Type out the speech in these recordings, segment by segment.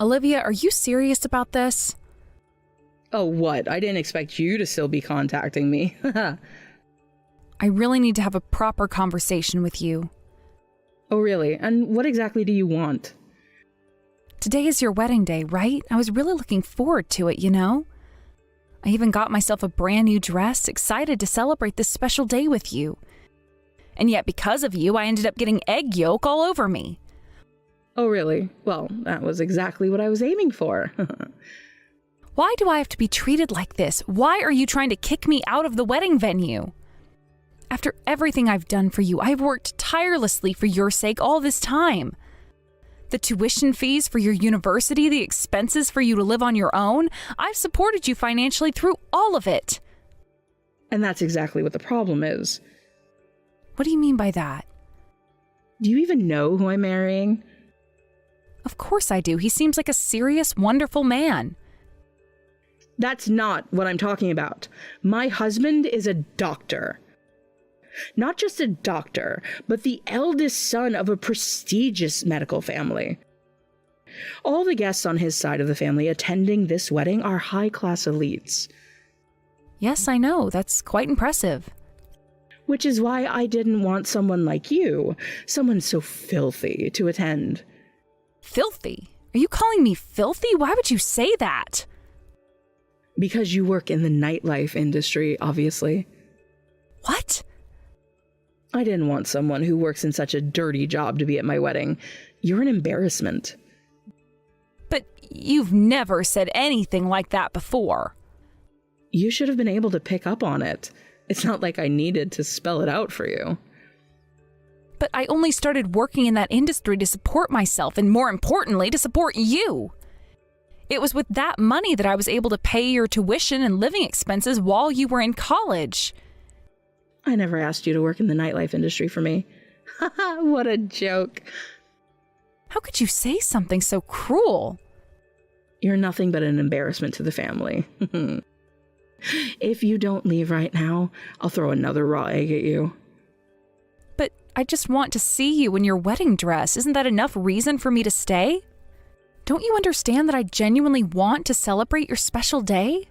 Olivia, are you serious about this? Oh, what? I didn't expect you to still be contacting me. I really need to have a proper conversation with you. Oh, really? And what exactly do you want? Today is your wedding day, right? I was really looking forward to it, you know? I even got myself a brand new dress, excited to celebrate this special day with you. And yet, because of you, I ended up getting egg yolk all over me. Oh, really? Well, that was exactly what I was aiming for. Why do I have to be treated like this? Why are you trying to kick me out of the wedding venue? After everything I've done for you, I've worked tirelessly for your sake all this time. The tuition fees for your university, the expenses for you to live on your own, I've supported you financially through all of it. And that's exactly what the problem is. What do you mean by that? Do you even know who I'm marrying? Of course I do. He seems like a serious, wonderful man. That's not what I'm talking about. My husband is a doctor. Not just a doctor, but the eldest son of a prestigious medical family. All the guests on his side of the family attending this wedding are high-class elites. Yes, I know. That's quite impressive. Which is why I didn't want someone like you, someone so filthy, to attend. Filthy? Are you calling me filthy? Why would you say that? Because you work in the nightlife industry, obviously. What? I didn't want someone who works in such a dirty job to be at my wedding. You're an embarrassment. But you've never said anything like that before. You should have been able to pick up on it. It's not like I needed to spell it out for you. But I only started working in that industry to support myself, and more importantly, to support you. It was with that money that I was able to pay your tuition and living expenses while you were in college. I never asked you to work in the nightlife industry for me. Haha, what a joke. How could you say something so cruel? You're nothing but an embarrassment to the family. If you don't leave right now, I'll throw another raw egg at you. But I just want to see you in your wedding dress. Isn't that enough reason for me to stay? Don't you understand that I genuinely want to celebrate your special day?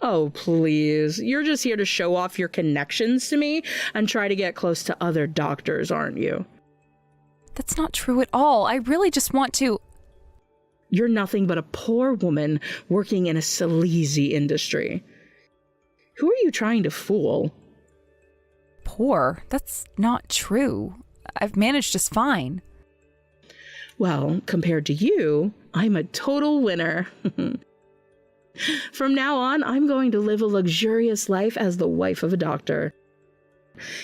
Oh, please. You're just here to show off your connections to me and try to get close to other doctors, aren't you? That's not true at all. I really just want to... You're nothing but a poor woman working in a sleazy industry. Who are you trying to fool? Poor? That's not true. I've managed just fine. Well, compared to you, I'm a total winner. From now on, I'm going to live a luxurious life as the wife of a doctor.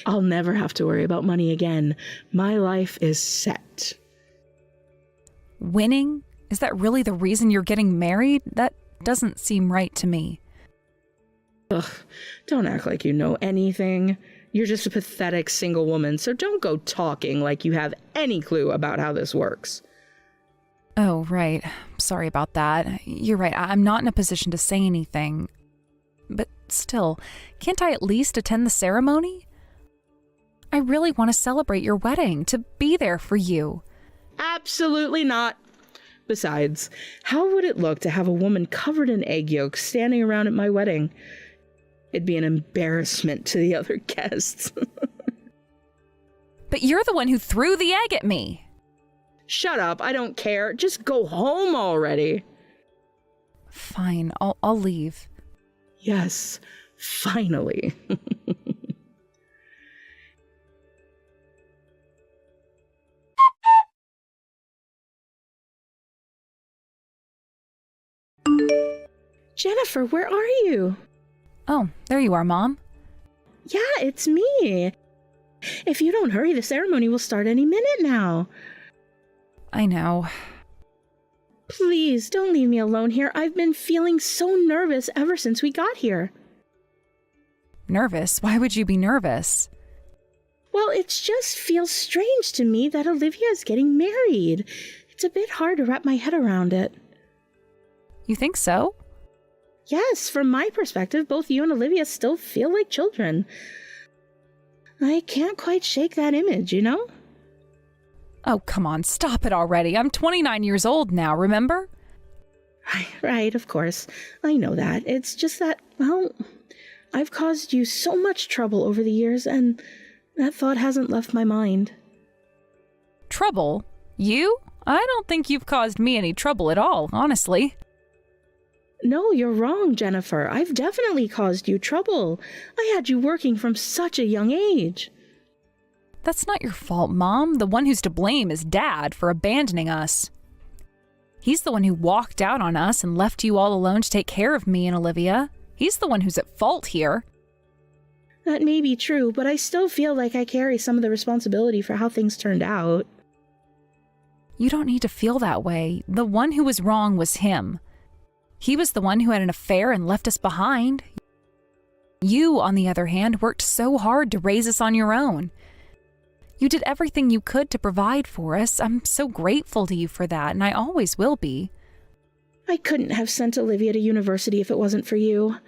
I'll never have to worry about money again. My life is set. Winning? Is that really the reason you're getting married? That doesn't seem right to me. Ugh, don't act like you know anything. You're just a pathetic single woman, so don't go talking like you have any clue about how this works. Oh, right. Sorry about that. You're right. I'm not in a position to say anything. But still, can't I at least attend the ceremony? I really want to celebrate your wedding, to be there for you. Absolutely not. Besides, how would it look to have a woman covered in egg yolks standing around at my wedding? It'd be an embarrassment to the other guests. But you're the one who threw the egg at me. Shut up, I don't care. Just go home already. Fine, I'll leave. Yes, finally. Jennifer, where are you? Oh, there you are, Mom. Yeah, it's me. If you don't hurry, the ceremony will start any minute now. I know. Please, don't leave me alone here. I've been feeling so nervous ever since we got here. Nervous? Why would you be nervous? Well, it just feels strange to me that Olivia is getting married. It's a bit hard to wrap my head around it. You think so? Yes, from my perspective, both you and Olivia still feel like children. I can't quite shake that image, you know? Oh, come on, stop it already. I'm 29 years old now, remember? Right, of course. I know that. It's just that, well, I've caused you so much trouble over the years, and that thought hasn't left my mind. Trouble? You? I don't think you've caused me any trouble at all, honestly. No, you're wrong, Jennifer. I've definitely caused you trouble. I had you working from such a young age. That's not your fault, Mom. The one who's to blame is Dad for abandoning us. He's the one who walked out on us and left you all alone to take care of me and Olivia. He's the one who's at fault here. That may be true, but I still feel like I carry some of the responsibility for how things turned out. You don't need to feel that way. The one who was wrong was him. He was the one who had an affair and left us behind. You, on the other hand, worked so hard to raise us on your own. You did everything you could to provide for us. I'm so grateful to you for that, and I always will be. I couldn't have sent Olivia to university if it wasn't for you.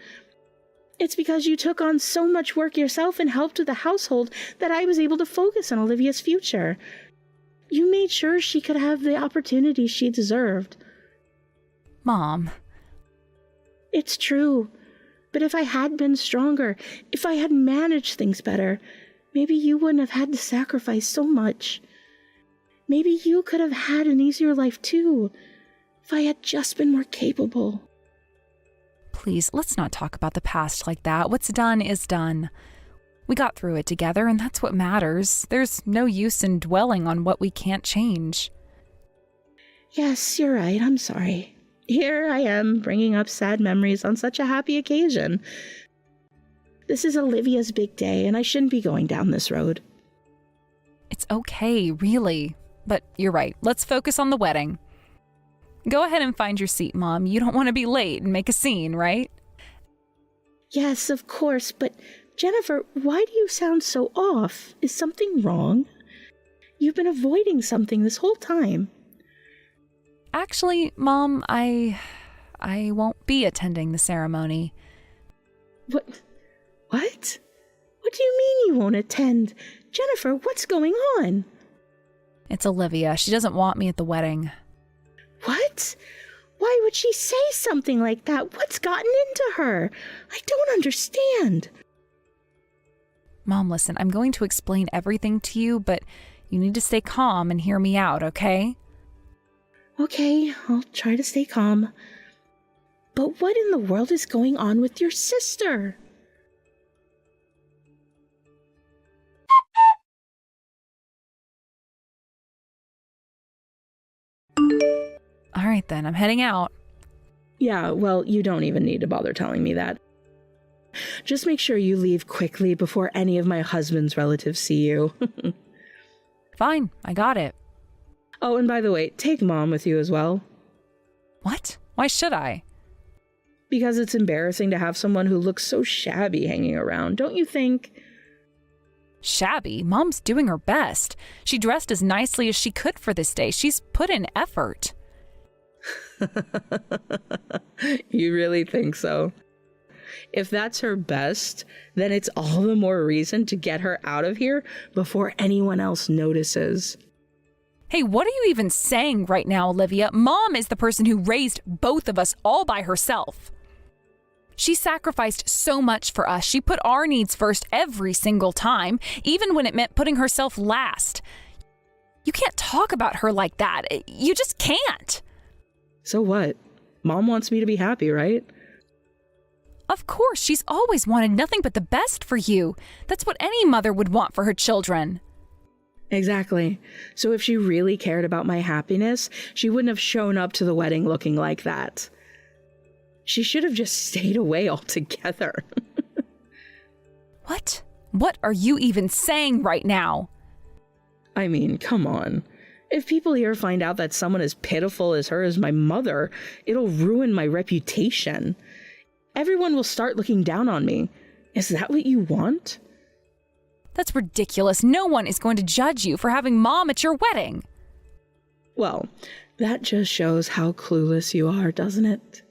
It's because you took on so much work yourself and helped with the household that I was able to focus on Olivia's future. You made sure she could have the opportunities she deserved. Mom. It's true. But if I had been stronger, if I had managed things better, maybe you wouldn't have had to sacrifice so much. Maybe you could have had an easier life too, if I had just been more capable. Please, let's not talk about the past like that. What's done is done. We got through it together, and that's what matters. There's no use in dwelling on what we can't change. Yes, you're right. I'm sorry. Here I am, bringing up sad memories on such a happy occasion. This is Olivia's big day, and I shouldn't be going down this road. It's okay, really. But you're right. Let's focus on the wedding. Go ahead and find your seat, Mom. You don't want to be late and make a scene, right? Yes, of course, but Jennifer, why do you sound so off? Is something wrong? You've been avoiding something this whole time. Actually, Mom, I won't be attending the ceremony. What? What do you mean you won't attend? Jennifer, what's going on? It's Olivia. She doesn't want me at the wedding. What? Why would she say something like that? What's gotten into her? I don't understand. Mom, listen, I'm going to explain everything to you, but you need to stay calm and hear me out, okay? Okay, I'll try to stay calm. But what in the world is going on with your sister? All right, then. I'm heading out. Yeah, well, you don't even need to bother telling me that. Just make sure you leave quickly before any of my husband's relatives see you. Fine, I got it. Oh, and by the way, take Mom with you as well. What? Why should I? Because it's embarrassing to have someone who looks so shabby hanging around, don't you think? Shabby? Mom's doing her best. She dressed as nicely as she could for this day. She's put in effort. You really think so? If that's her best, then it's all the more reason to get her out of here before anyone else notices. Hey, what are you even saying right now, Olivia? Mom is the person who raised both of us all by herself. She sacrificed so much for us. She put our needs first every single time, even when it meant putting herself last. You can't talk about her like that. You just can't. So what? Mom wants me to be happy, right? Of course, she's always wanted nothing but the best for you. That's what any mother would want for her children. Exactly. So if she really cared about my happiness, she wouldn't have shown up to the wedding looking like that. She should have just stayed away altogether. What? What are you even saying right now? I mean, come on. If people here find out that someone as pitiful as her is my mother, it'll ruin my reputation. Everyone will start looking down on me. Is that what you want? That's ridiculous. No one is going to judge you for having Mom at your wedding. Well, that just shows how clueless you are, doesn't it?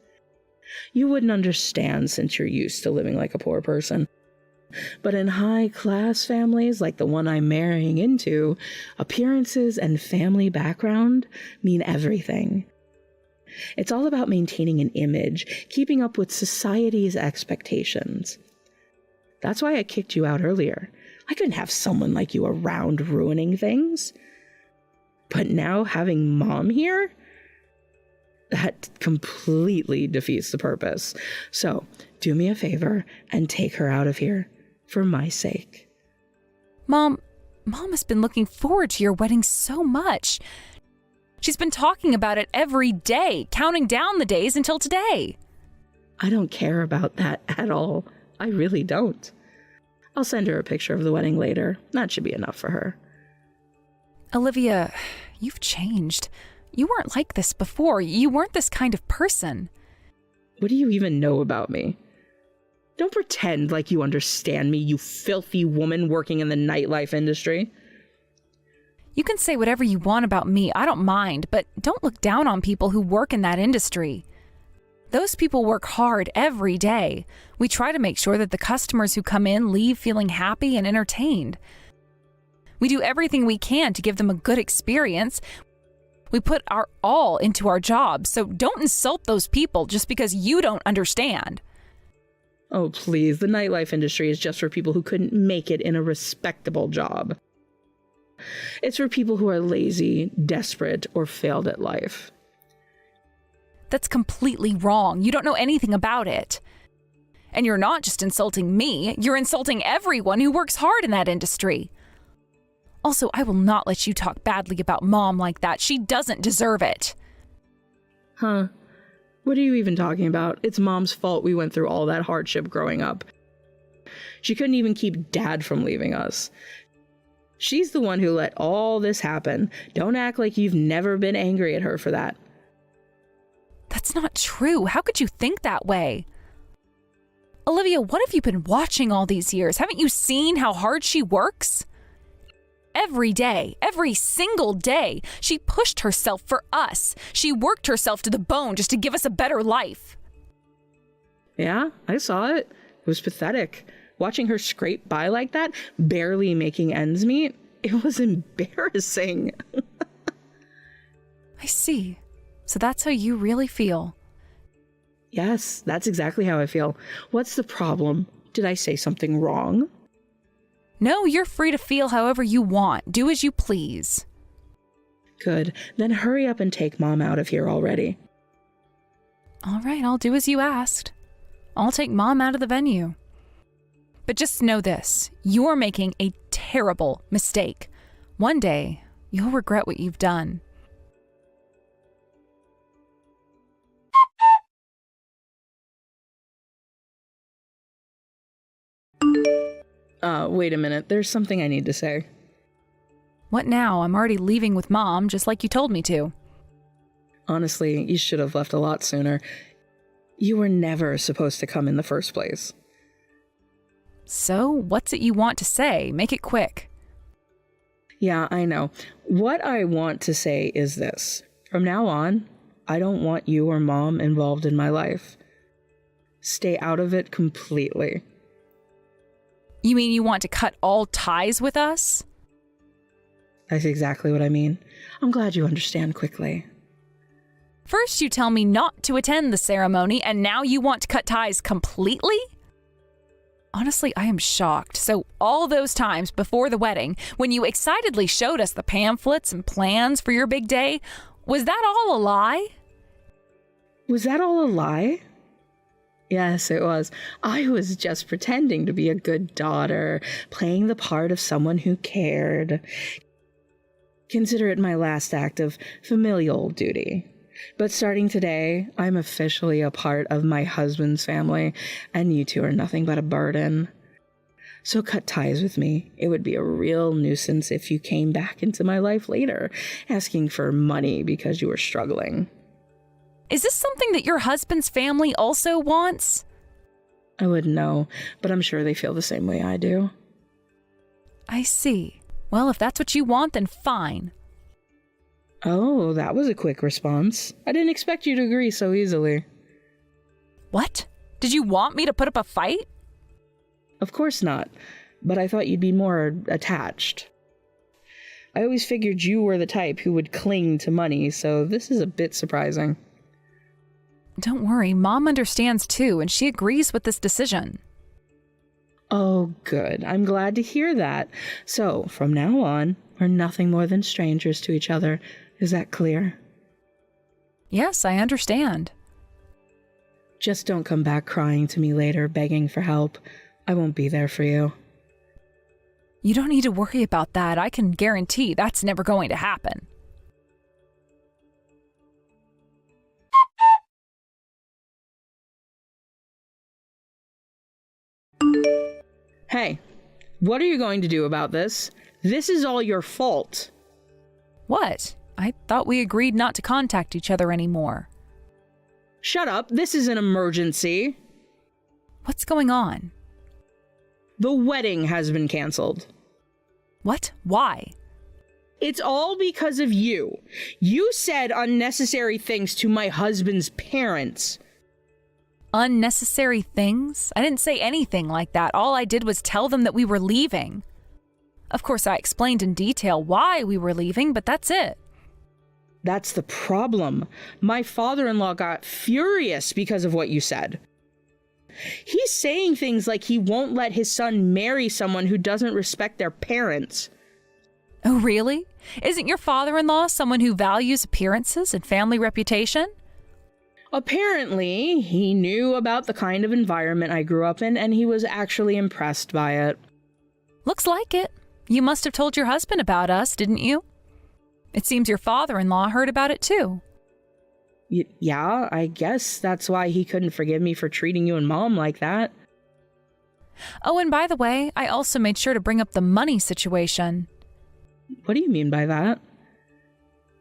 You wouldn't understand since you're used to living like a poor person. But in high-class families like the one I'm marrying into, appearances and family background mean everything. It's all about maintaining an image, keeping up with society's expectations. That's why I kicked you out earlier. I couldn't have someone like you around ruining things. But now having Mom here, that completely defeats the purpose. So do me a favor and take her out of here for my sake. Mom has been looking forward to your wedding so much. She's been talking about it every day, counting down the days until today. I don't care about that at all. I really don't. I'll send her a picture of the wedding later. That should be enough for her. Olivia, you've changed. You weren't like this before. You weren't this kind of person. What do you even know about me? Don't pretend like you understand me, you filthy woman working in the nightlife industry. You can say whatever you want about me, I don't mind, but don't look down on people who work in that industry. Those people work hard every day. We try to make sure that the customers who come in leave feeling happy and entertained. We do everything we can to give them a good experience. We put our all into our job, so don't insult those people just because you don't understand. Oh, please, the nightlife industry is just for people who couldn't make it in a respectable job. It's for people who are lazy, desperate, or failed at life. That's completely wrong. You don't know anything about it. And you're not just insulting me, you're insulting everyone who works hard in that industry. Also, I will not let you talk badly about Mom like that. She doesn't deserve it. Huh? What are you even talking about? It's Mom's fault we went through all that hardship growing up. She couldn't even keep Dad from leaving us. She's the one who let all this happen. Don't act like you've never been angry at her for that. That's not true. How could you think that way? Olivia, what have you been watching all these years? Haven't you seen how hard she works? Every day, every single day, she pushed herself for us. She worked herself to the bone just to give us a better life. Yeah, I saw it. It was pathetic. Watching her scrape by like that, barely making ends meet, it was embarrassing. I see. So that's how you really feel. Yes, that's exactly how I feel. What's the problem? Did I say something wrong? No, you're free to feel however you want. Do as you please. Good. Then hurry up and take Mom out of here already. All right, I'll do as you asked. I'll take Mom out of the venue. But just know this, you're making a terrible mistake. One day, you'll regret what you've done. Wait a minute. There's something I need to say. What now? I'm already leaving with Mom, just like you told me to. Honestly, you should have left a lot sooner. You were never supposed to come in the first place. So, what's it you want to say? Make it quick. Yeah, I know. What I want to say is this. From now on, I don't want you or Mom involved in my life. Stay out of it completely. You mean you want to cut all ties with us? That's exactly what I mean. I'm glad you understand quickly. First you tell me not to attend the ceremony, and now you want to cut ties completely? Honestly, I am shocked. So all those times before the wedding, when you excitedly showed us the pamphlets and plans for your big day, was that all a lie? Was that all a lie? Yes, it was. I was just pretending to be a good daughter, playing the part of someone who cared. Consider it my last act of familial duty. But starting today, I'm officially a part of my husband's family, and you two are nothing but a burden. So cut ties with me. It would be a real nuisance if you came back into my life later, asking for money because you were struggling. Is this something that your husband's family also wants? I wouldn't know, but I'm sure they feel the same way I do. I see. Well, if that's what you want, then fine. Oh, that was a quick response. I didn't expect you to agree so easily. What? Did you want me to put up a fight? Of course not, but I thought you'd be more attached. I always figured you were the type who would cling to money, so this is a bit surprising. Don't worry, Mom understands too, and she agrees with this decision. Oh, good. I'm glad to hear that. So, from now on, we're nothing more than strangers to each other. Is that clear? Yes, I understand. Just don't come back crying to me later, begging for help. I won't be there for you. You don't need to worry about that. I can guarantee that's never going to happen. Hey, what are you going to do about this? This is all your fault. What? I thought we agreed not to contact each other anymore. Shut up. This is an emergency. What's going on? The wedding has been canceled. What? Why? It's all because of you. You said unnecessary things to my husband's parents. Unnecessary things? I didn't say anything like that. All I did was tell them that we were leaving. Of course, I explained in detail why we were leaving, but that's it. That's the problem. My father-in-law got furious because of what you said. He's saying things like he won't let his son marry someone who doesn't respect their parents. Oh, really? Isn't your father-in-law someone who values appearances and family reputation? Apparently, he knew about the kind of environment I grew up in, and he was actually impressed by it. Looks like it. You must have told your husband about us, didn't you? It seems your father-in-law heard about it too. Yeah, I guess that's why he couldn't forgive me for treating you and Mom like that. Oh, and by the way, I also made sure to bring up the money situation. What do you mean by that?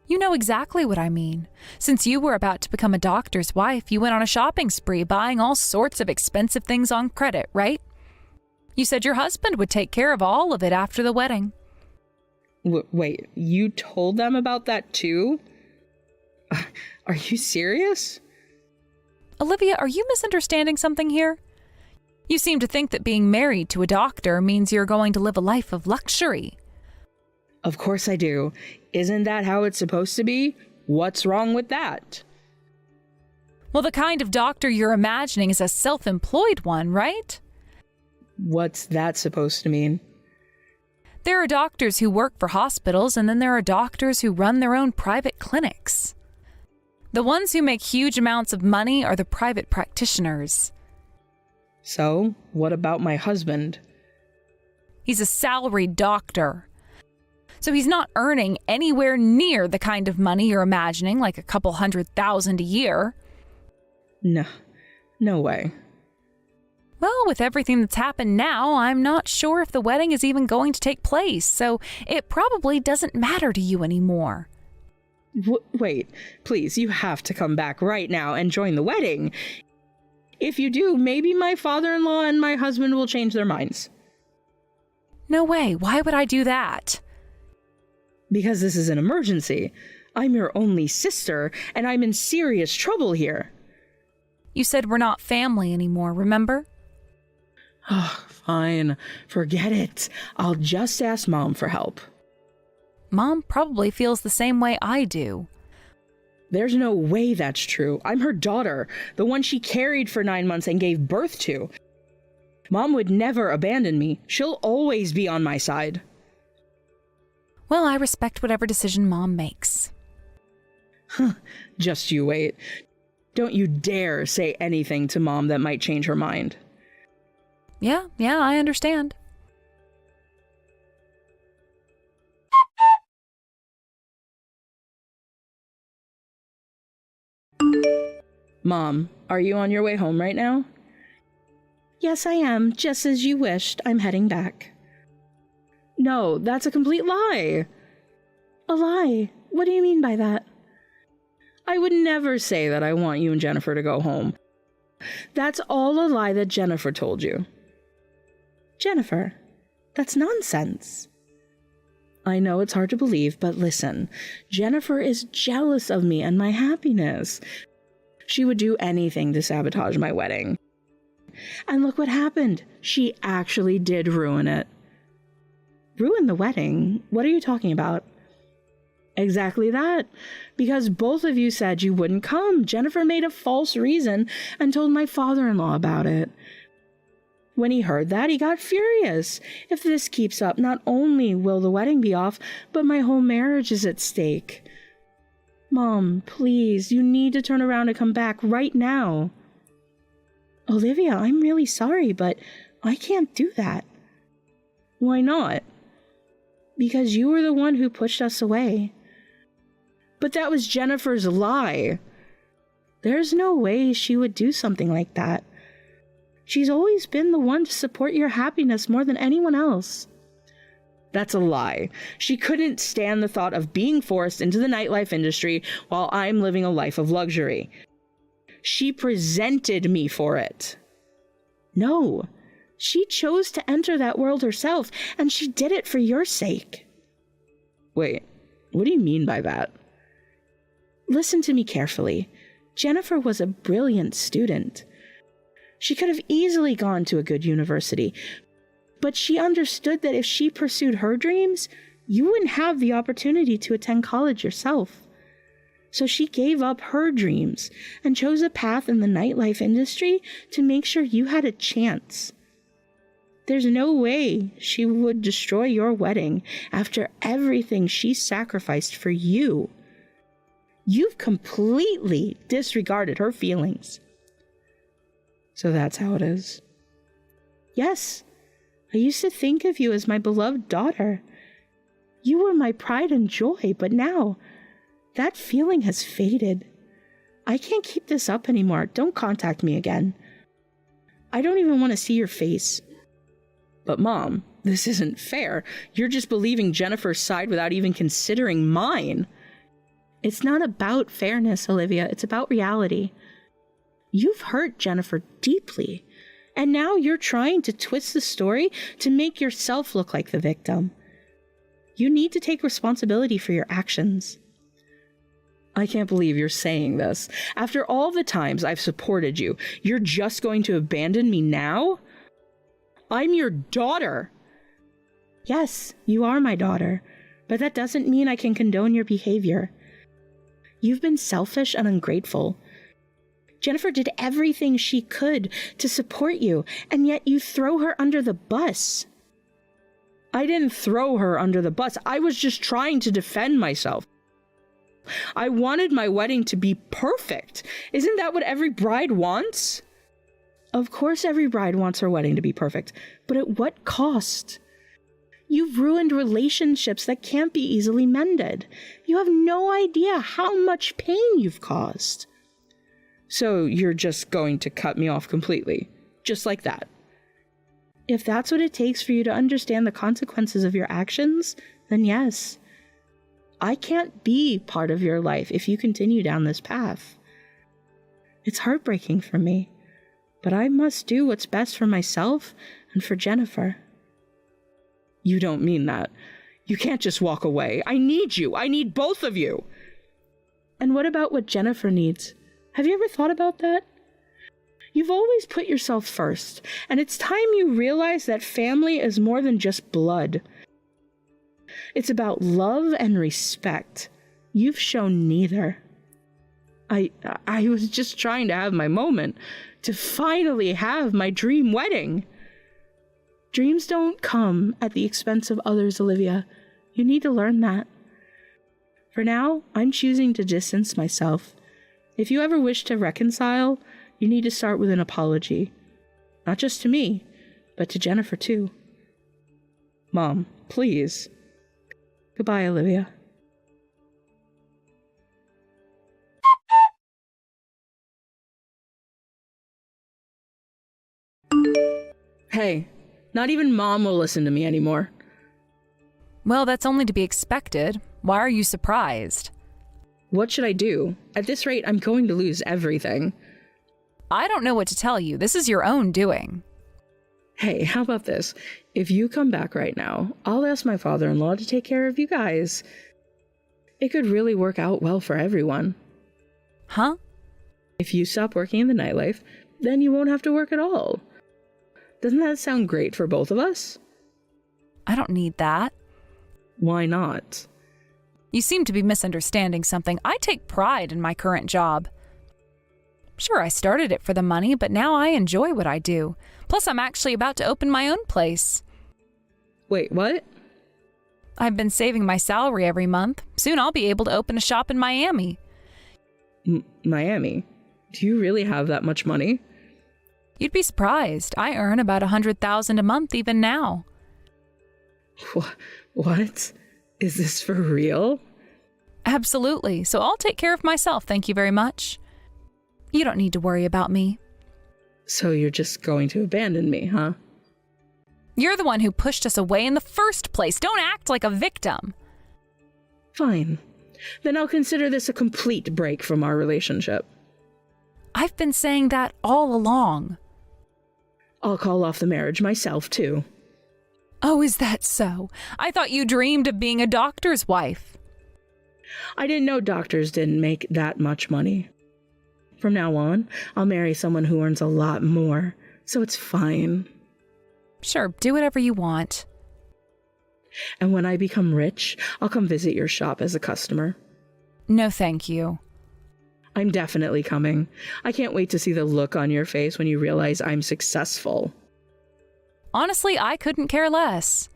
You know exactly what I mean. Since you were about to become a doctor's wife, you went on a shopping spree buying all sorts of expensive things on credit, right? You said your husband would take care of all of it after the wedding. Wait, you told them about that too? Are you serious? Olivia, are you misunderstanding something here? You seem to think that being married to a doctor means you're going to live a life of luxury. Of course I do. Isn't that how it's supposed to be? What's wrong with that? Well, the kind of doctor you're imagining is a self-employed one, right? What's that supposed to mean? There are doctors who work for hospitals, and then there are doctors who run their own private clinics. The ones who make huge amounts of money are the private practitioners. So, what about my husband? He's a salaried doctor. So he's not earning anywhere near the kind of money you're imagining, like a couple $100,000 a year. No way. Well, with everything that's happened now, I'm not sure if the wedding is even going to take place, so it probably doesn't matter to you anymore. Wait, please, you have to come back right now and join the wedding. If you do, maybe my father-in-law and my husband will change their minds. No way. Why would I do that? Because this is an emergency. I'm your only sister, and I'm in serious trouble here. You said we're not family anymore, remember? Oh, fine. Forget it. I'll just ask Mom for help. Mom probably feels the same way I do. There's no way that's true. I'm her daughter, the one she carried for 9 months and gave birth to. Mom would never abandon me. She'll always be on my side. Well, I respect whatever decision Mom makes. Just you wait. Don't you dare say anything to Mom that might change her mind. Yeah, I understand. Mom, are you on your way home right now? Yes, I am. Just as you wished. I'm heading back. No, that's a complete lie. A lie? What do you mean by that? I would never say that I want you and Jennifer to go home. That's all a lie that Jennifer told you. Jennifer, that's nonsense. I know it's hard to believe, but listen, Jennifer is jealous of me and my happiness. She would do anything to sabotage my wedding. And look what happened. She actually did ruin it. Ruin the wedding? What are you talking about? Exactly that. Because both of you said you wouldn't come. Jennifer made a false reason and told my father-in-law about it. When he heard that, he got furious. If this keeps up, not only will the wedding be off, but my whole marriage is at stake. Mom, please, you need to turn around and come back right now. Olivia, I'm really sorry, but I can't do that. Why not? Because you were the one who pushed us away. But that was Jennifer's lie. There's no way she would do something like that. She's always been the one to support your happiness more than anyone else. That's a lie. She couldn't stand the thought of being forced into the nightlife industry while I'm living a life of luxury. She presented me for it. No, she chose to enter that world herself, and she did it for your sake. Wait, what do you mean by that? Listen to me carefully. Jennifer was a brilliant student. She could have easily gone to a good university, but she understood that if she pursued her dreams, you wouldn't have the opportunity to attend college yourself. So she gave up her dreams and chose a path in the nightlife industry to make sure you had a chance. There's no way she would destroy your wedding after everything she sacrificed for you. You've completely disregarded her feelings. So that's how it is. Yes, I used to think of you as my beloved daughter. You were my pride and joy, but now that feeling has faded. I can't keep this up anymore. Don't contact me again. I don't even want to see your face. But Mom, this isn't fair. You're just believing Jennifer's side without even considering mine. It's not about fairness, Olivia. It's about reality. You've hurt Jennifer deeply, and now you're trying to twist the story to make yourself look like the victim. You need to take responsibility for your actions. I can't believe you're saying this. After all the times I've supported you, you're just going to abandon me now? I'm your daughter. Yes, you are my daughter, but that doesn't mean I can condone your behavior. You've been selfish and ungrateful. Jennifer did everything she could to support you, and yet you throw her under the bus. I didn't throw her under the bus. I was just trying to defend myself. I wanted my wedding to be perfect. Isn't that what every bride wants? Of course every bride wants her wedding to be perfect, but at what cost? You've ruined relationships that can't be easily mended. You have no idea how much pain you've caused. So you're just going to cut me off completely, just like that? If that's what it takes for you to understand the consequences of your actions, then yes. I can't be part of your life if you continue down this path. It's heartbreaking for me, but I must do what's best for myself and for Jennifer. You don't mean that. You can't just walk away. I need you. I need both of you. And what about what Jennifer needs? Have you ever thought about that? You've always put yourself first, and it's time you realize that family is more than just blood. It's about love and respect. You've shown neither. I was just trying to have my moment, to finally have my dream wedding. Dreams don't come at the expense of others, Olivia. You need to learn that. For now, I'm choosing to distance myself. If you ever wish to reconcile, you need to start with an apology. Not just to me, but to Jennifer too. Mom, please. Goodbye, Olivia. Hey, not even Mom will listen to me anymore. Well, that's only to be expected. Why are you surprised? What should I do? At this rate, I'm going to lose everything. I don't know what to tell you. This is your own doing. Hey, how about this? If you come back right now, I'll ask my father-in-law to take care of you guys. It could really work out well for everyone. Huh? If you stop working in the nightlife, then you won't have to work at all. Doesn't that sound great for both of us? I don't need that. Why not? You seem to be misunderstanding something. I take pride in my current job. Sure, I started it for the money, but now I enjoy what I do. Plus, I'm actually about to open my own place. Wait, what? I've been saving my salary every month. Soon I'll be able to open a shop in Miami. Miami? Do you really have that much money? You'd be surprised. I earn about $100,000 a month even now. What? Is this for real? Absolutely. So I'll take care of myself, thank you very much. You don't need to worry about me. So you're just going to abandon me, huh? You're the one who pushed us away in the first place. Don't act like a victim. Fine. Then I'll consider this a complete break from our relationship. I've been saying that all along. I'll call off the marriage myself, too. Oh, is that so? I thought you dreamed of being a doctor's wife. I didn't know doctors didn't make that much money. From now on, I'll marry someone who earns a lot more, so it's fine. Sure, do whatever you want. And when I become rich, I'll come visit your shop as a customer. No, thank you. I'm definitely coming. I can't wait to see the look on your face when you realize I'm successful. Honestly, I couldn't care less.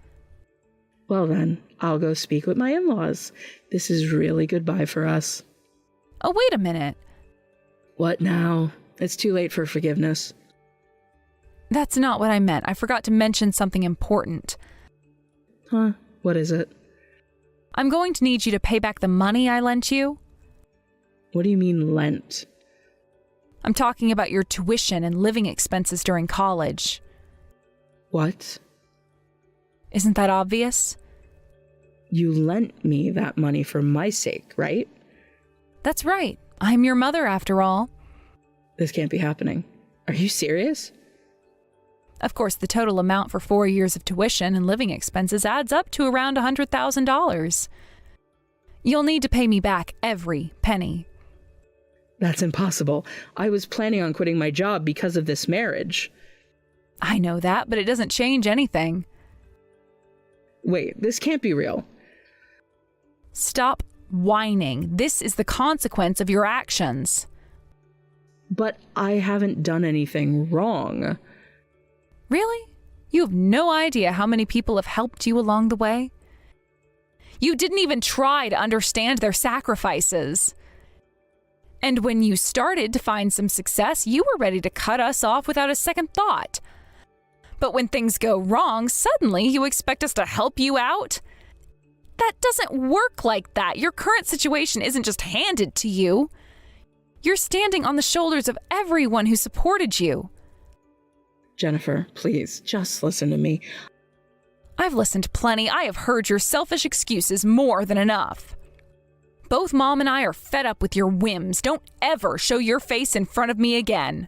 Well then, I'll go speak with my in-laws. This is really goodbye for us. Oh, wait a minute. What now? It's too late for forgiveness. That's not what I meant. I forgot to mention something important. Huh? What is it? I'm going to need you to pay back the money I lent you. What do you mean, lent? I'm talking about your tuition and living expenses during college. What? Isn't that obvious? You lent me that money for my sake, right? That's right. I'm your mother, after all. This can't be happening. Are you serious? Of course, the total amount for 4 years of tuition and living expenses adds up to around $100,000. You'll need to pay me back every penny. That's impossible. I was planning on quitting my job because of this marriage. I know that, but it doesn't change anything. Wait, this can't be real. Stop whining. This is the consequence of your actions. But I haven't done anything wrong. Really? You have no idea how many people have helped you along the way? You didn't even try to understand their sacrifices. And when you started to find some success, you were ready to cut us off without a second thought. But when things go wrong, suddenly you expect us to help you out? That doesn't work like that. Your current situation isn't just handed to you. You're standing on the shoulders of everyone who supported you. Jennifer, please, just listen to me. I've listened plenty. I have heard your selfish excuses more than enough. Both Mom and I are fed up with your whims. Don't ever show your face in front of me again.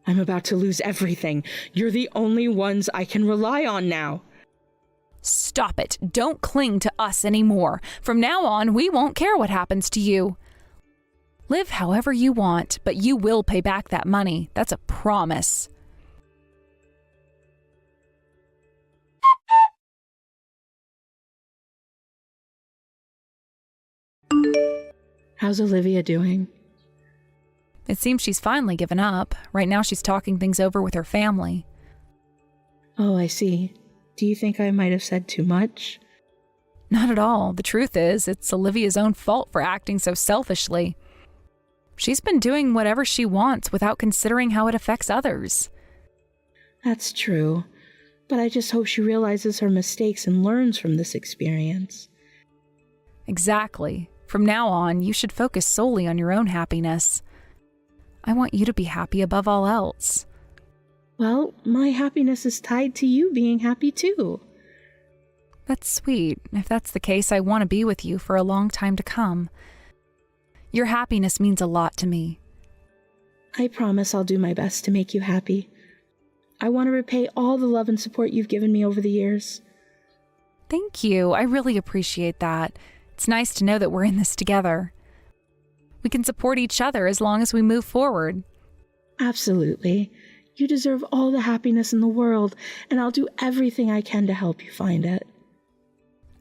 I'm about to lose everything. You're the only ones I can rely on now. Stop it. Don't cling to us anymore. From now on, we won't care what happens to you. Live however you want, but you will pay back that money. That's a promise. How's Olivia doing? It seems she's finally given up. Right now she's talking things over with her family. Oh, I see. Do you think I might have said too much? Not at all. The truth is, it's Olivia's own fault for acting so selfishly. She's been doing whatever she wants without considering how it affects others. That's true. But I just hope she realizes her mistakes and learns from this experience. Exactly. From now on, you should focus solely on your own happiness. I want you to be happy above all else. Well, my happiness is tied to you being happy too. That's sweet. If that's the case, I want to be with you for a long time to come. Your happiness means a lot to me. I promise I'll do my best to make you happy. I want to repay all the love and support you've given me over the years. Thank you. I really appreciate that. It's nice to know that we're in this together. We can support each other as long as we move forward. Absolutely. You deserve all the happiness in the world, and I'll do everything I can to help you find it.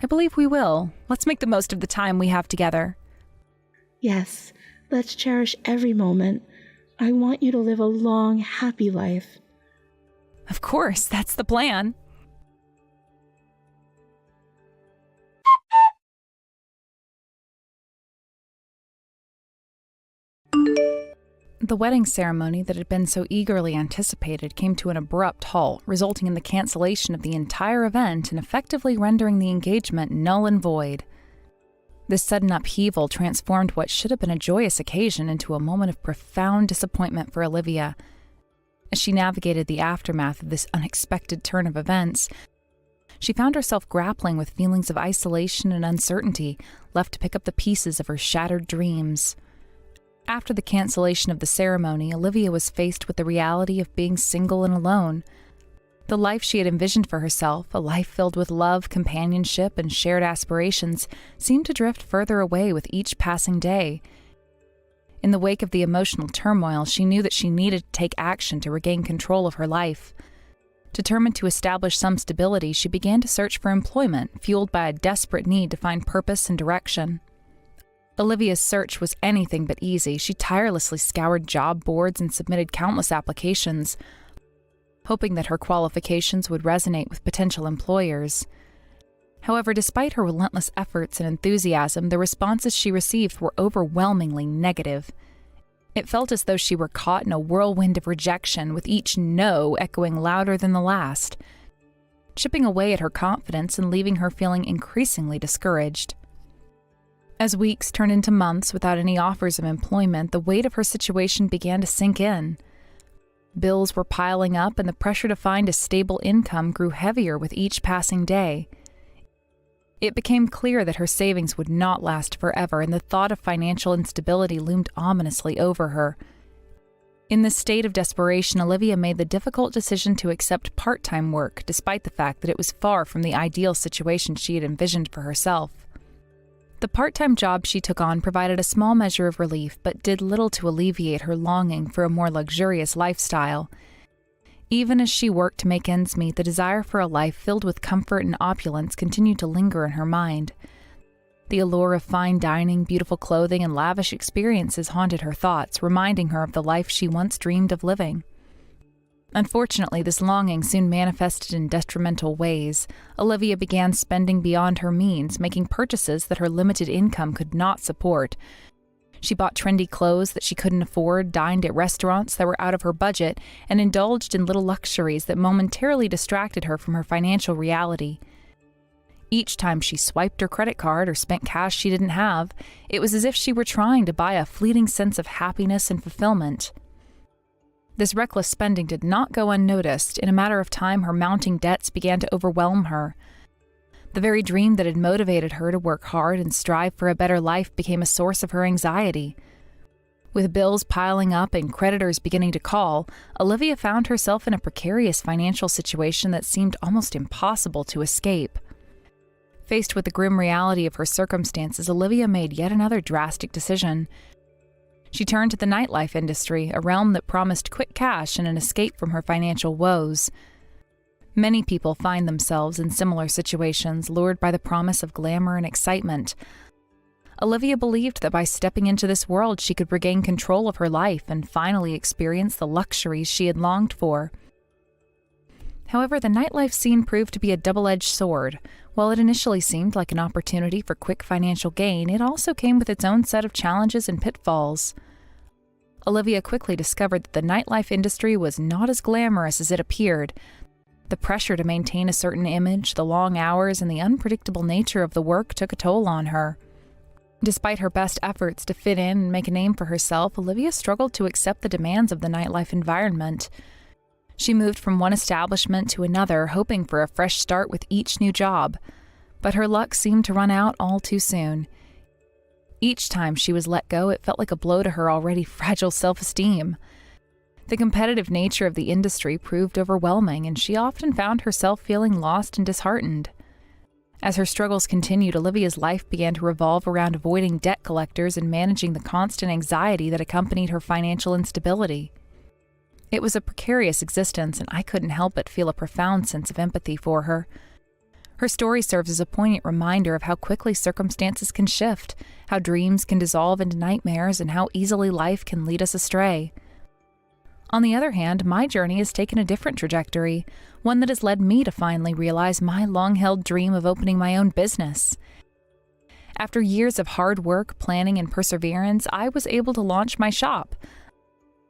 I believe we will. Let's make the most of the time we have together. Yes, let's cherish every moment. I want you to live a long, happy life. Of course, that's the plan. The wedding ceremony that had been so eagerly anticipated came to an abrupt halt, resulting in the cancellation of the entire event and effectively rendering the engagement null and void. This sudden upheaval transformed what should have been a joyous occasion into a moment of profound disappointment for Olivia. As she navigated the aftermath of this unexpected turn of events, she found herself grappling with feelings of isolation and uncertainty, left to pick up the pieces of her shattered dreams. After the cancellation of the ceremony, Olivia was faced with the reality of being single and alone. The life she had envisioned for herself, a life filled with love, companionship, and shared aspirations, seemed to drift further away with each passing day. In the wake of the emotional turmoil, she knew that she needed to take action to regain control of her life. Determined to establish some stability, she began to search for employment, fueled by a desperate need to find purpose and direction. Olivia's search was anything but easy. She tirelessly scoured job boards and submitted countless applications, hoping that her qualifications would resonate with potential employers. However, despite her relentless efforts and enthusiasm, the responses she received were overwhelmingly negative. It felt as though she were caught in a whirlwind of rejection, with each no echoing louder than the last, chipping away at her confidence and leaving her feeling increasingly discouraged. As weeks turned into months without any offers of employment, the weight of her situation began to sink in. Bills were piling up, and the pressure to find a stable income grew heavier with each passing day. It became clear that her savings would not last forever, and the thought of financial instability loomed ominously over her. In this state of desperation, Olivia made the difficult decision to accept part-time work, despite the fact that it was far from the ideal situation she had envisioned for herself. The part-time job she took on provided a small measure of relief, but did little to alleviate her longing for a more luxurious lifestyle. Even as she worked to make ends meet, the desire for a life filled with comfort and opulence continued to linger in her mind. The allure of fine dining, beautiful clothing, and lavish experiences haunted her thoughts, reminding her of the life she once dreamed of living. Unfortunately, this longing soon manifested in detrimental ways. Olivia began spending beyond her means, making purchases that her limited income could not support. She bought trendy clothes that she couldn't afford, dined at restaurants that were out of her budget, and indulged in little luxuries that momentarily distracted her from her financial reality. Each time she swiped her credit card or spent cash she didn't have, it was as if she were trying to buy a fleeting sense of happiness and fulfillment. This reckless spending did not go unnoticed. In a matter of time, her mounting debts began to overwhelm her. The very dream that had motivated her to work hard and strive for a better life became a source of her anxiety. With bills piling up and creditors beginning to call, Olivia found herself in a precarious financial situation that seemed almost impossible to escape. Faced with the grim reality of her circumstances, Olivia made yet another drastic decision. She turned to the nightlife industry, a realm that promised quick cash and an escape from her financial woes. Many people find themselves in similar situations, lured by the promise of glamour and excitement. Olivia believed that by stepping into this world, she could regain control of her life and finally experience the luxuries she had longed for. However, the nightlife scene proved to be a double-edged sword. While it initially seemed like an opportunity for quick financial gain, it also came with its own set of challenges and pitfalls. Olivia quickly discovered that the nightlife industry was not as glamorous as it appeared. The pressure to maintain a certain image, the long hours, and the unpredictable nature of the work took a toll on her. Despite her best efforts to fit in and make a name for herself, Olivia struggled to accept the demands of the nightlife environment. She moved from one establishment to another, hoping for a fresh start with each new job. But her luck seemed to run out all too soon. Each time she was let go, it felt like a blow to her already fragile self-esteem. The competitive nature of the industry proved overwhelming, and she often found herself feeling lost and disheartened. As her struggles continued, Olivia's life began to revolve around avoiding debt collectors and managing the constant anxiety that accompanied her financial instability. It was a precarious existence, and I couldn't help but feel a profound sense of empathy for her. Her story serves as a poignant reminder of how quickly circumstances can shift, how dreams can dissolve into nightmares, and how easily life can lead us astray. On the other hand, my journey has taken a different trajectory, one that has led me to finally realize my long-held dream of opening my own business. After years of hard work, planning, and perseverance, I was able to launch my shop,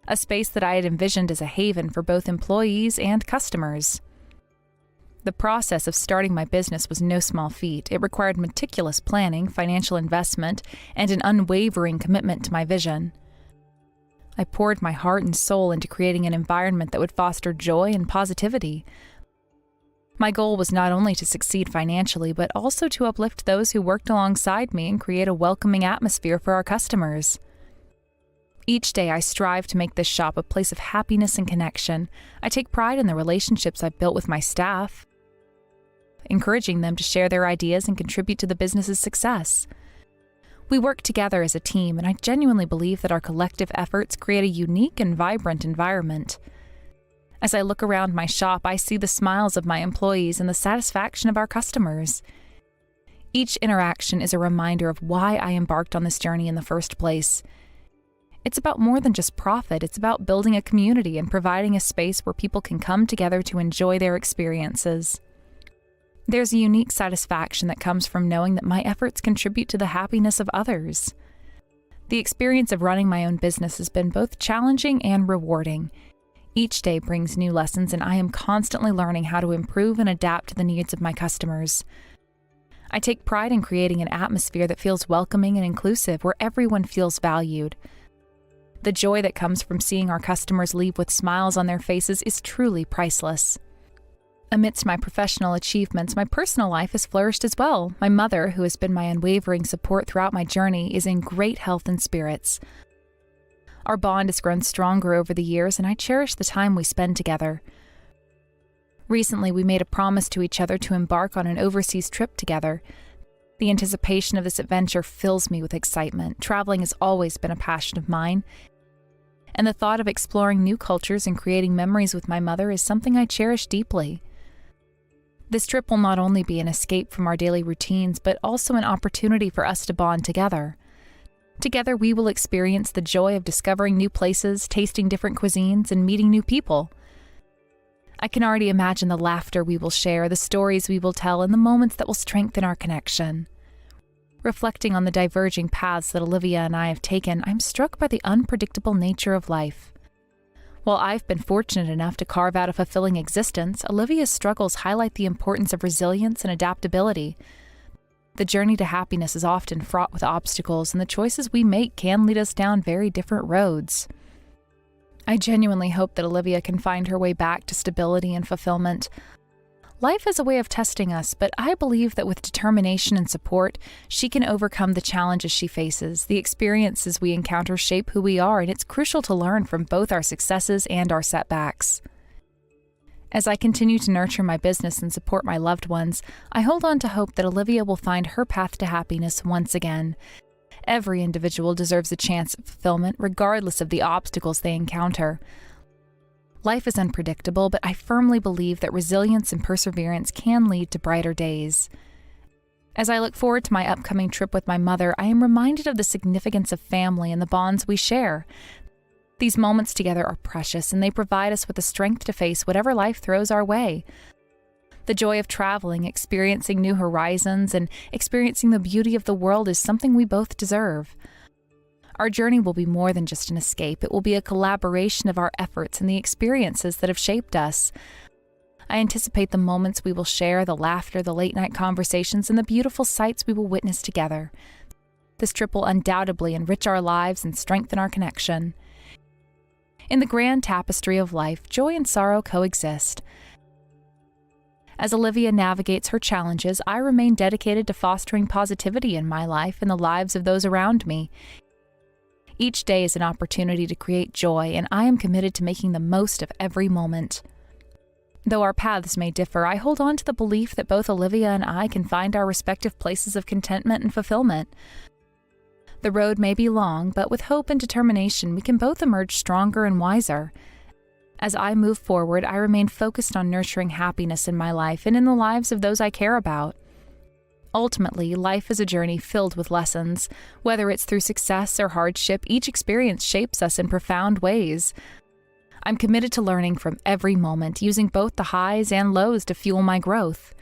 a space that I had envisioned as a haven for both employees and customers. The process of starting my business was no small feat. It required meticulous planning, financial investment, and an unwavering commitment to my vision. I poured my heart and soul into creating an environment that would foster joy and positivity. My goal was not only to succeed financially, but also to uplift those who worked alongside me and create a welcoming atmosphere for our customers. Each day, I strive to make this shop a place of happiness and connection. I take pride in the relationships I've built with my staff, encouraging them to share their ideas and contribute to the business's success. We work together as a team, and I genuinely believe that our collective efforts create a unique and vibrant environment. As I look around my shop, I see the smiles of my employees and the satisfaction of our customers. Each interaction is a reminder of why I embarked on this journey in the first place. It's about more than just profit. It's about building a community and providing a space where people can come together to enjoy their experiences. There's a unique satisfaction that comes from knowing that my efforts contribute to the happiness of others. The experience of running my own business has been both challenging and rewarding. Each day brings new lessons, and I am constantly learning how to improve and adapt to the needs of my customers. I take pride in creating an atmosphere that feels welcoming and inclusive, where everyone feels valued. The joy that comes from seeing our customers leave with smiles on their faces is truly priceless. Amidst my professional achievements, my personal life has flourished as well. My mother, who has been my unwavering support throughout my journey, is in great health and spirits. Our bond has grown stronger over the years, and I cherish the time we spend together. Recently, we made a promise to each other to embark on an overseas trip together. The anticipation of this adventure fills me with excitement. Traveling has always been a passion of mine, and the thought of exploring new cultures and creating memories with my mother is something I cherish deeply. This trip will not only be an escape from our daily routines, but also an opportunity for us to bond together. Together, we will experience the joy of discovering new places, tasting different cuisines, and meeting new people. I can already imagine the laughter we will share, the stories we will tell, and the moments that will strengthen our connection. Reflecting on the diverging paths that Olivia and I have taken, I'm struck by the unpredictable nature of life. While I've been fortunate enough to carve out a fulfilling existence, Olivia's struggles highlight the importance of resilience and adaptability. The journey to happiness is often fraught with obstacles, and the choices we make can lead us down very different roads. I genuinely hope that Olivia can find her way back to stability and fulfillment. Life is a way of testing us, but I believe that with determination and support, she can overcome the challenges she faces. The experiences we encounter shape who we are, and it's crucial to learn from both our successes and our setbacks. As I continue to nurture my business and support my loved ones, I hold on to hope that Olivia will find her path to happiness once again. Every individual deserves a chance at fulfillment, regardless of the obstacles they encounter. Life is unpredictable, but I firmly believe that resilience and perseverance can lead to brighter days. As I look forward to my upcoming trip with my mother, I am reminded of the significance of family and the bonds we share. These moments together are precious, and they provide us with the strength to face whatever life throws our way. The joy of traveling, experiencing new horizons, and experiencing the beauty of the world is something we both deserve. Our journey will be more than just an escape. It will be a collaboration of our efforts and the experiences that have shaped us. I anticipate the moments we will share, the laughter, the late-night conversations, and the beautiful sights we will witness together. This trip will undoubtedly enrich our lives and strengthen our connection. In the grand tapestry of life, joy and sorrow coexist. As Olivia navigates her challenges, I remain dedicated to fostering positivity in my life and the lives of those around me. Each day is an opportunity to create joy, and I am committed to making the most of every moment. Though our paths may differ, I hold on to the belief that both Olivia and I can find our respective places of contentment and fulfillment. The road may be long, but with hope and determination, we can both emerge stronger and wiser. As I move forward, I remain focused on nurturing happiness in my life and in the lives of those I care about. Ultimately, life is a journey filled with lessons. Whether it's through success or hardship, each experience shapes us in profound ways. I'm committed to learning from every moment, using both the highs and lows to fuel my growth.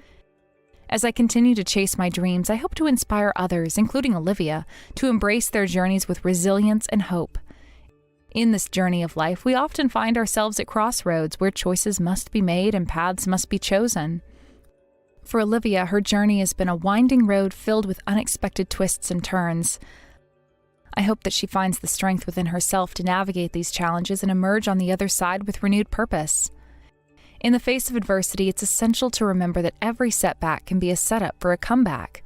As I continue to chase my dreams, I hope to inspire others, including Olivia, to embrace their journeys with resilience and hope. In this journey of life, we often find ourselves at crossroads where choices must be made and paths must be chosen. For Olivia, her journey has been a winding road filled with unexpected twists and turns. I hope that she finds the strength within herself to navigate these challenges and emerge on the other side with renewed purpose. In the face of adversity, it's essential to remember that every setback can be a setup for a comeback.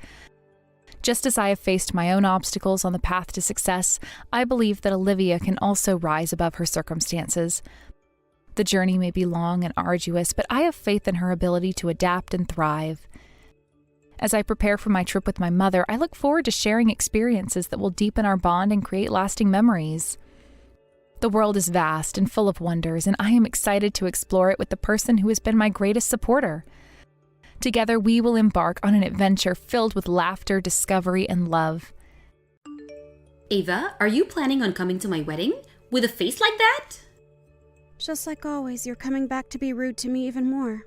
Just as I have faced my own obstacles on the path to success, I believe that Olivia can also rise above her circumstances. The journey may be long and arduous, but I have faith in her ability to adapt and thrive. As I prepare for my trip with my mother, I look forward to sharing experiences that will deepen our bond and create lasting memories. The world is vast and full of wonders, and I am excited to explore it with the person who has been my greatest supporter. Together, we will embark on an adventure filled with laughter, discovery, and love. Ava, are you planning on coming to my wedding? With a face like that? Just like always, you're coming back to be rude to me even more.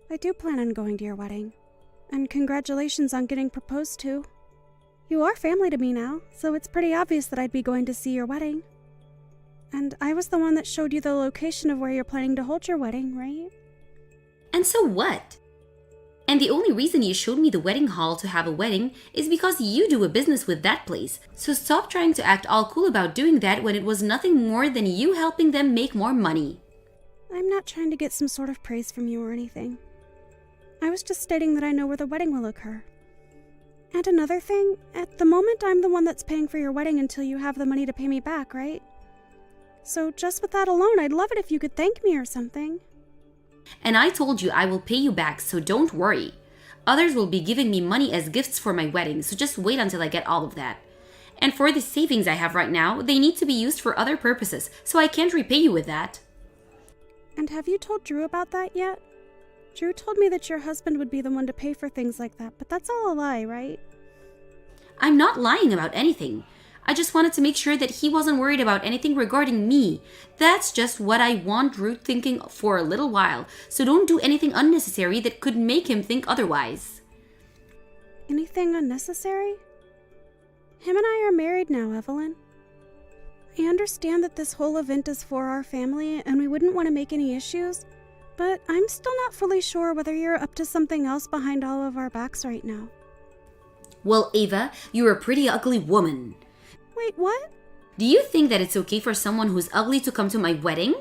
I do plan on going to your wedding. And congratulations on getting proposed to. You are family to me now, so it's pretty obvious that I'd be going to see your wedding. And I was the one that showed you the location of where you're planning to hold your wedding, right? And so what? And the only reason you showed me the wedding hall to have a wedding is because you do a business with that place. So stop trying to act all cool about doing that when it was nothing more than you helping them make more money. I'm not trying to get some sort of praise from you or anything. I was just stating that I know where the wedding will occur. And another thing, at the moment I'm the one that's paying for your wedding until you have the money to pay me back, right? So just with that alone, I'd love it if you could thank me or something. And I told you I will pay you back, so don't worry. Others will be giving me money as gifts for my wedding, so just wait until I get all of that. And for the savings I have right now, they need to be used for other purposes, so I can't repay you with that. And have you told Drew about that yet? Drew told me that your husband would be the one to pay for things like that, but that's all a lie, right? I'm not lying about anything. I just wanted to make sure that he wasn't worried about anything regarding me. That's just what I want Drew thinking for a little while, so don't do anything unnecessary that could make him think otherwise. Anything unnecessary? Him and I are married now, Evelyn. I understand that this whole event is for our family and we wouldn't want to make any issues, but I'm still not fully sure whether you're up to something else behind all of our backs right now. Well, Ava, you're a pretty ugly woman. Wait, what? Do you think that it's okay for someone who's ugly to come to my wedding?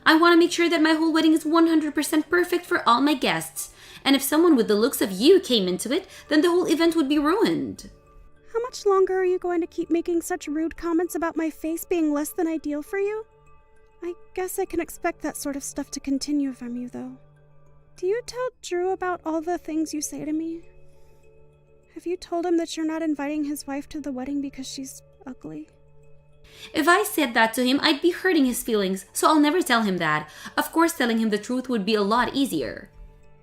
I want to make sure that my whole wedding is 100% perfect for all my guests. And if someone with the looks of you came into it, then the whole event would be ruined. How much longer are you going to keep making such rude comments about my face being less than ideal for you? I guess I can expect that sort of stuff to continue from you, though. Do you tell Drew about all the things you say to me? Have you told him that you're not inviting his wife to the wedding because she's ugly? If I said that to him, I'd be hurting his feelings, so I'll never tell him that. Of course, telling him the truth would be a lot easier.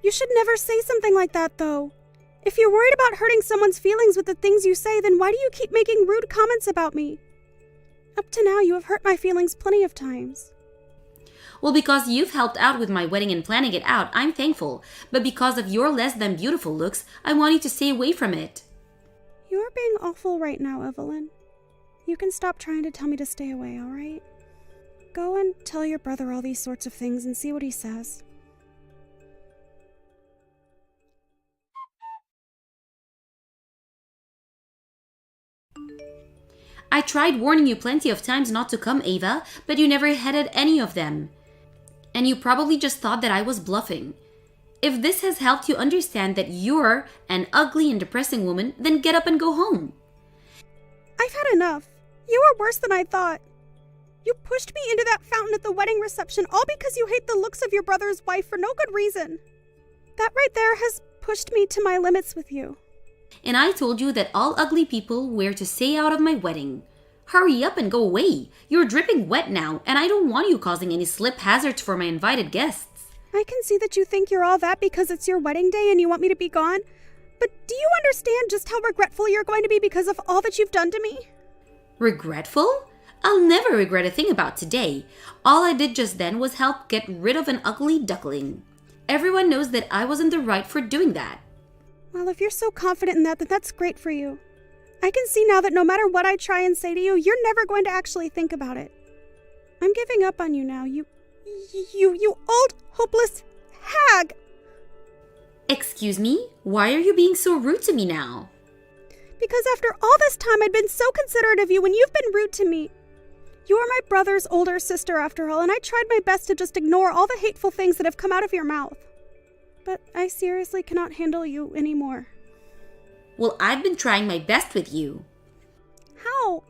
You should never say something like that, though. If you're worried about hurting someone's feelings with the things you say, then why do you keep making rude comments about me? Up to now, you have hurt my feelings plenty of times. Well, because you've helped out with my wedding and planning it out, I'm thankful. But because of your less than beautiful looks, I want you to stay away from it. You're being awful right now, Evelyn. You can stop trying to tell me to stay away, all right? Go and tell your brother all these sorts of things and see what he says. I tried warning you plenty of times not to come, Ava, but you never heeded any of them. And you probably just thought that I was bluffing. If this has helped you understand that you're an ugly and depressing woman, then get up and go home. I've had enough. You are worse than I thought. You pushed me into that fountain at the wedding reception all because you hate the looks of your brother's wife for no good reason. That right there has pushed me to my limits with you. And I told you that all ugly people were to stay out of my wedding. Hurry up and go away. You're dripping wet now, and I don't want you causing any slip hazards for my invited guests. I can see that you think you're all that because it's your wedding day and you want me to be gone. But do you understand just how regretful you're going to be because of all that you've done to me? Regretful? I'll never regret a thing about today. All I did just then was help get rid of an ugly duckling. Everyone knows that I was in the right for doing that. Well, if you're so confident in that, then that's great for you. I can see now that no matter what I try and say to you, you're never going to actually think about it. I'm giving up on you now, you old, hopeless hag! Excuse me? Why are you being so rude to me now? Because after all this time I'd been so considerate of you when you've been rude to me. You are my brother's older sister after all, and I tried my best to just ignore all the hateful things that have come out of your mouth. But I seriously cannot handle you anymore. Well, I've been trying my best with you. How?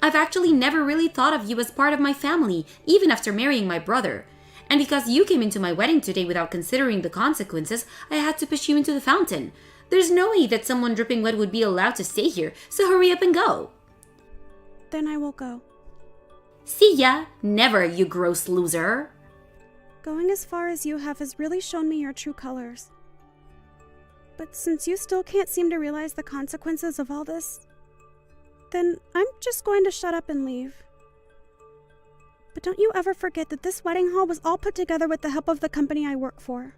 I've actually never really thought of you as part of my family, even after marrying my brother. And because you came into my wedding today without considering the consequences, I had to push you into the fountain. There's no way that someone dripping wet would be allowed to stay here, so hurry up and go. Then I will go. See ya! Never, you gross loser! Going as far as you have has really shown me your true colors. But since you still can't seem to realize the consequences of all this, then I'm just going to shut up and leave. But don't you ever forget that this wedding hall was all put together with the help of the company I work for.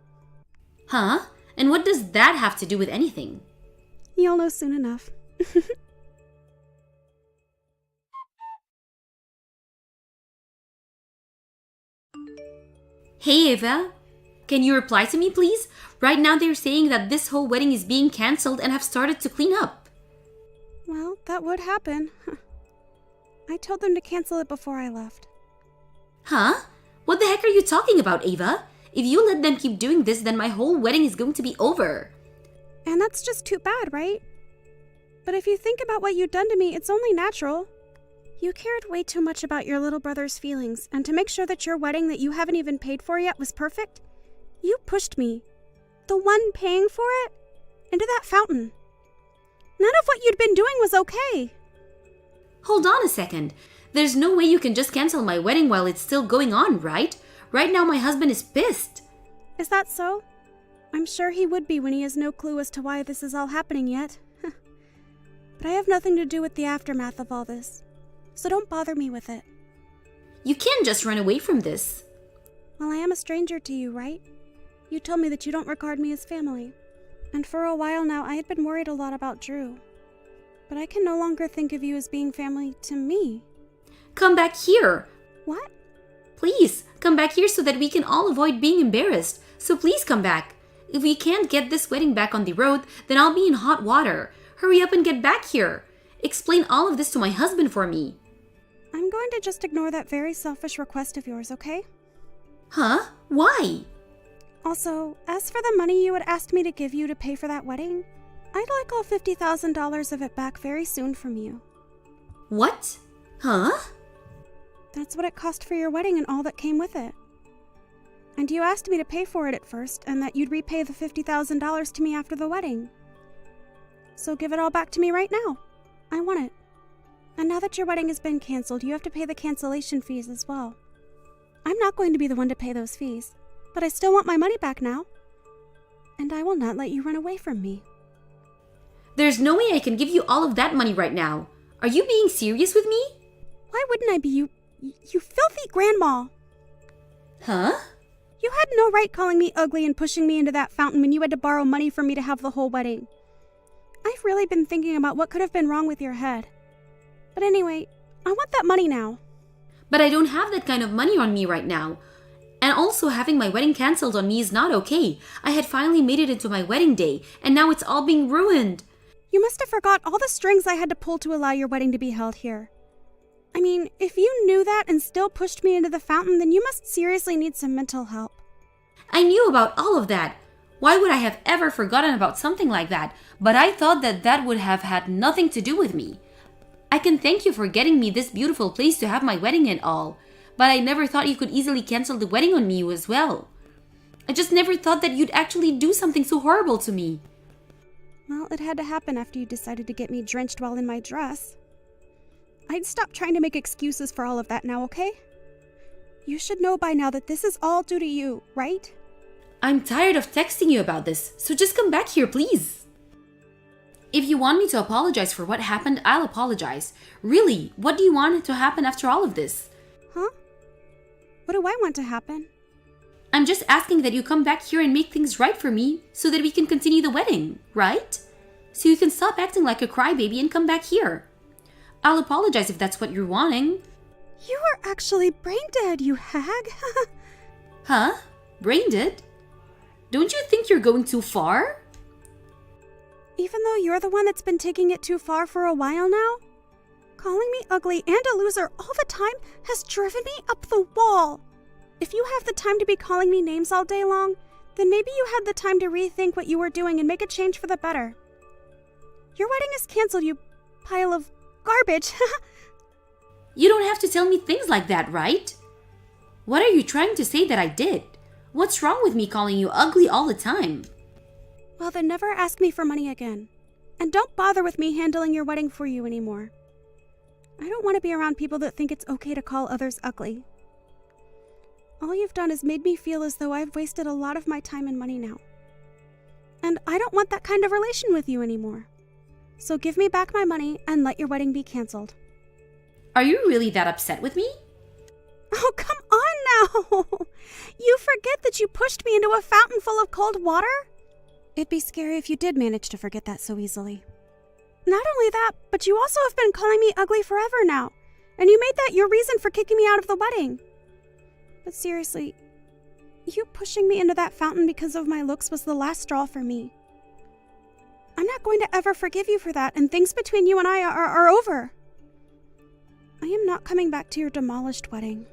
Huh? And what does that have to do with anything? You'll know soon enough. Hey Ava, can you reply to me please? Right now they're saying that this whole wedding is being cancelled and have started to clean up. Well, that would happen. I told them to cancel it before I left. Huh? What the heck are you talking about, Ava? If you let them keep doing this, then my whole wedding is going to be over. And that's just too bad, right? But if you think about what you've done to me, it's only natural. You cared way too much about your little brother's feelings, and to make sure that your wedding that you haven't even paid for yet was perfect, you pushed me, the one paying for it, into that fountain. None of what you'd been doing was okay. Hold on a second. There's no way you can just cancel my wedding while it's still going on, right? Right now my husband is pissed. Is that so? I'm sure he would be when he has no clue as to why this is all happening yet. But I have nothing to do with the aftermath of all this. So don't bother me with it. You can't just run away from this. Well, I am a stranger to you, right? You told me that you don't regard me as family. And for a while now, I had been worried a lot about Drew. But I can no longer think of you as being family to me. Come back here. What? Please, come back here so that we can all avoid being embarrassed. So please come back. If we can't get this wedding back on the road, then I'll be in hot water. Hurry up and get back here. Explain all of this to my husband for me. I'm going to just ignore that very selfish request of yours, okay? Huh? Why? Also, as for the money you had asked me to give you to pay for that wedding, I'd like all $50,000 of it back very soon from you. What? Huh? That's what it cost for your wedding and all that came with it. And you asked me to pay for it at first, and that you'd repay the $50,000 to me after the wedding. So give it all back to me right now. I want it. And now that your wedding has been canceled, you have to pay the cancellation fees as well. I'm not going to be the one to pay those fees, but I still want my money back now. And I will not let you run away from me. There's no way I can give you all of that money right now. Are you being serious with me? Why wouldn't I be, you filthy grandma? Huh? You had no right calling me ugly and pushing me into that fountain when you had to borrow money from me to have the whole wedding. I've really been thinking about what could have been wrong with your head. But anyway, I want that money now. But I don't have that kind of money on me right now. And also having my wedding cancelled on me is not okay. I had finally made it into my wedding day, and now it's all being ruined. You must have forgot all the strings I had to pull to allow your wedding to be held here. I mean, if you knew that and still pushed me into the fountain, then you must seriously need some mental help. I knew about all of that. Why would I have ever forgotten about something like that? But I thought that that would have had nothing to do with me. I can thank you for getting me this beautiful place to have my wedding and all, but I never thought you could easily cancel the wedding on me as well. I just never thought that you'd actually do something so horrible to me. Well, it had to happen after you decided to get me drenched while in my dress. I'd stop trying to make excuses for all of that now, okay? You should know by now that this is all due to you, right? I'm tired of texting you about this, so just come back here, please. If you want me to apologize for what happened, I'll apologize. Really, what do you want to happen after all of this? Huh? What do I want to happen? I'm just asking that you come back here and make things right for me so that we can continue the wedding, right? So you can stop acting like a crybaby and come back here. I'll apologize if that's what you're wanting. You are actually brain dead, you hag. Huh? Brain dead? Don't you think you're going too far? Even though you're the one that's been taking it too far for a while now? Calling me ugly and a loser all the time has driven me up the wall. If you have the time to be calling me names all day long, then maybe you had the time to rethink what you were doing and make a change for the better. Your wedding is canceled, you pile of garbage. You don't have to tell me things like that, right? What are you trying to say that I did? What's wrong with me calling you ugly all the time? Well, then never ask me for money again. And don't bother with me handling your wedding for you anymore. I don't want to be around people that think it's okay to call others ugly. All you've done is made me feel as though I've wasted a lot of my time and money now. And I don't want that kind of relation with you anymore. So give me back my money and let your wedding be canceled. Are you really that upset with me? Oh, come on now! You forget that you pushed me into a fountain full of cold water? It'd be scary if you did manage to forget that so easily. Not only that, but you also have been calling me ugly forever now, and you made that your reason for kicking me out of the wedding. But seriously, you pushing me into that fountain because of my looks was the last straw for me. I'm not going to ever forgive you for that, and things between you and I are over. I am not coming back to your demolished wedding.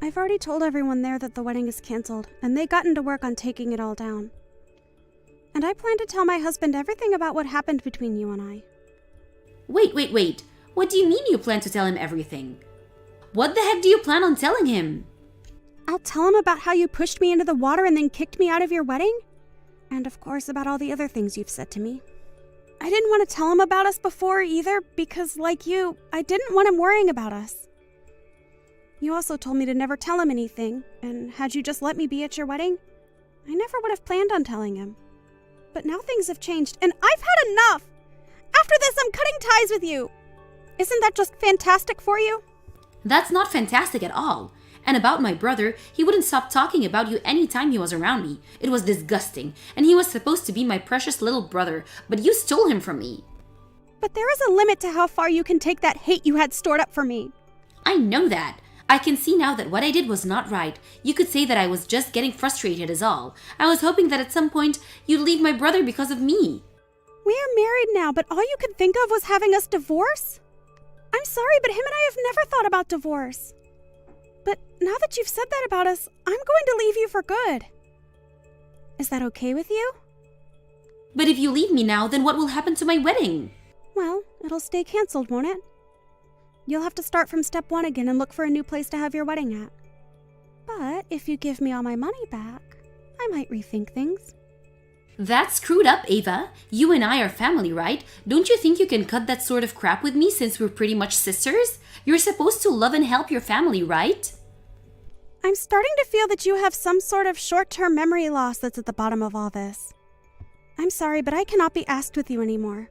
I've already told everyone there that the wedding is canceled, and they got into work on taking it all down. And I plan to tell my husband everything about what happened between you and I. Wait. What do you mean you plan to tell him everything? What the heck do you plan on telling him? I'll tell him about how you pushed me into the water and then kicked me out of your wedding. And of course about all the other things you've said to me. I didn't want to tell him about us before either because, like you, I didn't want him worrying about us. You also told me to never tell him anything, and had you just let me be at your wedding, I never would have planned on telling him. But now things have changed, and I've had enough! After this, I'm cutting ties with you! Isn't that just fantastic for you? That's not fantastic at all. And about my brother, he wouldn't stop talking about you any time he was around me. It was disgusting, and he was supposed to be my precious little brother, but you stole him from me. But there is a limit to how far you can take that hate you had stored up for me. I know that. I can see now that what I did was not right. You could say that I was just getting frustrated is all. I was hoping that at some point you'd leave my brother because of me. We are married now, but all you could think of was having us divorce? I'm sorry, but him and I have never thought about divorce. But now that you've said that about us, I'm going to leave you for good. Is that okay with you? But if you leave me now, then what will happen to my wedding? Well, it'll stay canceled, won't it? You'll have to start from step one again and look for a new place to have your wedding at. But if you give me all my money back, I might rethink things. That's screwed up, Ava. You and I are family, right? Don't you think you can cut that sort of crap with me since we're pretty much sisters? You're supposed to love and help your family, right? I'm starting to feel that you have some sort of short-term memory loss that's at the bottom of all this. I'm sorry, but I cannot be asked with you anymore.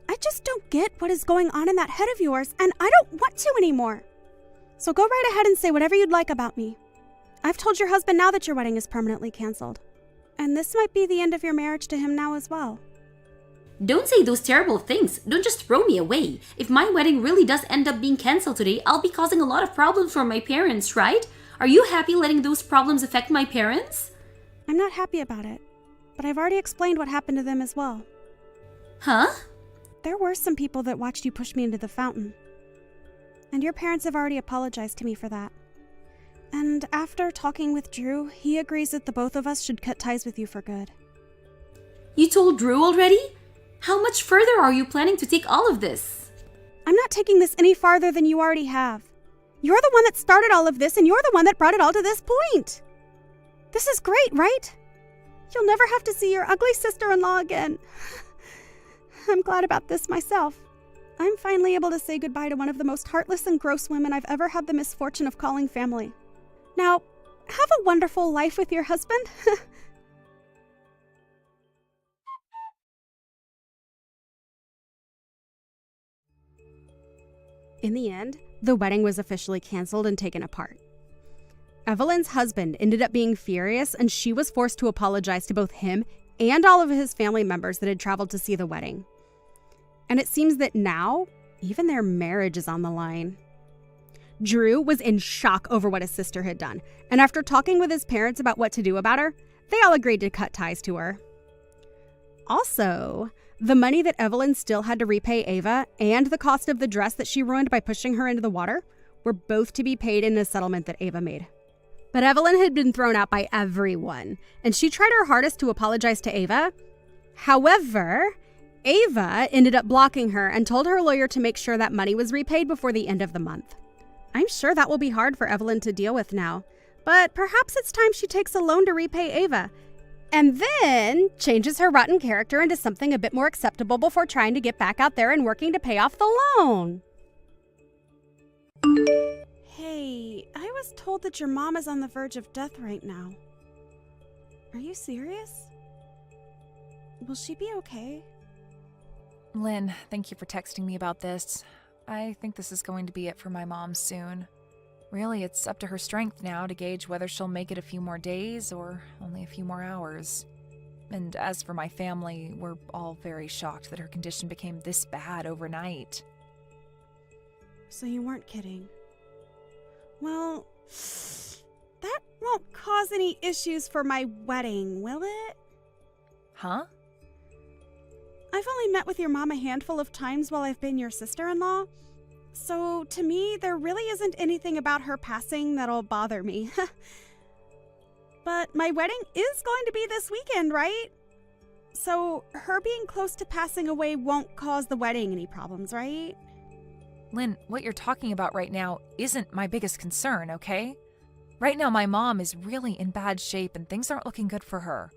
I just don't get what is going on in that head of yours, and I don't want to anymore. So go right ahead and say whatever you'd like about me. I've told your husband now that your wedding is permanently canceled. And this might be the end of your marriage to him now as well. Don't say those terrible things. Don't just throw me away. If my wedding really does end up being canceled today, I'll be causing a lot of problems for my parents, right? Are you happy letting those problems affect my parents? I'm not happy about it, but I've already explained what happened to them as well. Huh? There were some people that watched you push me into the fountain. And your parents have already apologized to me for that. And after talking with Drew, he agrees that the both of us should cut ties with you for good. You told Drew already? How much further are you planning to take all of this? I'm not taking this any farther than you already have. You're the one that started all of this, and you're the one that brought it all to this point. This is great, right? You'll never have to see your ugly sister-in-law again. I'm glad about this myself. I'm finally able to say goodbye to one of the most heartless and gross women I've ever had the misfortune of calling family. Now, have a wonderful life with your husband. In the end, the wedding was officially canceled and taken apart. Evelyn's husband ended up being furious, and she was forced to apologize to both him and all of his family members that had traveled to see the wedding. And it seems that now, even their marriage is on the line. Drew was in shock over what his sister had done, and after talking with his parents about what to do about her, they all agreed to cut ties to her. Also, the money that Evelyn still had to repay Ava and the cost of the dress that she ruined by pushing her into the water were both to be paid in a settlement that Ava made. But Evelyn had been thrown out by everyone, and she tried her hardest to apologize to Ava. However, Ava ended up blocking her and told her lawyer to make sure that money was repaid before the end of the month. I'm sure that will be hard for Evelyn to deal with now, but perhaps it's time she takes a loan to repay Ava, and then changes her rotten character into something a bit more acceptable before trying to get back out there and working to pay off the loan. Hey, I was told that your mom is on the verge of death right now. Are you serious? Will she be okay? Lynn, thank you for texting me about this. I think this is going to be it for my mom soon. Really, it's up to her strength now to gauge whether she'll make it a few more days or only a few more hours. And as for my family, we're all very shocked that her condition became this bad overnight. So you weren't kidding. Well, that won't cause any issues for my wedding, will it? Huh? I've only met with your mom a handful of times while I've been your sister-in-law, so to me, there really isn't anything about her passing that'll bother me. But my wedding is going to be this weekend, right? So her being close to passing away won't cause the wedding any problems, right? Lynn, what you're talking about right now isn't my biggest concern, okay? Right now, my mom is really in bad shape and things aren't looking good for her.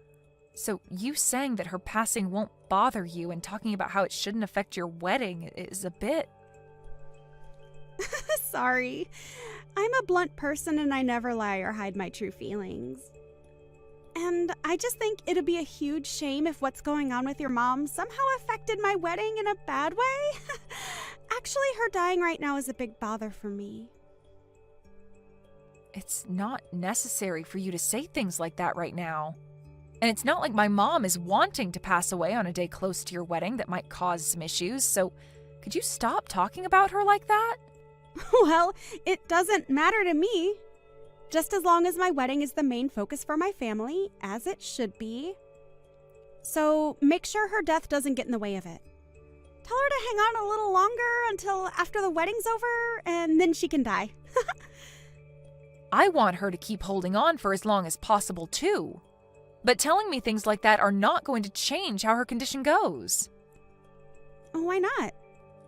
So you saying that her passing won't bother you and talking about how it shouldn't affect your wedding is a bit... Sorry. I'm a blunt person and I never lie or hide my true feelings. And I just think it'd be a huge shame if what's going on with your mom somehow affected my wedding in a bad way. Actually, her dying right now is a big bother for me. It's not necessary for you to say things like that right now. And it's not like my mom is wanting to pass away on a day close to your wedding that might cause some issues, so could you stop talking about her like that? Well, it doesn't matter to me. Just as long as my wedding is the main focus for my family, as it should be. So make sure her death doesn't get in the way of it. Tell her to hang on a little longer until after the wedding's over, and then she can die. I want her to keep holding on for as long as possible, too. But telling me things like that are not going to change how her condition goes. Why not?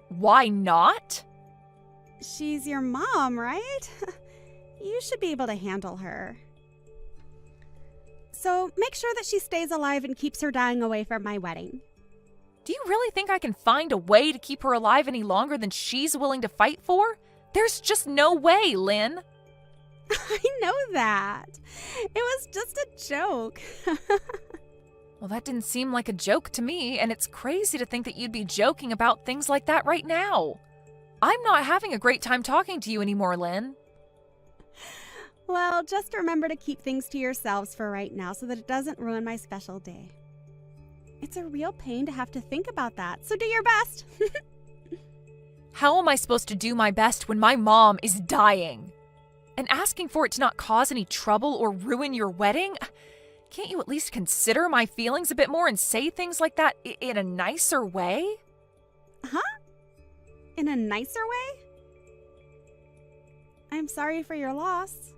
Why not? She's your mom, right? You should be able to handle her. So make sure that she stays alive and keeps her dying away from my wedding. Do you really think I can find a way to keep her alive any longer than she's willing to fight for? There's just no way, Lynn. I know that. It was just a joke. Well, that didn't seem like a joke to me, and it's crazy to think that you'd be joking about things like that right now. I'm not having a great time talking to you anymore, Lynn. Well, just remember to keep things to yourselves for right now so that it doesn't ruin my special day. It's a real pain to have to think about that, so do your best. How am I supposed to do my best when my mom is dying? And asking for it to not cause any trouble or ruin your wedding? Can't you at least consider my feelings a bit more and say things like that in a nicer way? Huh? In a nicer way? I'm sorry for your loss.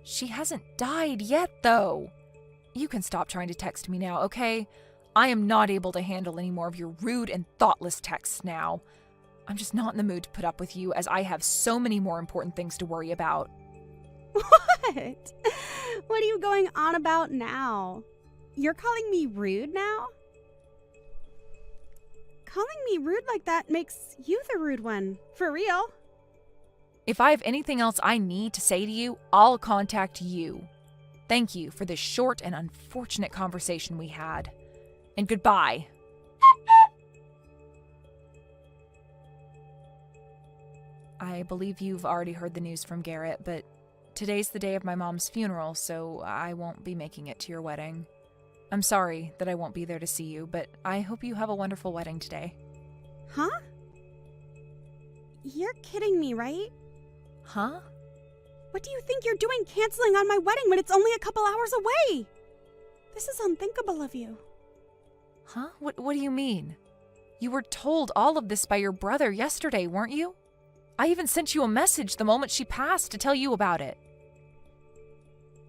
She hasn't died yet, though. You can stop trying to text me now, okay? I am not able to handle any more of your rude and thoughtless texts now. I'm just not in the mood to put up with you, as I have so many more important things to worry about. What? What are you going on about now? You're calling me rude now? Calling me rude like that makes you the rude one. For real. If I have anything else I need to say to you, I'll contact you. Thank you for this short and unfortunate conversation we had. And goodbye. I believe you've already heard the news from Garrett, but today's the day of my mom's funeral, so I won't be making it to your wedding. I'm sorry that I won't be there to see you, but I hope you have a wonderful wedding today. Huh? You're kidding me, right? Huh? What do you think you're doing canceling on my wedding when it's only a couple hours away? This is unthinkable of you. Huh? What do you mean? You were told all of this by your brother yesterday, weren't you? I even sent you a message the moment she passed to tell you about it.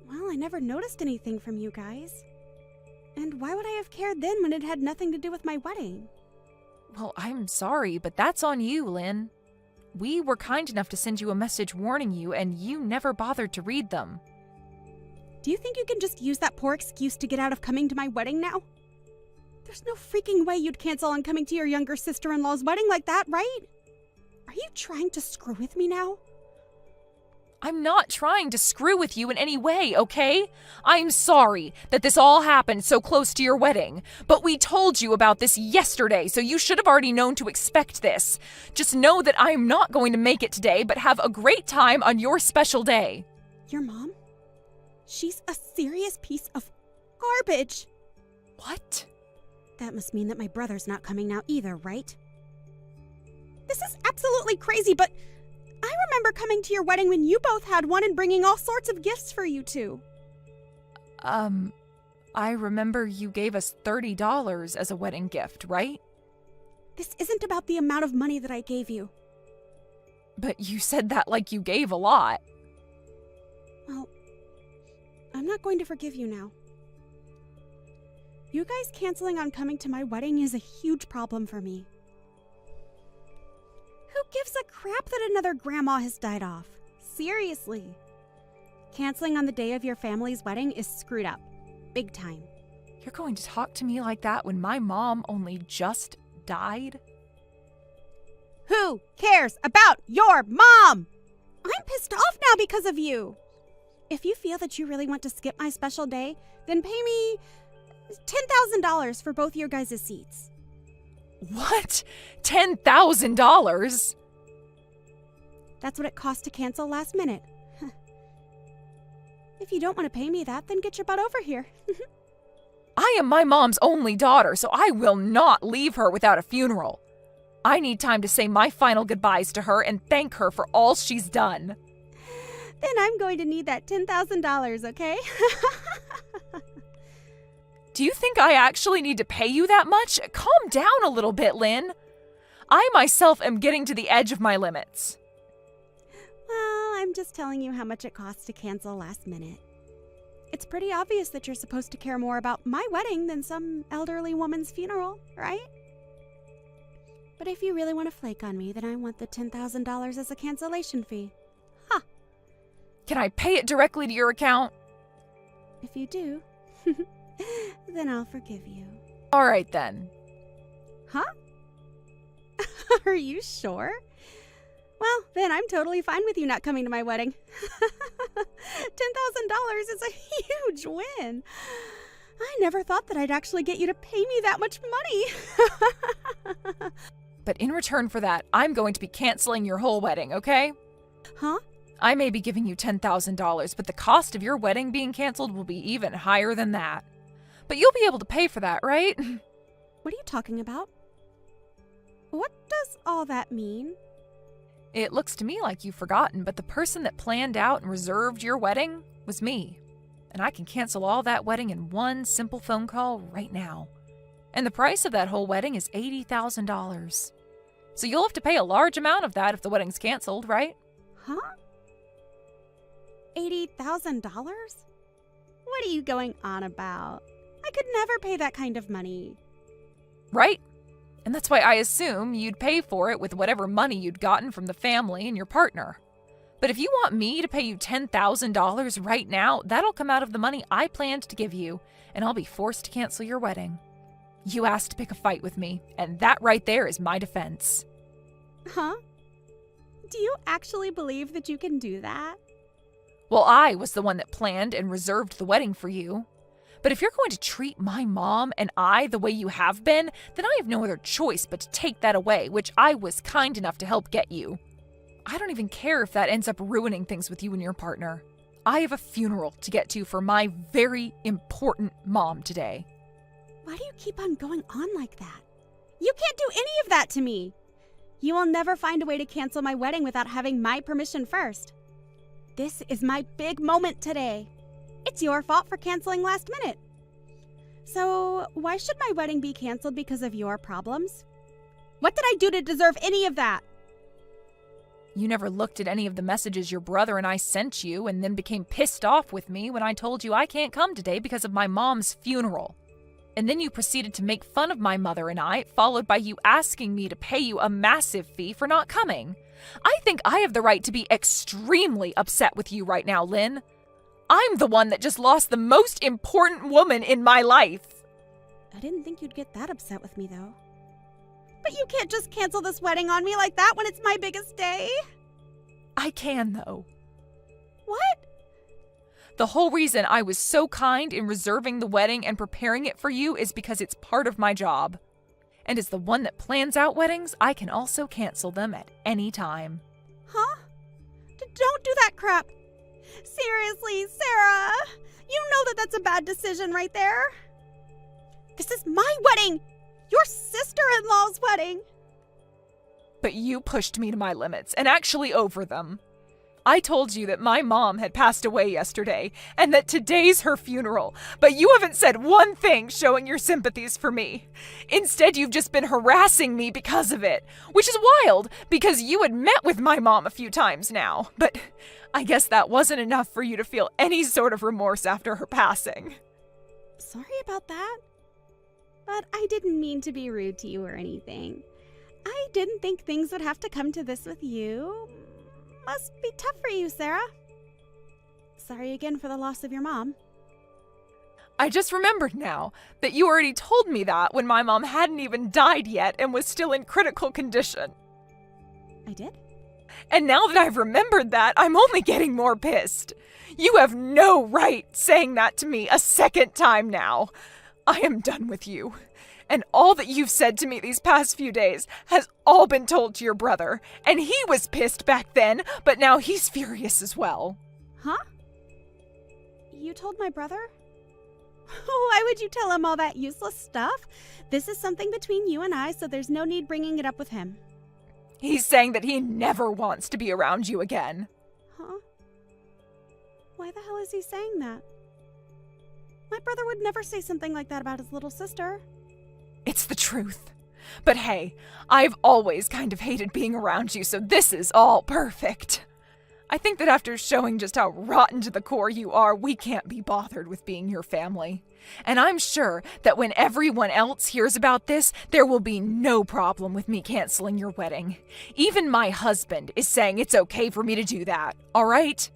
Well, I never noticed anything from you guys. And why would I have cared then when it had nothing to do with my wedding? Well, I'm sorry, but that's on you, Lynn. We were kind enough to send you a message warning you, and you never bothered to read them. Do you think you can just use that poor excuse to get out of coming to my wedding now? There's no freaking way you'd cancel on coming to your younger sister-in-law's wedding like that, right? Are you trying to screw with me now? I'm not trying to screw with you in any way, okay? I'm sorry that this all happened so close to your wedding, but we told you about this yesterday, so you should have already known to expect this. Just know that I'm not going to make it today, but have a great time on your special day. Your mom? She's a serious piece of garbage. What? That must mean that my brother's not coming now either, right? This is absolutely crazy, but I remember coming to your wedding when you both had one and bringing all sorts of gifts for you two. I remember you gave us $30 as a wedding gift, right? This isn't about the amount of money that I gave you. But you said that like you gave a lot. Well, I'm not going to forgive you now. You guys canceling on coming to my wedding is a huge problem for me. Who gives a crap that another grandma has died off? Seriously. Canceling on the day of your family's wedding is screwed up. Big time. You're going to talk to me like that when my mom only just died? Who cares about your mom? I'm pissed off now because of you. If you feel that you really want to skip my special day, then pay me $10,000 for both your guys' seats. What? $10,000? That's what it cost to cancel last minute. If you don't want to pay me that, then get your butt over here. I am my mom's only daughter, so I will not leave her without a funeral. I need time to say my final goodbyes to her and thank her for all she's done. Then I'm going to need that $10,000, okay? Do you think I actually need to pay you that much? Calm down a little bit, Lynn. I myself am getting to the edge of my limits. Well, I'm just telling you how much it costs to cancel last minute. It's pretty obvious that you're supposed to care more about my wedding than some elderly woman's funeral, right? But if you really want to flake on me, then I want the $10,000 as a cancellation fee. Ha! Can I pay it directly to your account? If you do, then I'll forgive you. All right, then. Huh? Are you sure? Well, then I'm totally fine with you not coming to my wedding. $10,000 is a huge win. I never thought that I'd actually get you to pay me that much money. But in return for that, I'm going to be canceling your whole wedding, okay? Huh? I may be giving you $10,000, but the cost of your wedding being canceled will be even higher than that. But you'll be able to pay for that, right? What are you talking about? What does all that mean? It looks to me like you've forgotten, but the person that planned out and reserved your wedding was me. And I can cancel all that wedding in one simple phone call right now. And the price of that whole wedding is $80,000. So you'll have to pay a large amount of that if the wedding's canceled, right? Huh? $80,000? What are you going on about? I could never pay that kind of money. Right? And that's why I assume you'd pay for it with whatever money you'd gotten from the family and your partner. But if you want me to pay you $10,000 right now, that'll come out of the money I planned to give you, and I'll be forced to cancel your wedding. You asked to pick a fight with me, and that right there is my defense. Huh? Do you actually believe that you can do that? Well, I was the one that planned and reserved the wedding for you. But if you're going to treat my mom and I the way you have been, then I have no other choice but to take that away, which I was kind enough to help get you. I don't even care if that ends up ruining things with you and your partner. I have a funeral to get to for my very important mom today. Why do you keep on going on like that? You can't do any of that to me. You will never find a way to cancel my wedding without having my permission first. This is my big moment today. It's your fault for canceling last minute. So, why should my wedding be canceled because of your problems? What did I do to deserve any of that? You never looked at any of the messages your brother and I sent you and then became pissed off with me when I told you I can't come today because of my mom's funeral. And then you proceeded to make fun of my mother and I, followed by you asking me to pay you a massive fee for not coming. I think I have the right to be extremely upset with you right now, Lynn. I'm the one that just lost the most important woman in my life. I didn't think you'd get that upset with me, though. But you can't just cancel this wedding on me like that when it's my biggest day. I can, though. What? The whole reason I was so kind in reserving the wedding and preparing it for you is because it's part of my job. And as the one that plans out weddings, I can also cancel them at any time. Huh? Don't do that crap. Seriously, Sarah. You know that that's a bad decision right there. This is my wedding. Your sister-in-law's wedding. But you pushed me to my limits, and actually over them. I told you that my mom had passed away yesterday, and that today's her funeral, but you haven't said one thing showing your sympathies for me. Instead, you've just been harassing me because of it, which is wild, because you had met with my mom a few times now, but I guess that wasn't enough for you to feel any sort of remorse after her passing. Sorry about that. But I didn't mean to be rude to you or anything. I didn't think things would have to come to this with you. Must be tough for you, Sarah. Sorry again for the loss of your mom. I just remembered now that you already told me that when my mom hadn't even died yet and was still in critical condition. I did? And now that I've remembered that, I'm only getting more pissed. You have no right saying that to me a second time now. I am done with you. And all that you've said to me these past few days has all been told to your brother. And he was pissed back then, but now he's furious as well. Huh? You told my brother? Why would you tell him all that useless stuff? This is something between you and I, so there's no need bringing it up with him. He's saying that he never wants to be around you again. Huh? Why the hell is he saying that? My brother would never say something like that about his little sister. It's the truth. But hey, I've always kind of hated being around you, so this is all perfect. I think that after showing just how rotten to the core you are, we can't be bothered with being your family. And I'm sure that when everyone else hears about this, there will be no problem with me canceling your wedding. Even my husband is saying it's okay for me to do that, all right?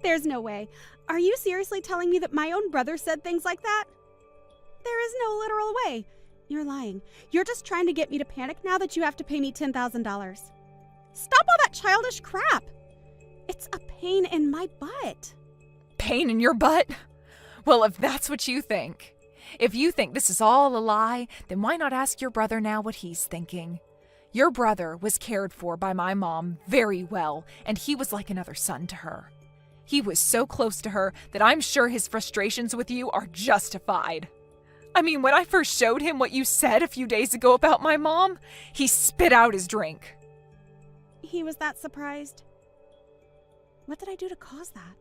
There's no way. Are you seriously telling me that my own brother said things like that? There is no literal way. You're lying. You're just trying to get me to panic now that you have to pay me $10,000. Stop all that childish crap. It's a pain in my butt. Pain in your butt? Well, if that's what you think. If you think this is all a lie, then why not ask your brother now what he's thinking? Your brother was cared for by my mom very well, and he was like another son to her. He was so close to her that I'm sure his frustrations with you are justified. I mean, when I first showed him what you said a few days ago about my mom, he spit out his drink. He was that surprised. What did I do to cause that?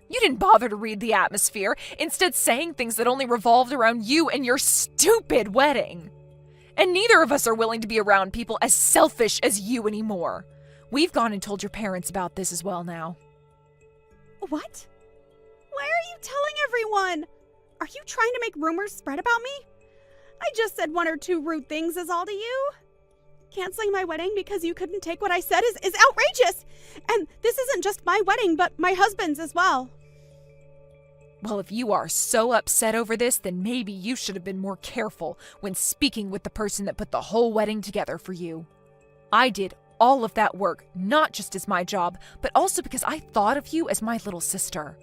You didn't bother to read the atmosphere, instead saying things that only revolved around you and your stupid wedding. And neither of us are willing to be around people as selfish as you anymore. We've gone and told your parents about this as well now. What? Why are you telling everyone? Are you trying to make rumors spread about me? I just said one or two rude things is all to you. Canceling my wedding because you couldn't take what I said is outrageous. And this isn't just my wedding, but my husband's as well. Well, if you are so upset over this, then maybe you should have been more careful when speaking with the person that put the whole wedding together for you. I did all of that work, not just as my job, but also because I thought of you as my little sister.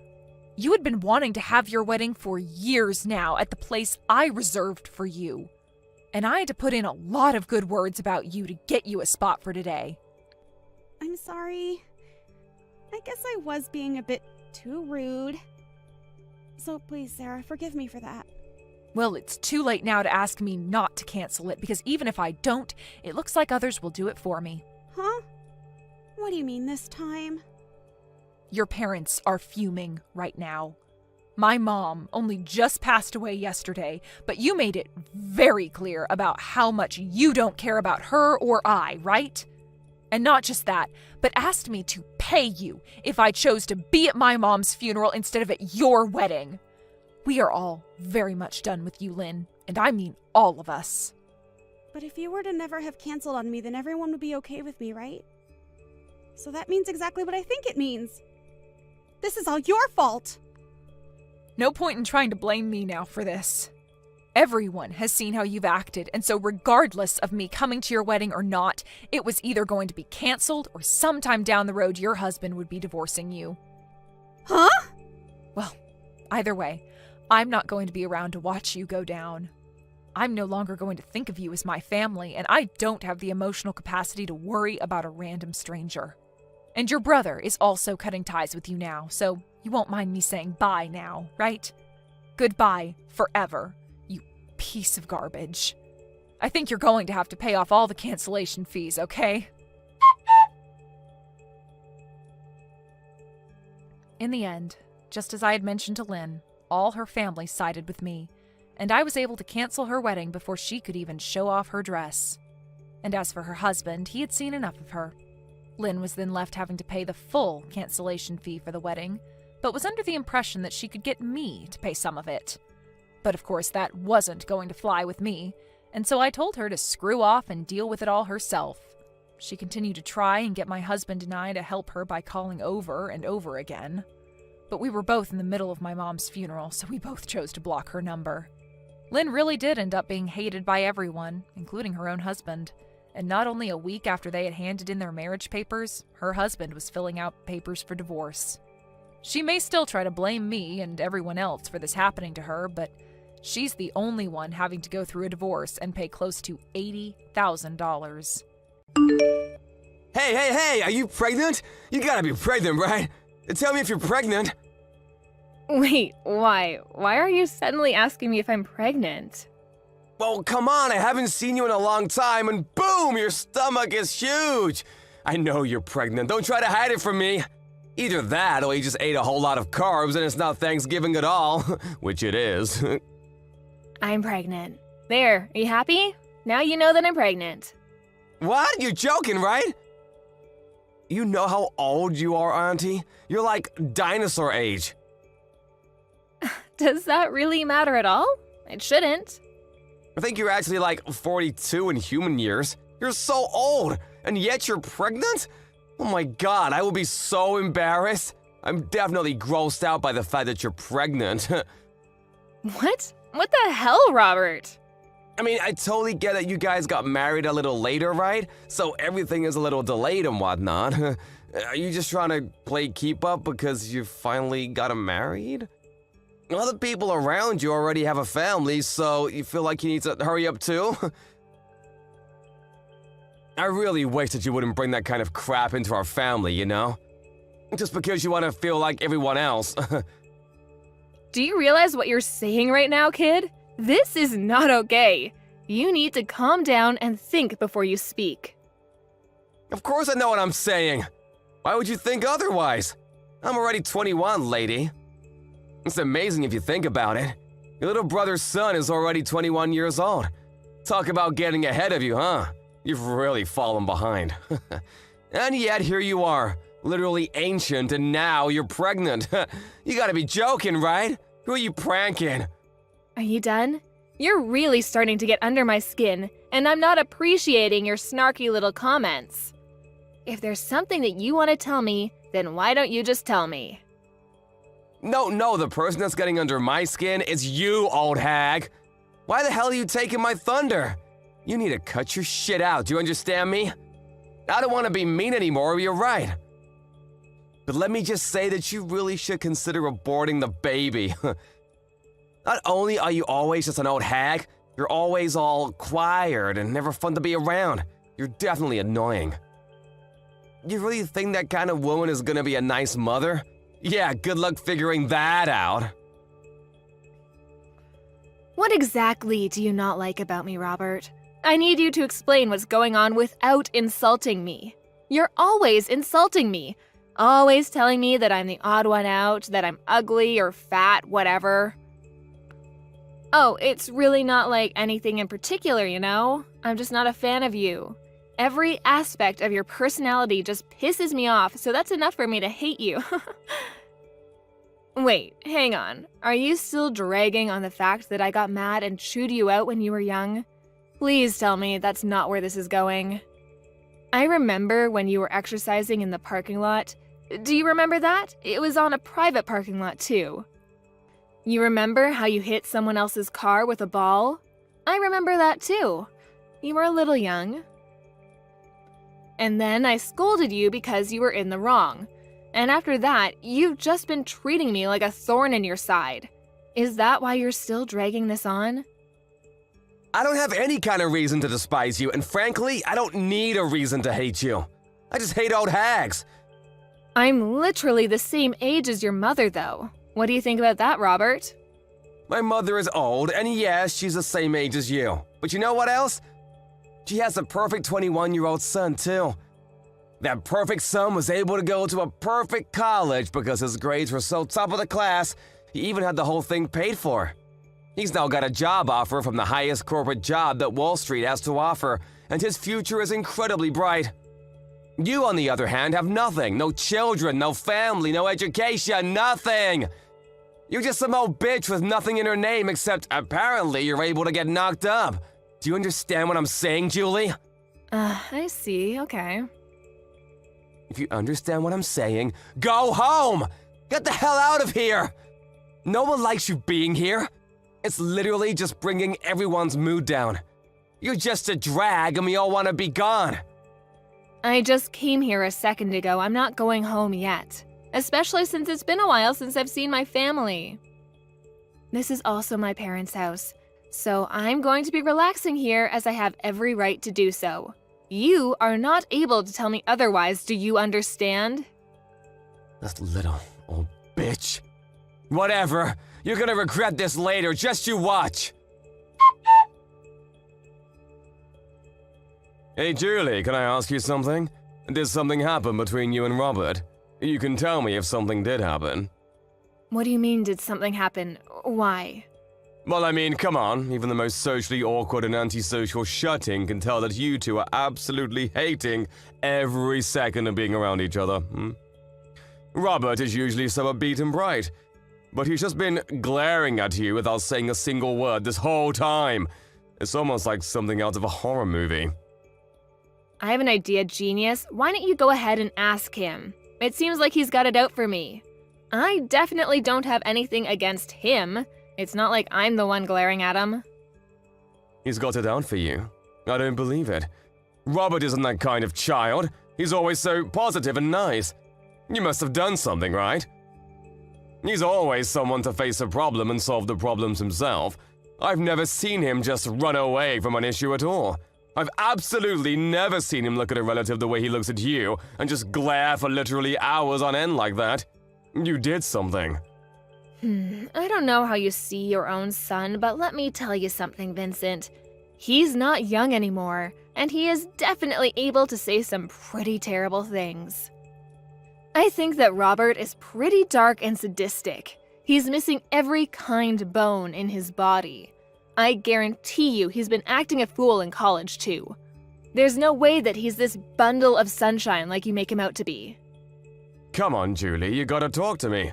You had been wanting to have your wedding for years now at the place I reserved for you. And I had to put in a lot of good words about you to get you a spot for today. I'm sorry. I guess I was being a bit too rude. So please, Sarah, forgive me for that. Well, it's too late now to ask me not to cancel it, because even if I don't, it looks like others will do it for me. Huh? What do you mean this time? Your parents are fuming right now. My mom only just passed away yesterday, but you made it very clear about how much you don't care about her or I, right? And not just that, but asked me to pay you if I chose to be at my mom's funeral instead of at your wedding. We are all very much done with you, Lynn, and I mean all of us. But if you were to never have canceled on me, then everyone would be okay with me, right? So that means exactly what I think it means. This is all your fault! No point in trying to blame me now for this. Everyone has seen how you've acted, and so regardless of me coming to your wedding or not, it was either going to be canceled or sometime down the road your husband would be divorcing you. Huh? Well, either way, I'm not going to be around to watch you go down. I'm no longer going to think of you as my family, and I don't have the emotional capacity to worry about a random stranger. And your brother is also cutting ties with you now, so you won't mind me saying bye now, right? Goodbye forever, you piece of garbage. I think you're going to have to pay off all the cancellation fees, okay? In the end, just as I had mentioned to Lynn, all her family sided with me, and I was able to cancel her wedding before she could even show off her dress. And as for her husband, he had seen enough of her. Lynn was then left having to pay the full cancellation fee for the wedding, but was under the impression that she could get me to pay some of it. But of course that wasn't going to fly with me, and so I told her to screw off and deal with it all herself. She continued to try and get my husband and I to help her by calling over and over again. But we were both in the middle of my mom's funeral, so we both chose to block her number. Lynn really did end up being hated by everyone, including her own husband. And not only a week after they had handed in their marriage papers, her husband was filling out papers for divorce. She may still try to blame me and everyone else for this happening to her, but she's the only one having to go through a divorce and pay close to $80,000. Hey, are you pregnant? You gotta be pregnant, right? Tell me if you're pregnant. Wait, why? Why are you suddenly asking me if I'm pregnant? Well, come on, I haven't seen you in a long time, and boom, your stomach is huge. I know you're pregnant. Don't try to hide it from me. Either that, or you just ate a whole lot of carbs and it's not Thanksgiving at all, which it is. I'm pregnant. There, are you happy? Now you know that I'm pregnant. What? You're joking, right? You know how old you are, Auntie? You're like dinosaur age. Does that really matter at all? It shouldn't. I think you're actually like 42 in human years. You're so old, and yet you're pregnant? Oh my god, I will be so embarrassed. I'm definitely grossed out by the fact that you're pregnant. What? What the hell, Robert? I mean, I totally get that you guys got married a little later, right? So everything is a little delayed and whatnot. Are you just trying to play keep up because you finally got married? Other people around you already have a family, so you feel like you need to hurry up too? I really wish that you wouldn't bring that kind of crap into our family, you know? Just because you want to feel like everyone else. Do you realize what you're saying right now, kid? This is not okay. You need to calm down and think before you speak. Of course I know what I'm saying. Why would you think otherwise? I'm already 21, lady. It's amazing if you think about it. Your little brother's son is already 21 years old. Talk about getting ahead of you, huh? You've really fallen behind. And yet here you are, literally ancient, and now you're pregnant. You gotta be joking, right? Who are you pranking? Are you done? You're really starting to get under my skin, and I'm not appreciating your snarky little comments. If there's something that you want to tell me, then why don't you just tell me? No, the person that's getting under my skin is you, old hag. Why the hell are you taking my thunder? You need to cut your shit out, do you understand me? I don't want to be mean anymore, you're right. But let me just say that you really should consider aborting the baby. Not only are you always just an old hag, you're always all quiet and never fun to be around. You're definitely annoying. You really think that kind of woman is gonna be a nice mother? Yeah, good luck figuring that out. What exactly do you not like about me, Robert? I need you to explain what's going on without insulting me. You're always insulting me. Always telling me that I'm the odd one out, that I'm ugly or fat, whatever. Oh, it's really not like anything in particular, you know? I'm just not a fan of you. Every aspect of your personality just pisses me off, so that's enough for me to hate you. Wait, hang on. Are you still dragging on the fact that I got mad and chewed you out when you were young? Please tell me that's not where this is going. I remember when you were exercising in the parking lot. Do you remember that? It was on a private parking lot, too. You remember how you hit someone else's car with a ball? I remember that, too. You were a little young. And then I scolded you because you were in the wrong. And after that, you've just been treating me like a thorn in your side. Is that why you're still dragging this on? I don't have any kind of reason to despise you, and frankly, I don't need a reason to hate you. I just hate old hags. I'm literally the same age as your mother, though. What do you think about that, Robert? My mother is old, and yes, she's the same age as you. But you know what else? She has a perfect 21-year-old son, too. That perfect son was able to go to a perfect college because his grades were so top of the class, he even had the whole thing paid for. He's now got a job offer from the highest corporate job that Wall Street has to offer, and his future is incredibly bright. You, on the other hand, have nothing. No children, no family, no education, nothing. You're just some old bitch with nothing in her name except apparently you're able to get knocked up. Do you understand what I'm saying, Julie? I see, okay. If you understand what I'm saying, go home! Get the hell out of here! No one likes you being here. It's literally just bringing everyone's mood down. You're just a drag and we all want to be gone. I just came here a second ago. I'm not going home yet. Especially since it's been a while since I've seen my family. This is also my parents' house. So I'm going to be relaxing here as I have every right to do so. You are not able to tell me otherwise, do you understand? That little old bitch. Whatever. You're gonna regret this later, just you watch. Hey Julie, can I ask you something? Did something happen between you and Robert? You can tell me if something did happen. What do you mean, did something happen? Why? Well, I mean, come on. Even the most socially awkward and antisocial shutting can tell that you two are absolutely hating every second of being around each other. Robert is usually so upbeat and bright, but he's just been glaring at you without saying a single word this whole time. It's almost like something out of a horror movie. I have an idea, genius. Why don't you go ahead and ask him? It seems like he's got it out for me. I definitely don't have anything against him. It's not like I'm the one glaring at him. He's got it out for you. I don't believe it. Robert isn't that kind of child. He's always so positive and nice. You must have done something, right? He's always someone to face a problem and solve the problems himself. I've never seen him just run away from an issue at all. I've absolutely never seen him look at a relative the way he looks at you and just glare for literally hours on end like that. You did something. I don't know how you see your own son, but let me tell you something, Vincent. He's not young anymore, and he is definitely able to say some pretty terrible things. I think that Robert is pretty dark and sadistic. He's missing every kind bone in his body. I guarantee you he's been acting a fool in college, too. There's no way that he's this bundle of sunshine like you make him out to be. Come on, Julie, you gotta talk to me.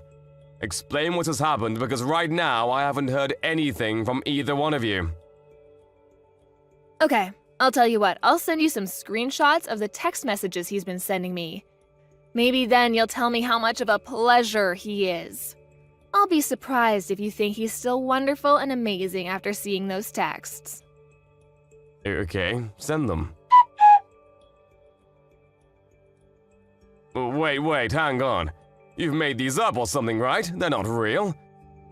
Explain what has happened, because right now I haven't heard anything from either one of you. Okay, I'll tell you what, I'll send you some screenshots of the text messages he's been sending me. Maybe then you'll tell me how much of a pleasure he is. I'll be surprised if you think he's still wonderful and amazing after seeing those texts. Okay, send them. Wait, hang on. You've made these up or something, right? They're not real.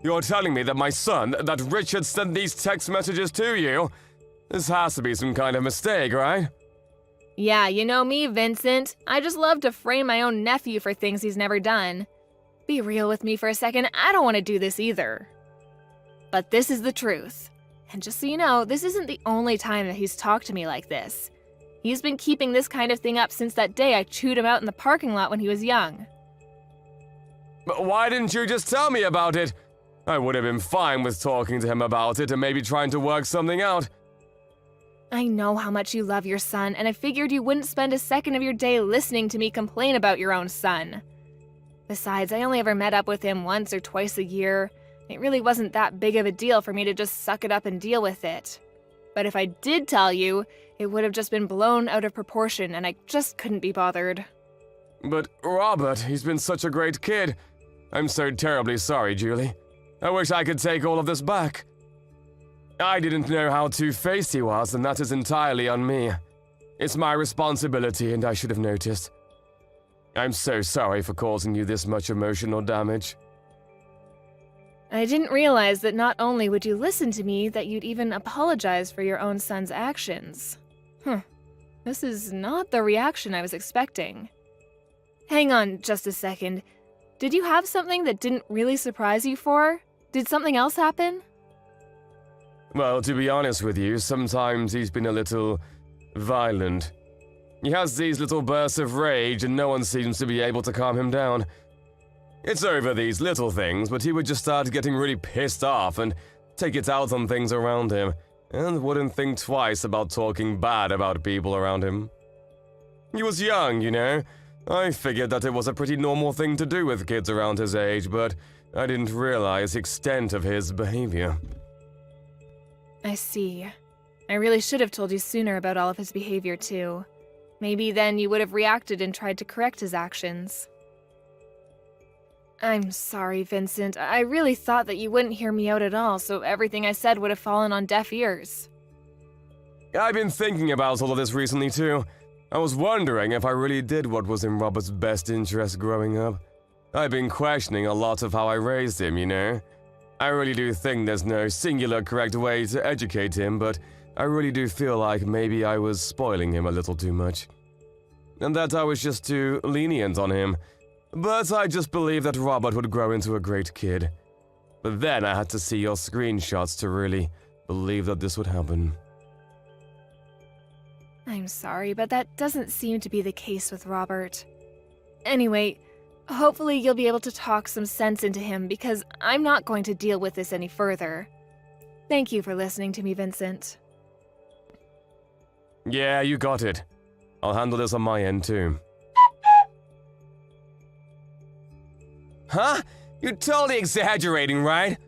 You're telling me that my son, that Richard sent these text messages to you? This has to be some kind of mistake, right? Yeah, you know me, Vincent. I just love to frame my own nephew for things he's never done. Be real with me for a second, I don't want to do this either. But this is the truth. And just so you know, this isn't the only time that he's talked to me like this. He's been keeping this kind of thing up since that day I chewed him out in the parking lot when he was young. But why didn't you just tell me about it? I would have been fine with talking to him about it and maybe trying to work something out. I know how much you love your son, and I figured you wouldn't spend a second of your day listening to me complain about your own son. Besides, I only ever met up with him once or twice a year. It really wasn't that big of a deal for me to just suck it up and deal with it. But if I did tell you, it would have just been blown out of proportion, and I just couldn't be bothered. But Robert, he's been such a great kid. I'm so terribly sorry, Julie. I wish I could take all of this back. I didn't know how two-faced he was, and that is entirely on me. It's my responsibility, and I should have noticed. I'm so sorry for causing you this much emotional damage. I didn't realize that not only would you listen to me, that you'd even apologize for your own son's actions. This is not the reaction I was expecting. Hang on just a second. Did you have something that didn't really surprise you for? Did something else happen? Well, to be honest with you, sometimes he's been a little violent. He has these little bursts of rage and no one seems to be able to calm him down. It's over these little things, but he would just start getting really pissed off and take it out on things around him, and wouldn't think twice about talking bad about people around him. He was young, you know. I figured that it was a pretty normal thing to do with kids around his age, but I didn't realize the extent of his behavior. I see. I really should have told you sooner about all of his behavior, too. Maybe then you would have reacted and tried to correct his actions. I'm sorry, Vincent. I really thought that you wouldn't hear me out at all, so everything I said would have fallen on deaf ears. I've been thinking about all of this recently, too. I was wondering if I really did what was in Robert's best interest growing up. I've been questioning a lot of how I raised him, you know. I really do think there's no singular correct way to educate him, but I really do feel like maybe I was spoiling him a little too much. And that I was just too lenient on him. But I just believe that Robert would grow into a great kid. But then I had to see your screenshots to really believe that this would happen. I'm sorry, but that doesn't seem to be the case with Robert. Anyway, hopefully you'll be able to talk some sense into him because I'm not going to deal with this any further. Thank you for listening to me, Vincent. Yeah, you got it. I'll handle this on my end too. Huh? You're totally exaggerating, right?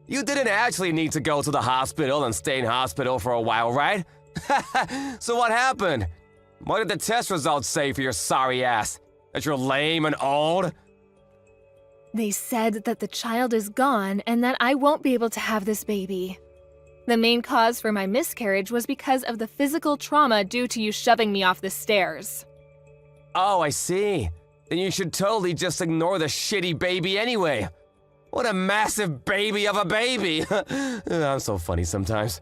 You didn't actually need to go to the hospital and stay in hospital for a while, right? So what happened? What did the test results say for your sorry ass? That you're lame and old? They said that the child is gone and that I won't be able to have this baby. The main cause for my miscarriage was because of the physical trauma due to you shoving me off the stairs. Oh, I see. Then you should totally just ignore the shitty baby anyway. What a massive baby of a baby. I'm so funny sometimes.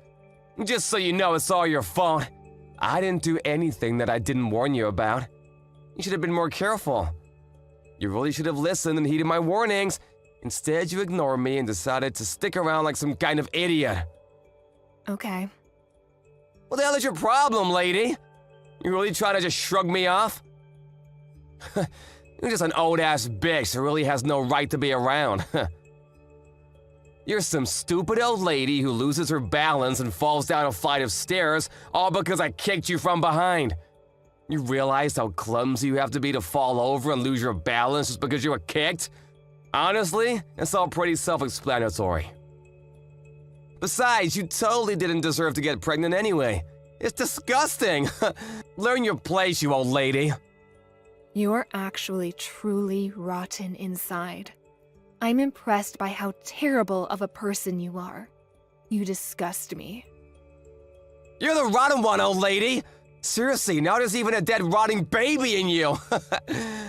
Just so you know, it's all your fault. I didn't do anything that I didn't warn you about. You should have been more careful. You really should have listened and heeded my warnings. Instead, you ignored me and decided to stick around like some kind of idiot. Okay. What the hell is your problem, lady? You really trying to just shrug me off? You're just an old-ass bitch who really has no right to be around. You're some stupid old lady who loses her balance and falls down a flight of stairs all because I kicked you from behind. You realize how clumsy you have to be to fall over and lose your balance just because you were kicked? Honestly, it's all pretty self-explanatory. Besides, you totally didn't deserve to get pregnant anyway. It's disgusting. Learn your place, you old lady. You're actually truly rotten inside. I'm impressed by how terrible of a person you are. You disgust me. You're the rotten one, old lady! Seriously, now there's even a dead rotting baby in you!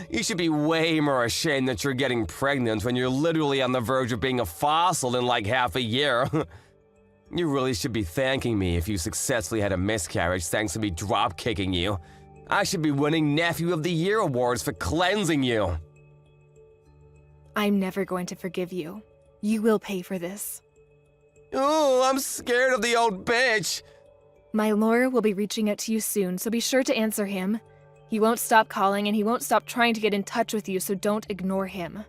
You should be way more ashamed that you're getting pregnant when you're literally on the verge of being a fossil in like half a year. You really should be thanking me if you successfully had a miscarriage thanks to me drop-kicking you. I should be winning Nephew of the Year awards for cleansing you. I'm never going to forgive you. You will pay for this. Ooh, I'm scared of the old bitch. My lawyer will be reaching out to you soon, so be sure to answer him. He won't stop calling and he won't stop trying to get in touch with you, so don't ignore him.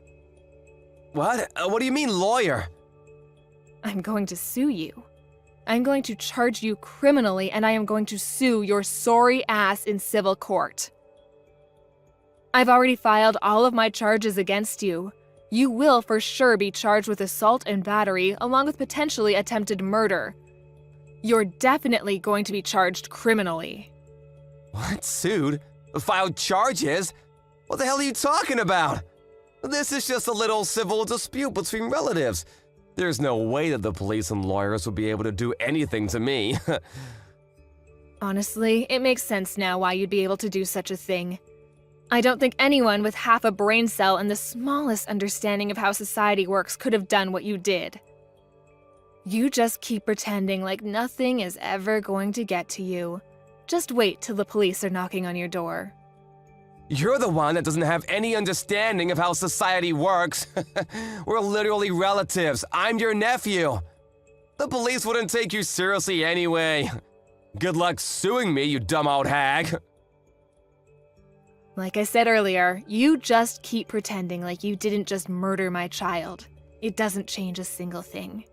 What? What do you mean, lawyer? I'm going to sue you. I'm going to charge you criminally, and I am going to sue your sorry ass in civil court. I've already filed all of my charges against you. You will for sure be charged with assault and battery, along with potentially attempted murder. You're definitely going to be charged criminally. What? Sued? Filed charges? What the hell are you talking about? This is just a little civil dispute between relatives. There's no way that the police and lawyers will be able to do anything to me. Honestly, it makes sense now why you'd be able to do such a thing. I don't think anyone with half a brain cell and the smallest understanding of how society works could have done what you did. You just keep pretending like nothing is ever going to get to you. Just wait till the police are knocking on your door. You're the one that doesn't have any understanding of how society works. We're literally relatives. I'm your nephew. The police wouldn't take you seriously anyway. Good luck suing me, you dumb old hag. Like I said earlier, you just keep pretending like you didn't just murder my child. It doesn't change a single thing.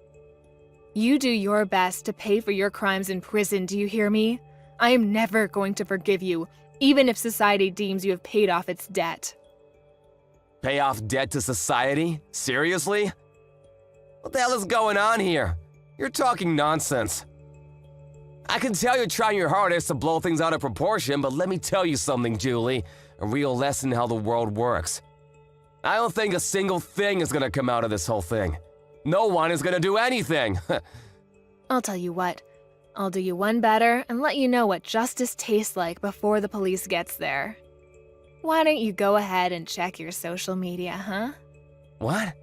You do your best to pay for your crimes in prison, do you hear me? I am never going to forgive you, even if society deems you have paid off its debt. Pay off debt to society? Seriously? What the hell is going on here? You're talking nonsense. I can tell you're trying your hardest to blow things out of proportion, but let me tell you something, Julie. A real lesson in how the world works. I don't think a single thing is gonna come out of this whole thing. No one is gonna do anything. I'll tell you what. I'll do you one better and let you know what justice tastes like before the police gets there. Why don't you go ahead and check your social media, huh? What?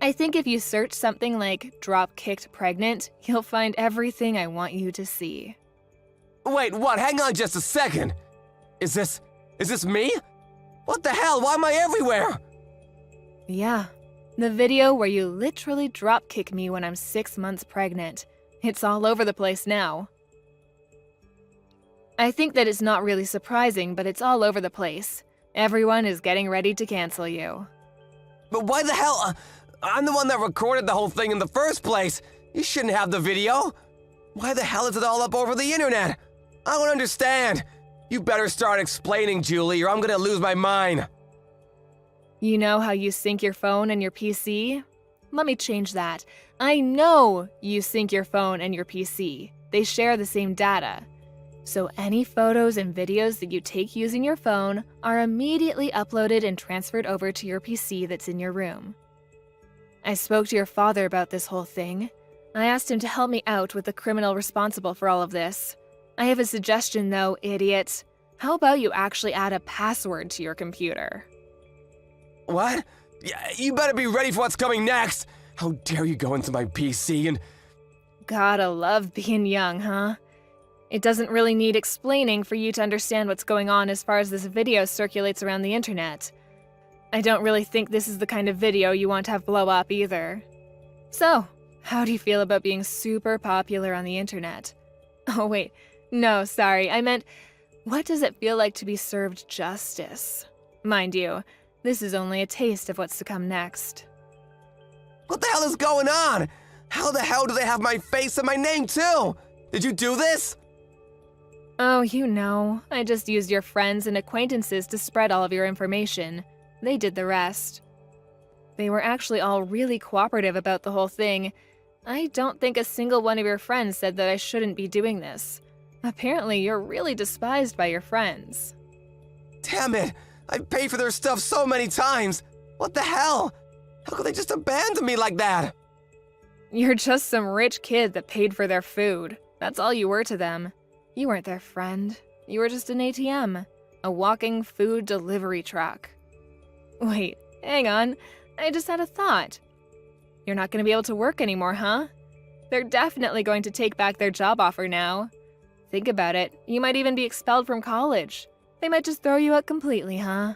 I think if you search something like drop-kicked pregnant, you'll find everything I want you to see. Wait, what? Hang on just a second. Is this me? What the hell? Why am I everywhere? Yeah, the video where you literally drop-kick me when I'm 6 months pregnant. It's all over the place now. I think that it's not really surprising, but it's all over the place. Everyone is getting ready to cancel you. But why the hell? I'm the one that recorded the whole thing in the first place. You shouldn't have the video. Why the hell is it all up over the internet? I don't understand. You better start explaining, Julie, or I'm gonna lose my mind. You know how you sync your phone and your PC? Let me change that. I know you sync your phone and your PC. They share the same data. So any photos and videos that you take using your phone are immediately uploaded and transferred over to your PC that's in your room. I spoke to your father about this whole thing. I asked him to help me out with the criminal responsible for all of this. I have a suggestion though, idiot. How about you actually add a password to your computer? What? Yeah, you better be ready for what's coming next. How dare you go into my PC and... Gotta love being young, huh? It doesn't really need explaining for you to understand what's going on as far as this video circulates around the internet. I don't really think this is the kind of video you want to have blow up either. So, how do you feel about being super popular on the internet? Oh wait, no, sorry, I meant, what does it feel like to be served justice? Mind you, this is only a taste of what's to come next. What the hell is going on? How the hell do they have my face and my name too? Did you do this? Oh, you know, I just used your friends and acquaintances to spread all of your information. They did the rest. They were actually all really cooperative about the whole thing. I don't think a single one of your friends said that I shouldn't be doing this. Apparently, you're really despised by your friends. Damn it! I've paid for their stuff so many times! What the hell? How could they just abandon me like that? You're just some rich kid that paid for their food. That's all you were to them. You weren't their friend. You were just an ATM, a walking food delivery truck. Wait, hang on. I just had a thought. You're not going to be able to work anymore, huh? They're definitely going to take back their job offer now. Think about it. You might even be expelled from college. They might just throw you out completely, huh?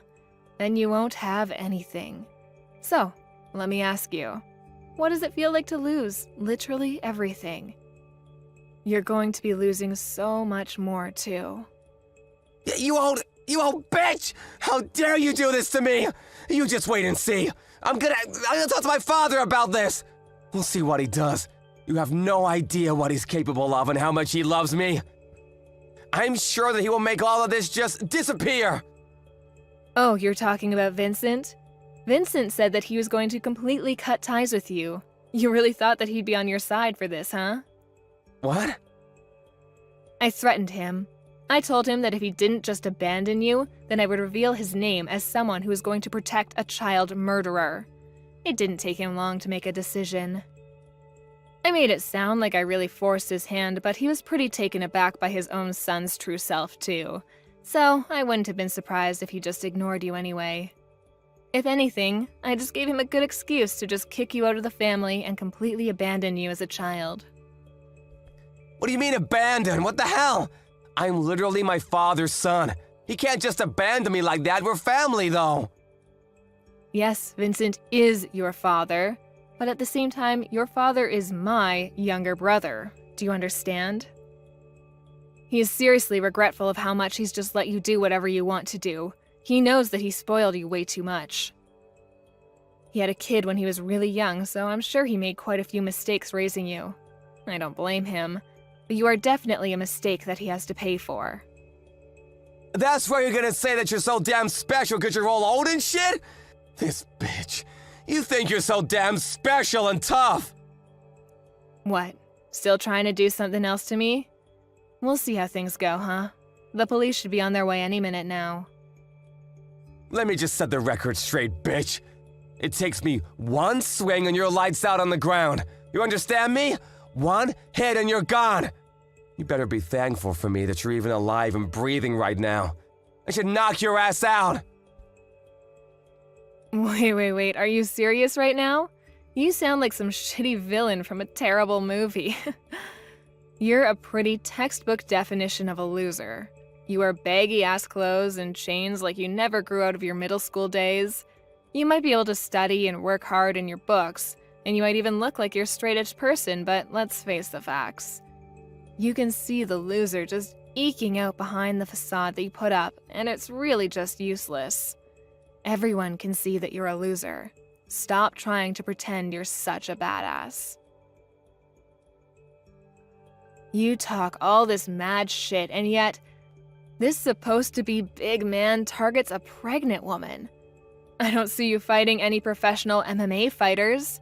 Then you won't have anything. So, let me ask you, what does it feel like to lose literally everything? You're going to be losing so much more, too. You old bitch! How dare you do this to me? You just wait and see. I'm gonna talk to my father about this. We'll see what he does. You have no idea what he's capable of and how much he loves me. I'm sure that he will make all of this just disappear. Oh, you're talking about Vincent? Vincent said that he was going to completely cut ties with you. You really thought that he'd be on your side for this, huh? What? I threatened him. I told him that if he didn't just abandon you, then I would reveal his name as someone who was going to protect a child murderer. It didn't take him long to make a decision. I made it sound like I really forced his hand, but he was pretty taken aback by his own son's true self, too. So I wouldn't have been surprised if he just ignored you anyway. If anything, I just gave him a good excuse to just kick you out of the family and completely abandon you as a child. What do you mean abandon? What the hell? I'm literally my father's son. He can't just abandon me like that. We're family, though. Yes, Vincent is your father, but at the same time, your father is my younger brother. Do you understand? He is seriously regretful of how much he's just let you do whatever you want to do. He knows that he spoiled you way too much. He had a kid when he was really young, so I'm sure he made quite a few mistakes raising you. I don't blame him, but you are definitely a mistake that he has to pay for. That's why you're gonna say that you're so damn special because you're all old and shit? This bitch. You think you're so damn special and tough. What? Still trying to do something else to me? We'll see how things go, huh? The police should be on their way any minute now. Let me just set the record straight, bitch. It takes me one swing and you're lights out on the ground. You understand me? One hit and you're gone. You better be thankful for me that you're even alive and breathing right now. I should knock your ass out. Wait, are you serious right now? You sound like some shitty villain from a terrible movie. You're a pretty textbook definition of a loser. You wear baggy-ass clothes and chains like you never grew out of your middle school days. You might be able to study and work hard in your books, and you might even look like you're a straight-edge person, but let's face the facts. You can see the loser just eking out behind the facade that you put up, and it's really just useless. Everyone can see that you're a loser. Stop trying to pretend you're such a badass. You talk all this mad shit, and yet, this supposed to be big man targets a pregnant woman. I don't see you fighting any professional MMA fighters.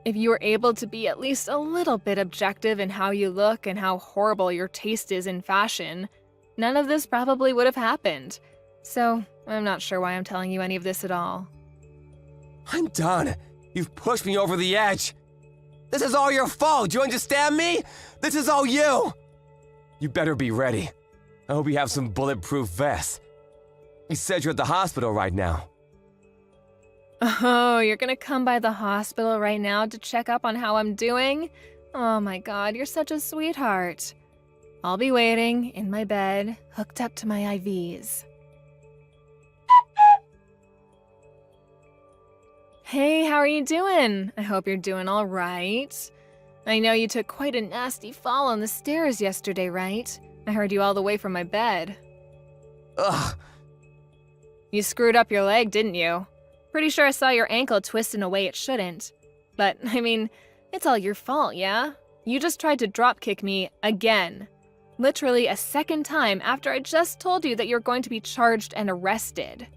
If you were able to be at least a little bit objective in how you look and how horrible your taste is in fashion, none of this probably would have happened. So, I'm not sure why I'm telling you any of this at all. I'm done. You've pushed me over the edge. This is all your fault. Do you understand me? This is all you. You better be ready. I hope you have some bulletproof vests. You said you're at the hospital right now. Oh, you're gonna come by the hospital right now to check up on how I'm doing? Oh my god, you're such a sweetheart. I'll be waiting in my bed, hooked up to my IVs. Hey, how are you doing? I hope you're doing all right. I know you took quite a nasty fall on the stairs yesterday, right? I heard you all the way from my bed. Ugh. You screwed up your leg, didn't you? Pretty sure I saw your ankle twist in a way it shouldn't. But, I mean, it's all your fault, yeah? You just tried to dropkick me again. Literally a second time after I just told you that you're going to be charged and arrested.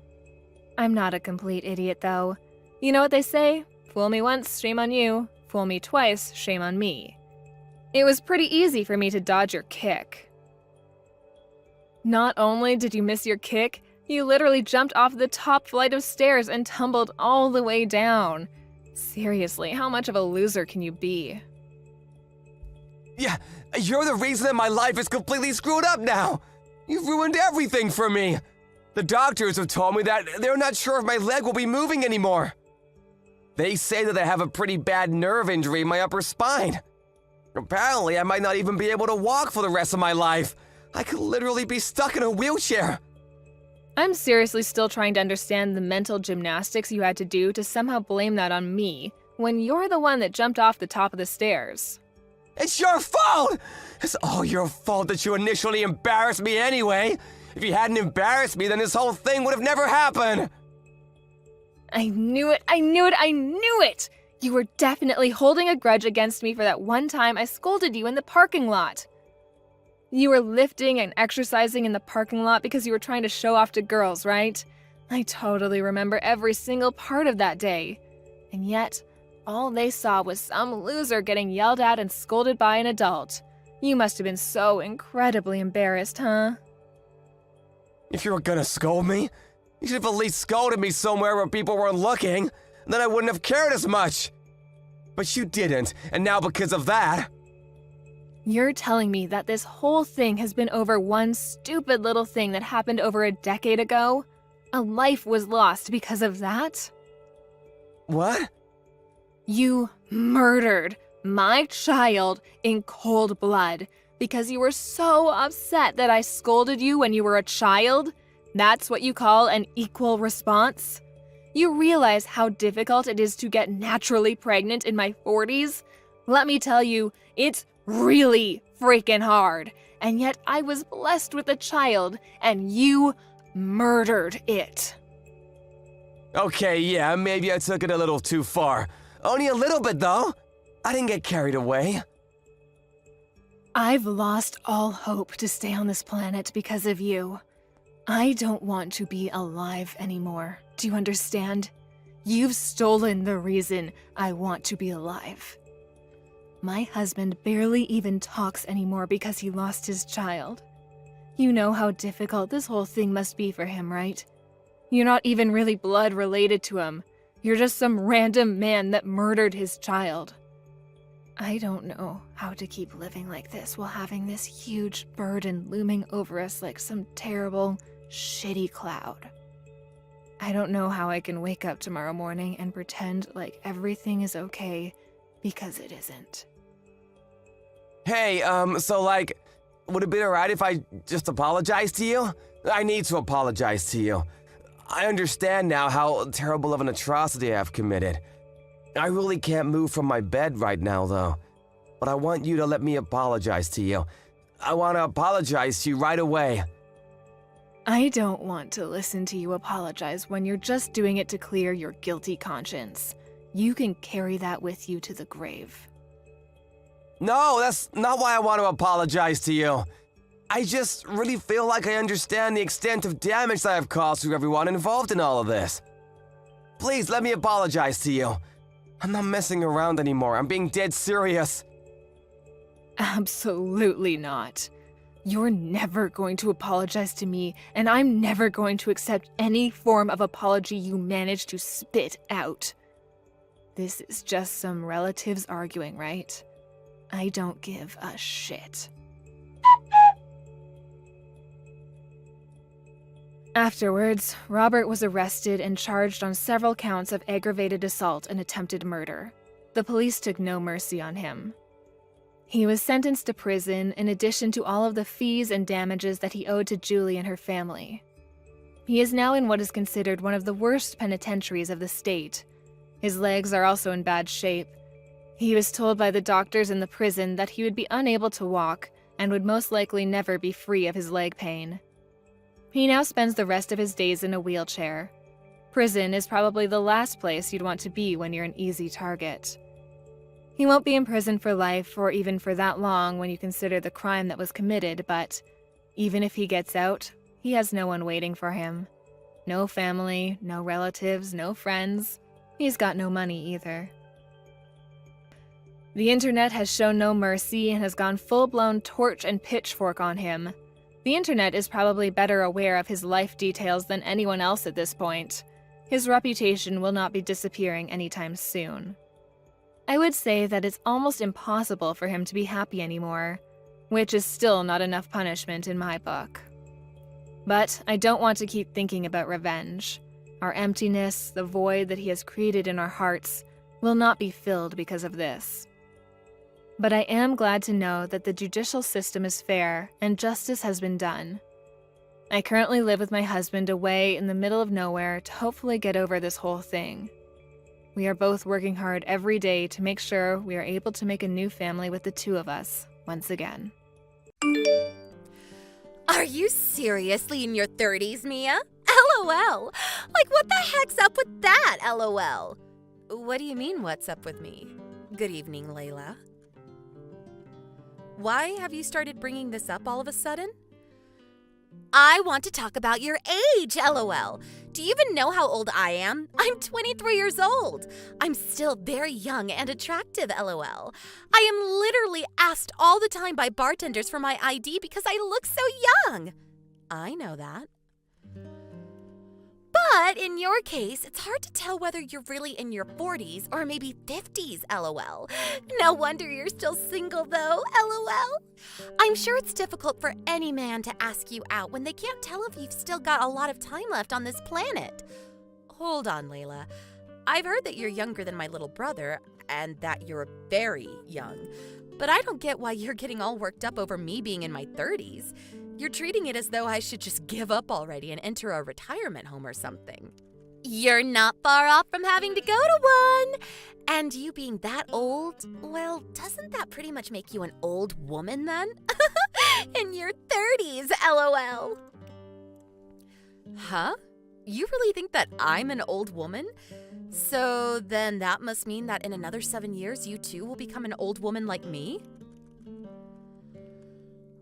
I'm not a complete idiot, though. You know what they say? Fool me once, shame on you. Fool me twice, shame on me. It was pretty easy for me to dodge your kick. Not only did you miss your kick, You literally jumped off the top flight of stairs and tumbled all the way down. Seriously, how much of a loser can you be? Yeah, you're the reason that my life is completely screwed up now. You've ruined everything for me. The doctors have told me that they're not sure if my leg will be moving anymore. They say that I have a pretty bad nerve injury in my upper spine. Apparently, I might not even be able to walk for the rest of my life. I could literally be stuck in a wheelchair. I'm seriously still trying to understand the mental gymnastics you had to do to somehow blame that on me, when you're the one that jumped off the top of the stairs. It's your fault! It's all your fault that you initially embarrassed me anyway. If you hadn't embarrassed me, then this whole thing would have never happened. I knew it! I knew it! I knew it! You were definitely holding a grudge against me for that one time I scolded you in the parking lot. You were lifting and exercising in the parking lot because you were trying to show off to girls, right? I totally remember every single part of that day. And yet, all they saw was some loser getting yelled at and scolded by an adult. You must have been so incredibly embarrassed, huh? If you were gonna scold me, you should have at least scolded me somewhere where people weren't looking. Then I wouldn't have cared as much. But you didn't, and now because of that... You're telling me that this whole thing has been over one stupid little thing that happened over a decade ago? A life was lost because of that? What? You murdered my child in cold blood because you were so upset that I scolded you when you were a child? That's what you call an equal response? You realize how difficult it is to get naturally pregnant in my 40s? Let me tell you, it's really freaking hard. And yet I was blessed with a child, and you murdered it. Okay, yeah, maybe I took it a little too far. Only a little bit, though. I didn't get carried away. I've lost all hope to stay on this planet because of you. I don't want to be alive anymore. Do you understand? You've stolen the reason I want to be alive. My husband barely even talks anymore because he lost his child. You know how difficult this whole thing must be for him, right? You're not even really blood related to him. You're just some random man that murdered his child. I don't know how to keep living like this while having this huge burden looming over us like some terrible, shitty cloud. I don't know how I can wake up tomorrow morning and pretend like everything is okay, because it isn't. Hey, would it be alright if I just apologize to you? I need to apologize to you. I understand now how terrible of an atrocity I've committed. I really can't move from my bed right now, though. But I want you to let me apologize to you. I want to apologize to you right away. I don't want to listen to you apologize when you're just doing it to clear your guilty conscience. You can carry that with you to the grave. No, that's not why I want to apologize to you. I just really feel like I understand the extent of damage that I've caused to everyone involved in all of this. Please let me apologize to you. I'm not messing around anymore. I'm being dead serious. Absolutely not. You're never going to apologize to me, and I'm never going to accept any form of apology you manage to spit out. This is just some relatives arguing, right? I don't give a shit. Afterwards, Robert was arrested and charged on several counts of aggravated assault and attempted murder. The police took no mercy on him. He was sentenced to prison in addition to all of the fees and damages that he owed to Julie and her family. He is now in what is considered one of the worst penitentiaries of the state. His legs are also in bad shape. He was told by the doctors in the prison that he would be unable to walk and would most likely never be free of his leg pain. He now spends the rest of his days in a wheelchair. Prison is probably the last place you'd want to be when you're an easy target. He won't be in prison for life or even for that long when you consider the crime that was committed, but even if he gets out, he has no one waiting for him. No family, no relatives, no friends. He's got no money either. The internet has shown no mercy and has gone full-blown torch and pitchfork on him. The internet is probably better aware of his life details than anyone else at this point. His reputation will not be disappearing anytime soon. I would say that it's almost impossible for him to be happy anymore, which is still not enough punishment in my book. But I don't want to keep thinking about revenge. Our emptiness, the void that he has created in our hearts, will not be filled because of this. But I am glad to know that the judicial system is fair and justice has been done. I currently live with my husband away in the middle of nowhere to hopefully get over this whole thing. We are both working hard every day to make sure we are able to make a new family with the two of us once again. Are you seriously in your 30s, Mia? LOL. Like, what the heck's up with that, LOL? What do you mean, what's up with me? Good evening, Layla. Why have you started bringing this up all of a sudden? I want to talk about your age, LOL. Do you even know how old I am? I'm 23 years old. I'm still very young and attractive, LOL. I am literally asked all the time by bartenders for my ID because I look so young. I know that. But in your case, it's hard to tell whether you're really in your 40s or maybe 50s, LOL. No wonder you're still single, though, LOL. I'm sure it's difficult for any man to ask you out when they can't tell if you've still got a lot of time left on this planet. Hold on, Layla. I've heard that you're younger than my little brother and that you're very young. But I don't get why you're getting all worked up over me being in my 30s. You're treating it as though I should just give up already and enter a retirement home or something. You're not far off from having to go to one. And you being that old, well, doesn't that pretty much make you an old woman then? In your 30s, LOL. Huh? You really think that I'm an old woman? So then that must mean that in another 7 years, you too will become an old woman like me?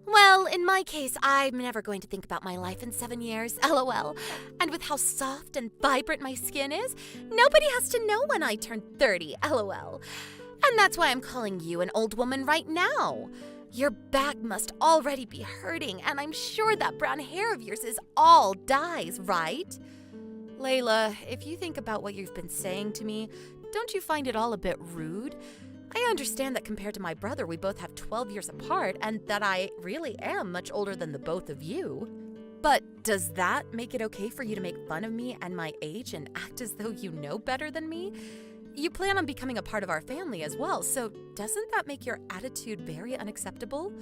Well, in my case, I'm never going to think about my life in 7 years, LOL. And with how soft and vibrant my skin is, nobody has to know when I turn 30, LOL. And that's why I'm calling you an old woman right now. Your back must already be hurting, and I'm sure that brown hair of yours is all dyes, right? Layla, if you think about what you've been saying to me, don't you find it all a bit rude? I understand that compared to my brother, we both have 12 years apart, and that I really am much older than the both of you. But does that make it okay for you to make fun of me and my age and act as though you know better than me? You plan on becoming a part of our family as well, so doesn't that make your attitude very unacceptable?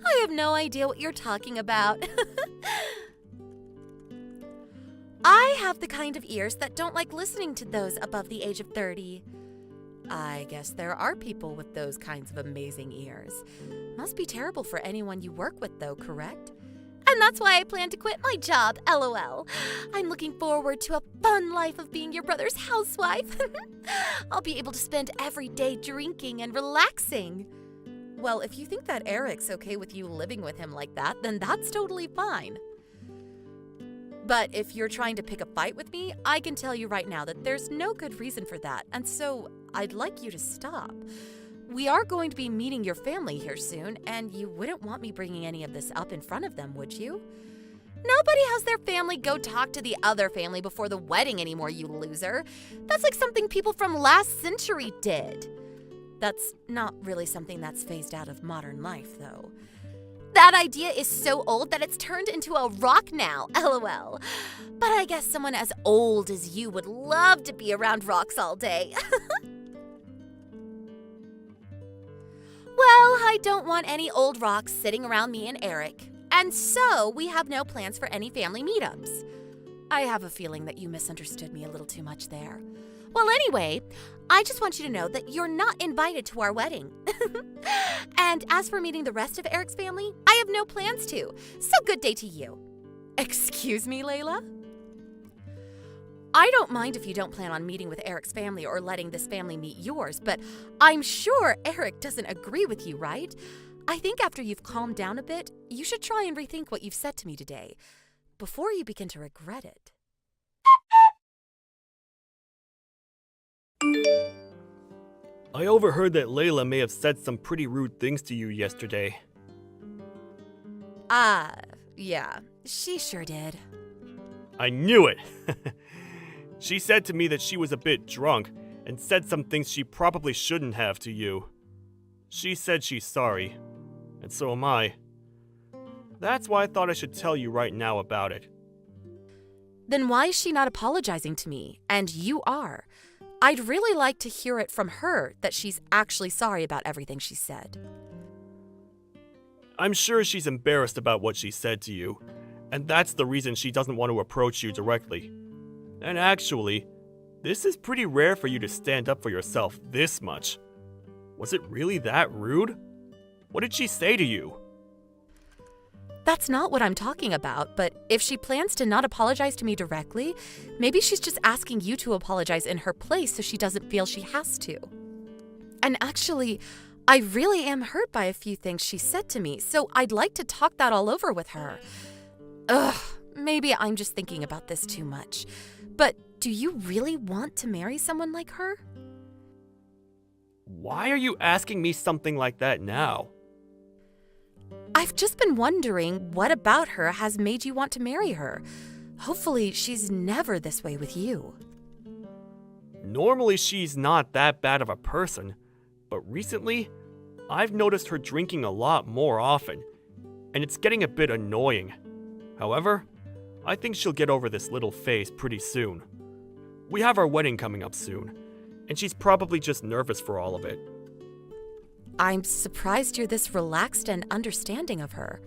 I have no idea what you're talking about. I have the kind of ears that don't like listening to those above the age of 30. I guess there are people with those kinds of amazing ears. Must be terrible for anyone you work with, though, correct? And that's why I plan to quit my job, LOL. I'm looking forward to a fun life of being your brother's housewife. I'll be able to spend every day drinking and relaxing. Well, if you think that Eric's okay with you living with him like that, then that's totally fine. But if you're trying to pick a fight with me, I can tell you right now that there's no good reason for that, and so I'd like you to stop. We are going to be meeting your family here soon, and you wouldn't want me bringing any of this up in front of them, would you? Nobody has their family go talk to the other family before the wedding anymore, you loser. That's like something people from last century did. That's not really something that's phased out of modern life, though. That idea is so old that it's turned into a rock now, LOL. But I guess someone as old as you would love to be around rocks all day. Well, I don't want any old rocks sitting around me and Eric, and so we have no plans for any family meetups. I have a feeling that you misunderstood me a little too much there. Well, anyway, I just want you to know that you're not invited to our wedding. And as for meeting the rest of Eric's family, I have no plans to, so good day to you. Excuse me, Layla? I don't mind if you don't plan on meeting with Eric's family or letting this family meet yours, but I'm sure Eric doesn't agree with you, right? I think after you've calmed down a bit, you should try and rethink what you've said to me today, before you begin to regret it. I overheard that Layla may have said some pretty rude things to you yesterday. Yeah, she sure did. I knew it! She said to me that she was a bit drunk and said some things she probably shouldn't have to you. She said she's sorry, and so am I. That's why I thought I should tell you right now about it. Then why is she not apologizing to me? And you are. I'd really like to hear it from her that she's actually sorry about everything she said. I'm sure she's embarrassed about what she said to you, and that's the reason she doesn't want to approach you directly. And actually, this is pretty rare for you to stand up for yourself this much. Was it really that rude? What did she say to you? That's not what I'm talking about, but if she plans to not apologize to me directly, maybe she's just asking you to apologize in her place so she doesn't feel she has to. And actually, I really am hurt by a few things she said to me, so I'd like to talk that all over with her. Ugh, maybe I'm just thinking about this too much. But do you really want to marry someone like her? Why are you asking me something like that now? I've just been wondering what about her has made you want to marry her. Hopefully, she's never this way with you. Normally she's not that bad of a person, but recently, I've noticed her drinking a lot more often, and it's getting a bit annoying. However, I think she'll get over this little phase pretty soon. We have our wedding coming up soon, and she's probably just nervous for all of it. I'm surprised you're this relaxed and understanding of her.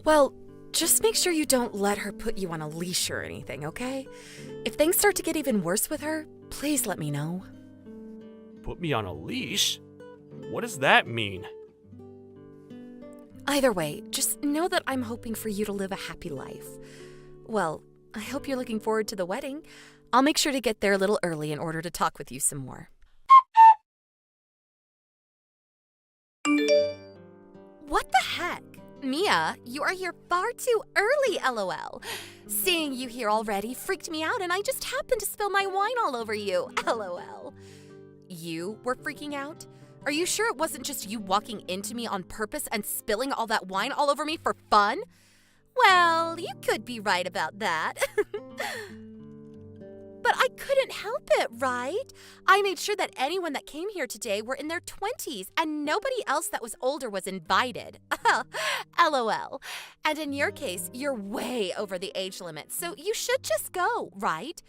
Well, just make sure you don't let her put you on a leash or anything, okay? If things start to get even worse with her, please let me know. Put me on a leash? What does that mean? Either way, just know that I'm hoping for you to live a happy life. Well, I hope you're looking forward to the wedding. I'll make sure to get there a little early in order to talk with you some more. What the heck? Mia, you are here far too early, LOL. Seeing you here already freaked me out and I just happened to spill my wine all over you, LOL. You were freaking out? Are you sure it wasn't just you walking into me on purpose and spilling all that wine all over me for fun? Well, you could be right about that. But I couldn't help it, right? I made sure that anyone that came here today were in their 20s and nobody else that was older was invited. LOL. And in your case, you're way over the age limit, so you should just go, right?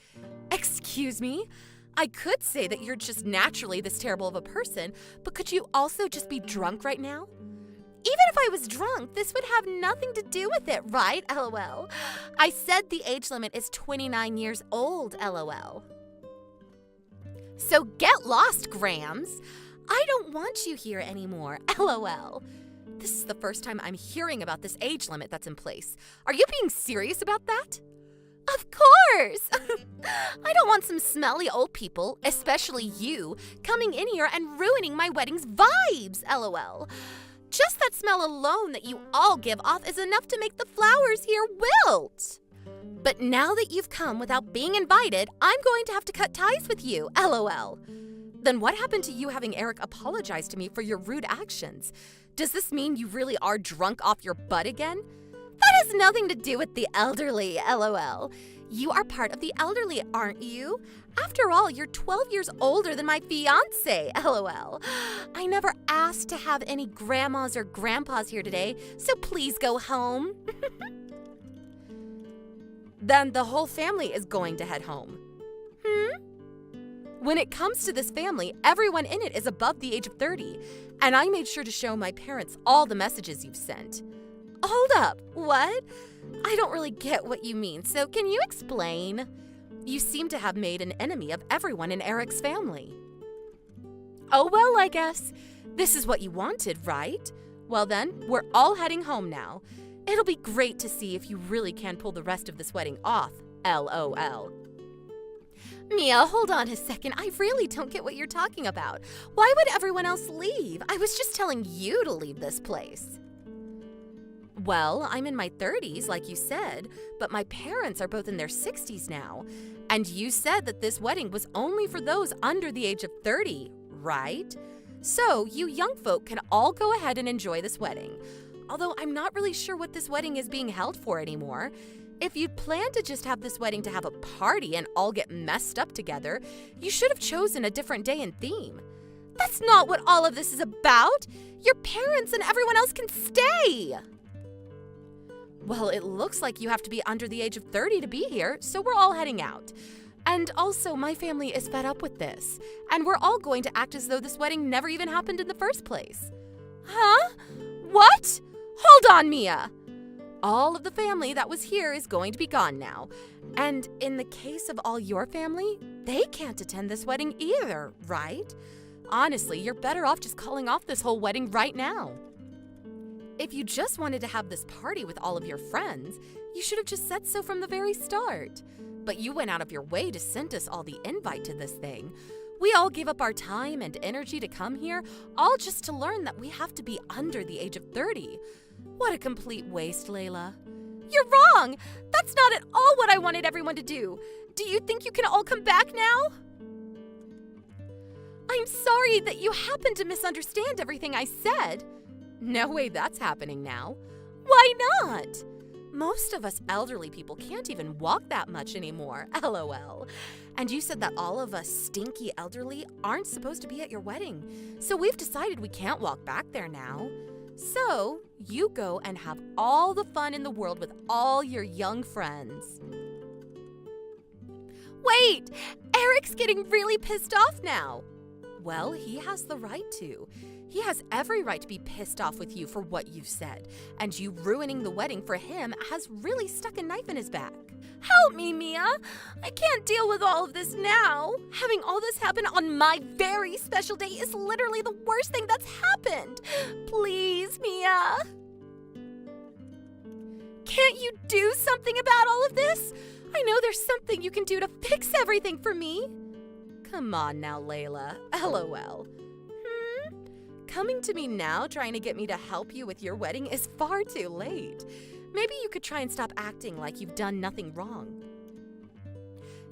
Excuse me? I could say that you're just naturally this terrible of a person, but could you also just be drunk right now? Even if I was drunk, this would have nothing to do with it, right? LOL. I said the age limit is 29 years old, LOL. So get lost, Grams. I don't want you here anymore, LOL. This is the first time I'm hearing about this age limit that's in place. Are you being serious about that? Of course! I don't want some smelly old people, especially you, coming in here and ruining my wedding's vibes, LOL. Just that smell alone that you all give off is enough to make the flowers here wilt. But now that you've come without being invited, I'm going to have to cut ties with you, LOL. Then what happened to you having Eric apologize to me for your rude actions? Does this mean you really are drunk off your butt again? That has nothing to do with the elderly, LOL. You are part of the elderly, aren't you? After all, you're 12 years older than my fiancé, LOL. I never asked to have any grandmas or grandpas here today, so please go home. Then the whole family is going to head home. When it comes to this family, everyone in it is above the age of 30, and I made sure to show my parents all the messages you've sent. Hold up, what? I don't really get what you mean, so can you explain? You seem to have made an enemy of everyone in Eric's family. Oh well, I guess. This is what you wanted, right? Well then, we're all heading home now. It'll be great to see if you really can pull the rest of this wedding off, LOL. Mia, hold on a second. I really don't get what you're talking about. Why would everyone else leave? I was just telling you to leave this place. Well, I'm in my 30s, like you said, but my parents are both in their 60s now. And you said that this wedding was only for those under the age of 30, right? So, you young folk can all go ahead and enjoy this wedding. Although I'm not really sure what this wedding is being held for anymore. If you'd planned to just have this wedding to have a party and all get messed up together, you should have chosen a different day and theme. That's not what all of this is about. Your parents and everyone else can stay. Well, it looks like you have to be under the age of 30 to be here, so we're all heading out. And also, my family is fed up with this, and we're all going to act as though this wedding never even happened in the first place. Huh? What? Hold on, Mia. All of the family that was here is going to be gone now. And in the case of all your family, they can't attend this wedding either, right? Honestly, you're better off just calling off this whole wedding right now. If you just wanted to have this party with all of your friends, you should have just said so from the very start. But you went out of your way to send us all the invite to this thing. We all gave up our time and energy to come here, all just to learn that we have to be under the age of 30. What a complete waste, Layla. You're wrong! That's not at all what I wanted everyone to do. Do you think you can all come back now? I'm sorry that you happened to misunderstand everything I said. No way that's happening now. Why not? Most of us elderly people can't even walk that much anymore, LOL. And you said that all of us stinky elderly aren't supposed to be at your wedding, so we've decided we can't walk back there now. So, you go and have all the fun in the world with all your young friends. Wait! Eric's getting really pissed off now. Well, he has the right to. He has every right to be pissed off with you for what you've said, and you ruining the wedding for him has really stuck a knife in his back. Help me, Mia! I can't deal with all of this now. Having all this happen on my very special day is literally the worst thing that's happened. Please, Mia. Can't you do something about all of this? I know there's something you can do to fix everything for me. Come on now, Layla. LOL. Coming to me now trying to get me to help you with your wedding is far too late. Maybe you could try and stop acting like you've done nothing wrong.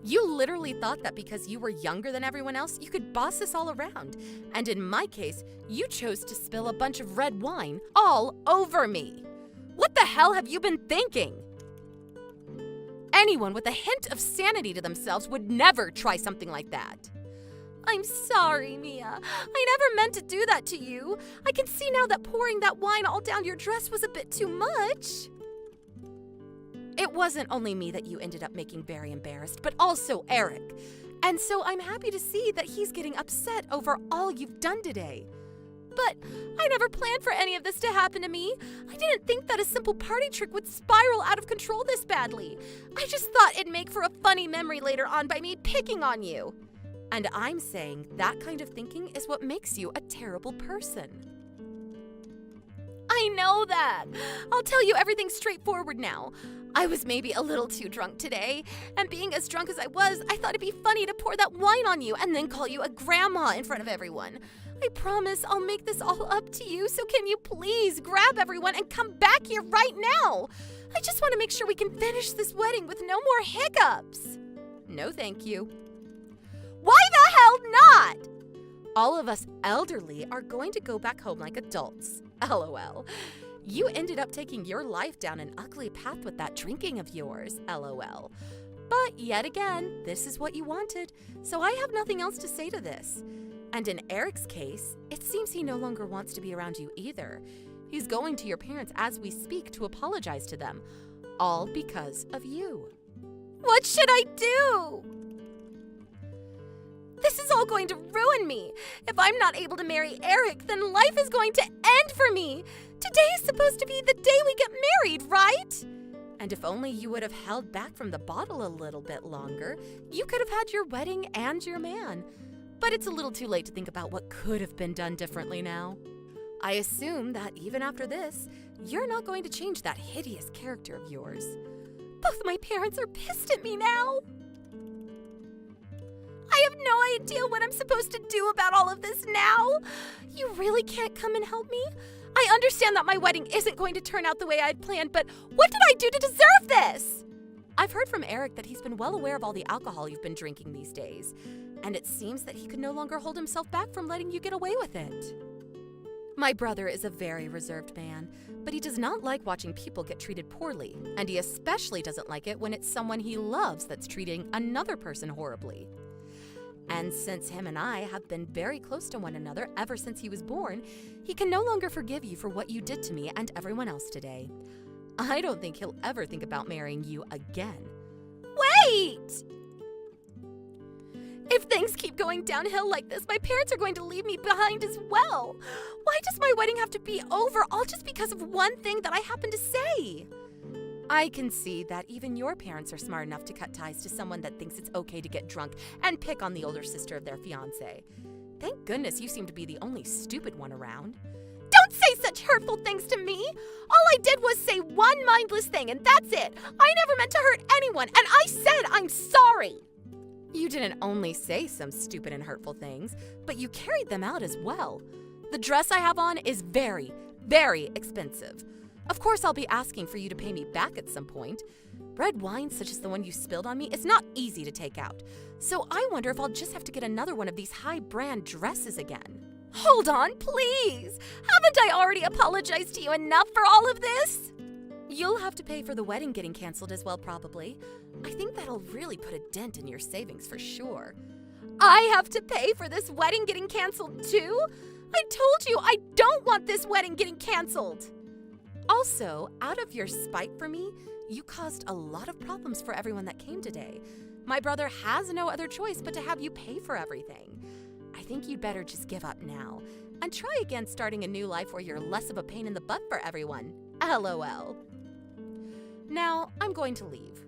You literally thought that because you were younger than everyone else, you could boss us all around. And in my case, you chose to spill a bunch of red wine all over me. What the hell have you been thinking? Anyone with a hint of sanity to themselves would never try something like that. I'm sorry, Mia. I never meant to do that to you. I can see now that pouring that wine all down your dress was a bit too much. It wasn't only me that you ended up making very embarrassed, but also Eric. And so I'm happy to see that he's getting upset over all you've done today. But I never planned for any of this to happen to me. I didn't think that a simple party trick would spiral out of control this badly. I just thought it'd make for a funny memory later on by me picking on you. And I'm saying that kind of thinking is what makes you a terrible person. I know that. I'll tell you everything straightforward now. I was maybe a little too drunk today, and being as drunk as I was, I thought it'd be funny to pour that wine on you and then call you a grandma in front of everyone. I promise I'll make this all up to you, so can you please grab everyone and come back here right now? I just want to make sure we can finish this wedding with no more hiccups. No, thank you. Why the hell not? All of us elderly are going to go back home like adults. LOL. You ended up taking your life down an ugly path with that drinking of yours. LOL. But yet again, this is what you wanted, so I have nothing else to say to this. And in Eric's case, it seems he no longer wants to be around you either. He's going to your parents as we speak to apologize to them, all because of you. What should I do? This is all going to ruin me. If I'm not able to marry Eric, then life is going to end for me. Today is supposed to be the day we get married, right? And if only you would have held back from the bottle a little bit longer, you could have had your wedding and your man. But it's a little too late to think about what could have been done differently now. I assume that even after this, you're not going to change that hideous character of yours. Both my parents are pissed at me now. I have no idea what I'm supposed to do about all of this now. You really can't come and help me? I understand that my wedding isn't going to turn out the way I'd planned, but what did I do to deserve this? I've heard from Eric that he's been well aware of all the alcohol you've been drinking these days, and it seems that he could no longer hold himself back from letting you get away with it. My brother is a very reserved man, but he does not like watching people get treated poorly, and he especially doesn't like it when it's someone he loves that's treating another person horribly. And since him and I have been very close to one another ever since he was born, he can no longer forgive you for what you did to me and everyone else today. I don't think he'll ever think about marrying you again. Wait! If things keep going downhill like this, my parents are going to leave me behind as well. Why does my wedding have to be over all just because of one thing that I happen to say? I can see that even your parents are smart enough to cut ties to someone that thinks it's okay to get drunk and pick on the older sister of their fiancé. Thank goodness you seem to be the only stupid one around. Don't say such hurtful things to me! All I did was say one mindless thing, and that's it. I never meant to hurt anyone, and I said I'm sorry. You didn't only say some stupid and hurtful things, but you carried them out as well. The dress I have on is very, very expensive. Of course, I'll be asking for you to pay me back at some point. Red wine such as the one you spilled on me is not easy to take out. So I wonder if I'll just have to get another one of these high-brand dresses again. Hold on, please! Haven't I already apologized to you enough for all of this? You'll have to pay for the wedding getting canceled as well, probably. I think that'll really put a dent in your savings for sure. I have to pay for this wedding getting canceled too? I told you I don't want this wedding getting canceled! Also, out of your spite for me, you caused a lot of problems for everyone that came today. My brother has no other choice but to have you pay for everything. I think you'd better just give up now and try again starting a new life where you're less of a pain in the butt for everyone. LOL. Now, I'm going to leave.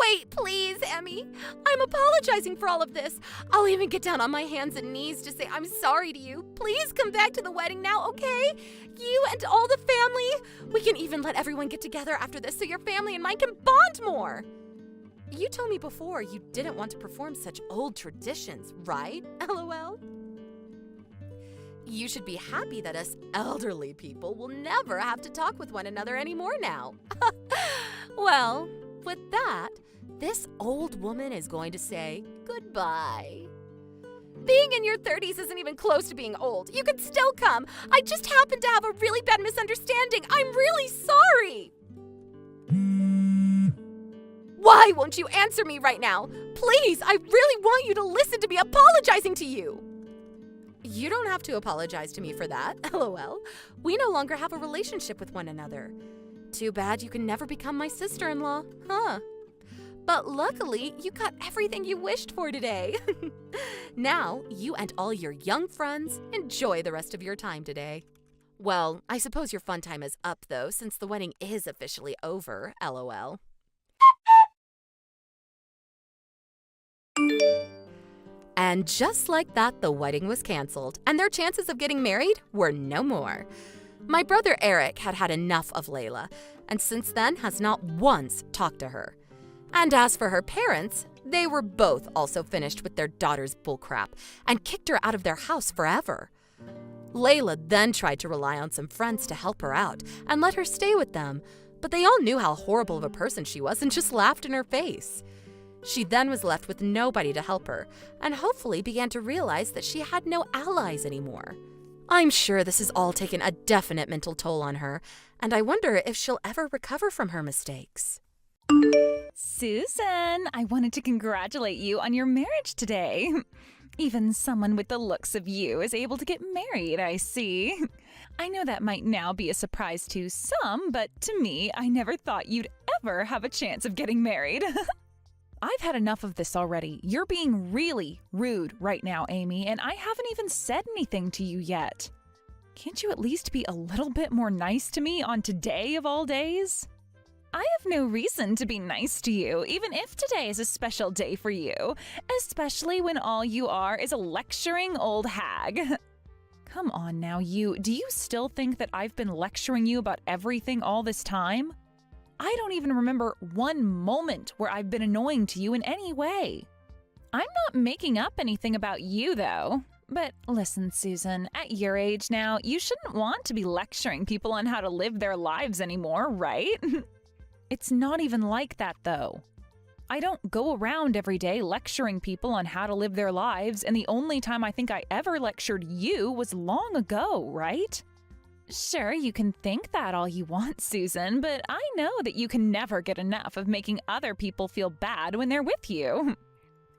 Wait, please, Emmy. I'm apologizing for all of this. I'll even get down on my hands and knees to say I'm sorry to you. Please come back to the wedding now, okay? You and all the family. We can even let everyone get together after this so your family and mine can bond more. You told me before you didn't want to perform such old traditions, right? LOL. You should be happy that us elderly people will never have to talk with one another anymore now. Well, with that, this old woman is going to say goodbye. Being in your 30s isn't even close to being old. You can still come. I just happened to have a really bad misunderstanding. I'm really sorry. Why won't you answer me right now? Please, I really want you to listen to me apologizing to you. You don't have to apologize to me for that, LOL. We no longer have a relationship with one another. Too bad you can never become my sister-in-law, huh? But luckily, you got everything you wished for today. Now, you and all your young friends enjoy the rest of your time today. Well, I suppose your fun time is up, though, since the wedding is officially over, LOL. And just like that, the wedding was canceled, and their chances of getting married were no more. My brother Eric had had enough of Layla, and since then has not once talked to her. And as for her parents, they were both also finished with their daughter's bullcrap and kicked her out of their house forever. Layla then tried to rely on some friends to help her out and let her stay with them, but they all knew how horrible of a person she was and just laughed in her face. She then was left with nobody to help her, and hopefully began to realize that she had no allies anymore. I'm sure this has all taken a definite mental toll on her, and I wonder if she'll ever recover from her mistakes. Susan, I wanted to congratulate you on your marriage today. Even someone with the looks of you is able to get married, I see. I know that might now be a surprise to some, but to me, I never thought you'd ever have a chance of getting married. I've had enough of this already. You're being really rude right now, Amy, and I haven't even said anything to you yet. Can't you at least be a little bit more nice to me on today of all days? I have no reason to be nice to you, even if today is a special day for you, especially when all you are is a lecturing old hag. Come on now, do you still think that I've been lecturing you about everything all this time? I don't even remember one moment where I've been annoying to you in any way. I'm not making up anything about you, though. But listen, Susan, at your age now, you shouldn't want to be lecturing people on how to live their lives anymore, right? It's not even like that, though. I don't go around every day lecturing people on how to live their lives, and the only time I think I ever lectured you was long ago, right? Sure, you can think that all you want, Susan, but I know that you can never get enough of making other people feel bad when they're with you.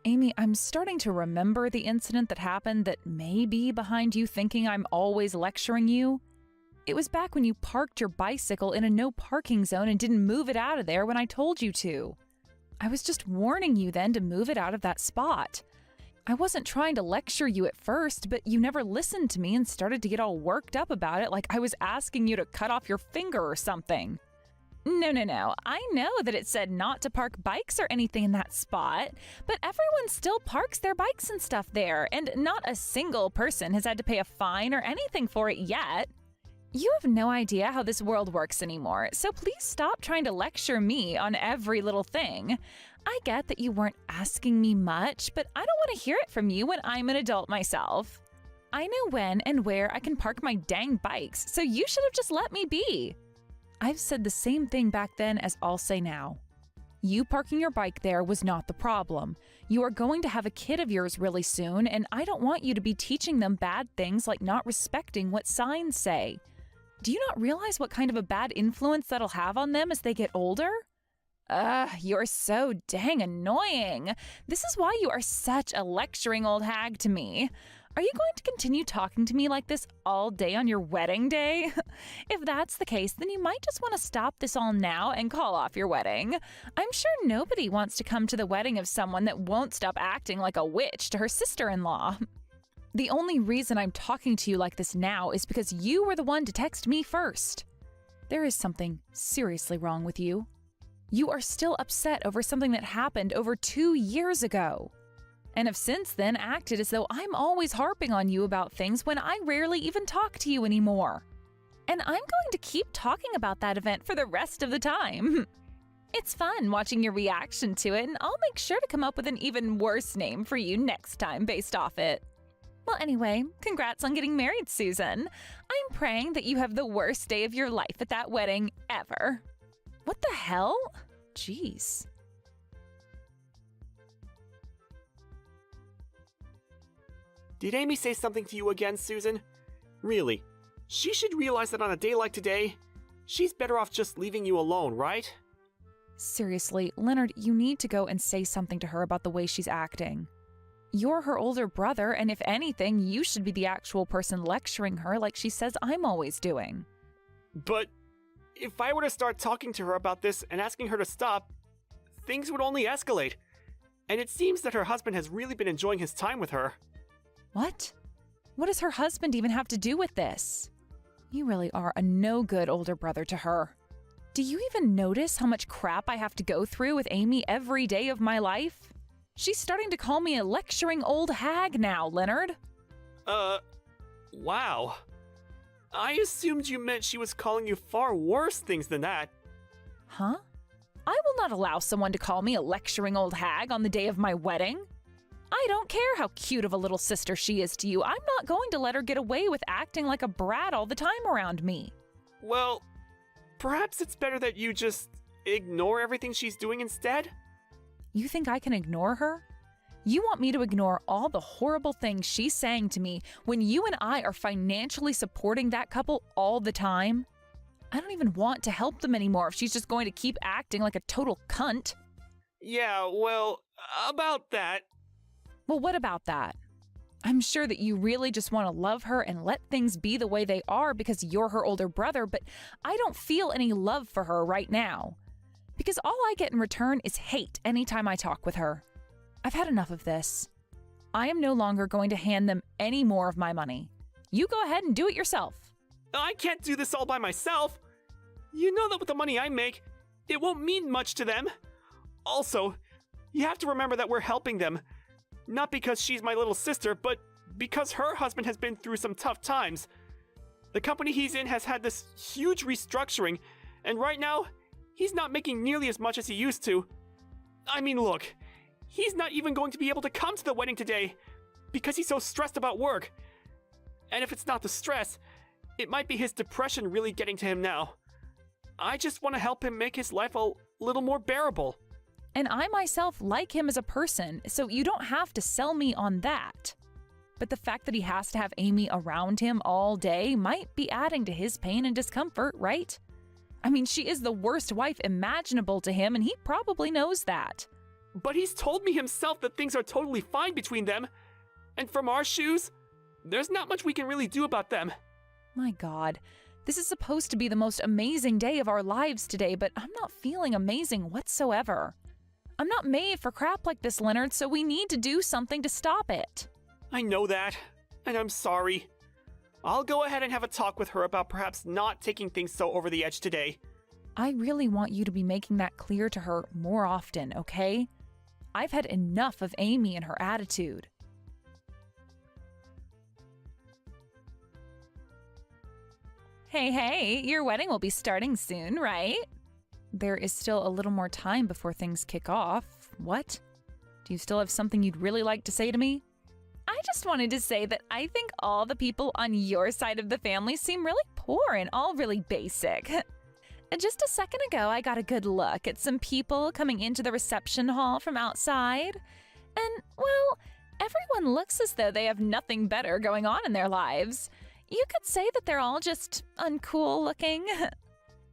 Amy, I'm starting to remember the incident that happened that may be behind you thinking I'm always lecturing you. It was back when you parked your bicycle in a no parking zone and didn't move it out of there when I told you to. I was just warning you then to move it out of that spot. I wasn't trying to lecture you at first, but you never listened to me and started to get all worked up about it like I was asking you to cut off your finger or something. No. I know that it said not to park bikes or anything in that spot, but everyone still parks their bikes and stuff there, and not a single person has had to pay a fine or anything for it yet. You have no idea how this world works anymore, so please stop trying to lecture me on every little thing. I get that you weren't asking me much, but I don't want to hear it from you when I'm an adult myself. I know when and where I can park my dang bikes, so you should have just let me be. I've said the same thing back then as I'll say now. You parking your bike there was not the problem. You are going to have a kid of yours really soon, and I don't want you to be teaching them bad things like not respecting what signs say. Do you not realize what kind of a bad influence that'll have on them as they get older? You're so dang annoying. This is why you are such a lecturing old hag to me. Are you going to continue talking to me like this all day on your wedding day? If that's the case, then you might just want to stop this all now and call off your wedding. I'm sure nobody wants to come to the wedding of someone that won't stop acting like a witch to her sister-in-law. The only reason I'm talking to you like this now is because you were the one to text me first. There is something seriously wrong with you. You are still upset over something that happened over 2 years ago, and have since then acted as though I'm always harping on you about things when I rarely even talk to you anymore. And I'm going to keep talking about that event for the rest of the time. It's fun watching your reaction to it, and I'll make sure to come up with an even worse name for you next time based off it. Well, anyway, congrats on getting married, Susan. I'm praying that you have the worst day of your life at that wedding ever. What the hell? Jeez. Did Amy say something to you again, Susan? Really, she should realize that on a day like today, she's better off just leaving you alone, right? Seriously, Leonard, you need to go and say something to her about the way she's acting. You're her older brother, and if anything, you should be the actual person lecturing her like she says I'm always doing. But if I were to start talking to her about this and asking her to stop, things would only escalate. And it seems that her husband has really been enjoying his time with her. What? What does her husband even have to do with this? You really are a no-good older brother to her. Do you even notice how much crap I have to go through with Amy every day of my life? She's starting to call me a lecturing old hag now, Leonard. Wow. I assumed you meant she was calling you far worse things than that. Huh? I will not allow someone to call me a lecturing old hag on the day of my wedding. I don't care how cute of a little sister she is to you. I'm not going to let her get away with acting like a brat all the time around me. Well, perhaps it's better that you just ignore everything she's doing instead? You think I can ignore her? You want me to ignore all the horrible things she's saying to me when you and I are financially supporting that couple all the time? I don't even want to help them anymore if she's just going to keep acting like a total cunt. Yeah, well, about that. Well, what about that? I'm sure that you really just want to love her and let things be the way they are because you're her older brother, but I don't feel any love for her right now. Because all I get in return is hate anytime I talk with her. I've had enough of this. I am no longer going to hand them any more of my money. You go ahead and do it yourself. I can't do this all by myself. You know that with the money I make, it won't mean much to them. Also, you have to remember that we're helping them. Not because she's my little sister, but because her husband has been through some tough times. The company he's in has had this huge restructuring, and right now, he's not making nearly as much as he used to. I mean, look, he's not even going to be able to come to the wedding today because he's so stressed about work. And if it's not the stress, it might be his depression really getting to him now. I just want to help him make his life a little more bearable. And I myself like him as a person, so you don't have to sell me on that. But the fact that he has to have Amy around him all day might be adding to his pain and discomfort, right? I mean, she is the worst wife imaginable to him, and he probably knows that. But he's told me himself that things are totally fine between them. And from our shoes, there's not much we can really do about them. My God, this is supposed to be the most amazing day of our lives today, but I'm not feeling amazing whatsoever. I'm not made for crap like this, Leonard, so we need to do something to stop it. I know that, and I'm sorry. I'll go ahead and have a talk with her about perhaps not taking things so over the edge today. I really want you to be making that clear to her more often, okay? I've had enough of Amy and her attitude. Hey, your wedding will be starting soon, right? There is still a little more time before things kick off. What? Do you still have something you'd really like to say to me? I just wanted to say that I think all the people on your side of the family seem really poor and all really basic. Just a second ago, I got a good look at some people coming into the reception hall from outside. And, well, everyone looks as though they have nothing better going on in their lives. You could say that they're all just uncool looking.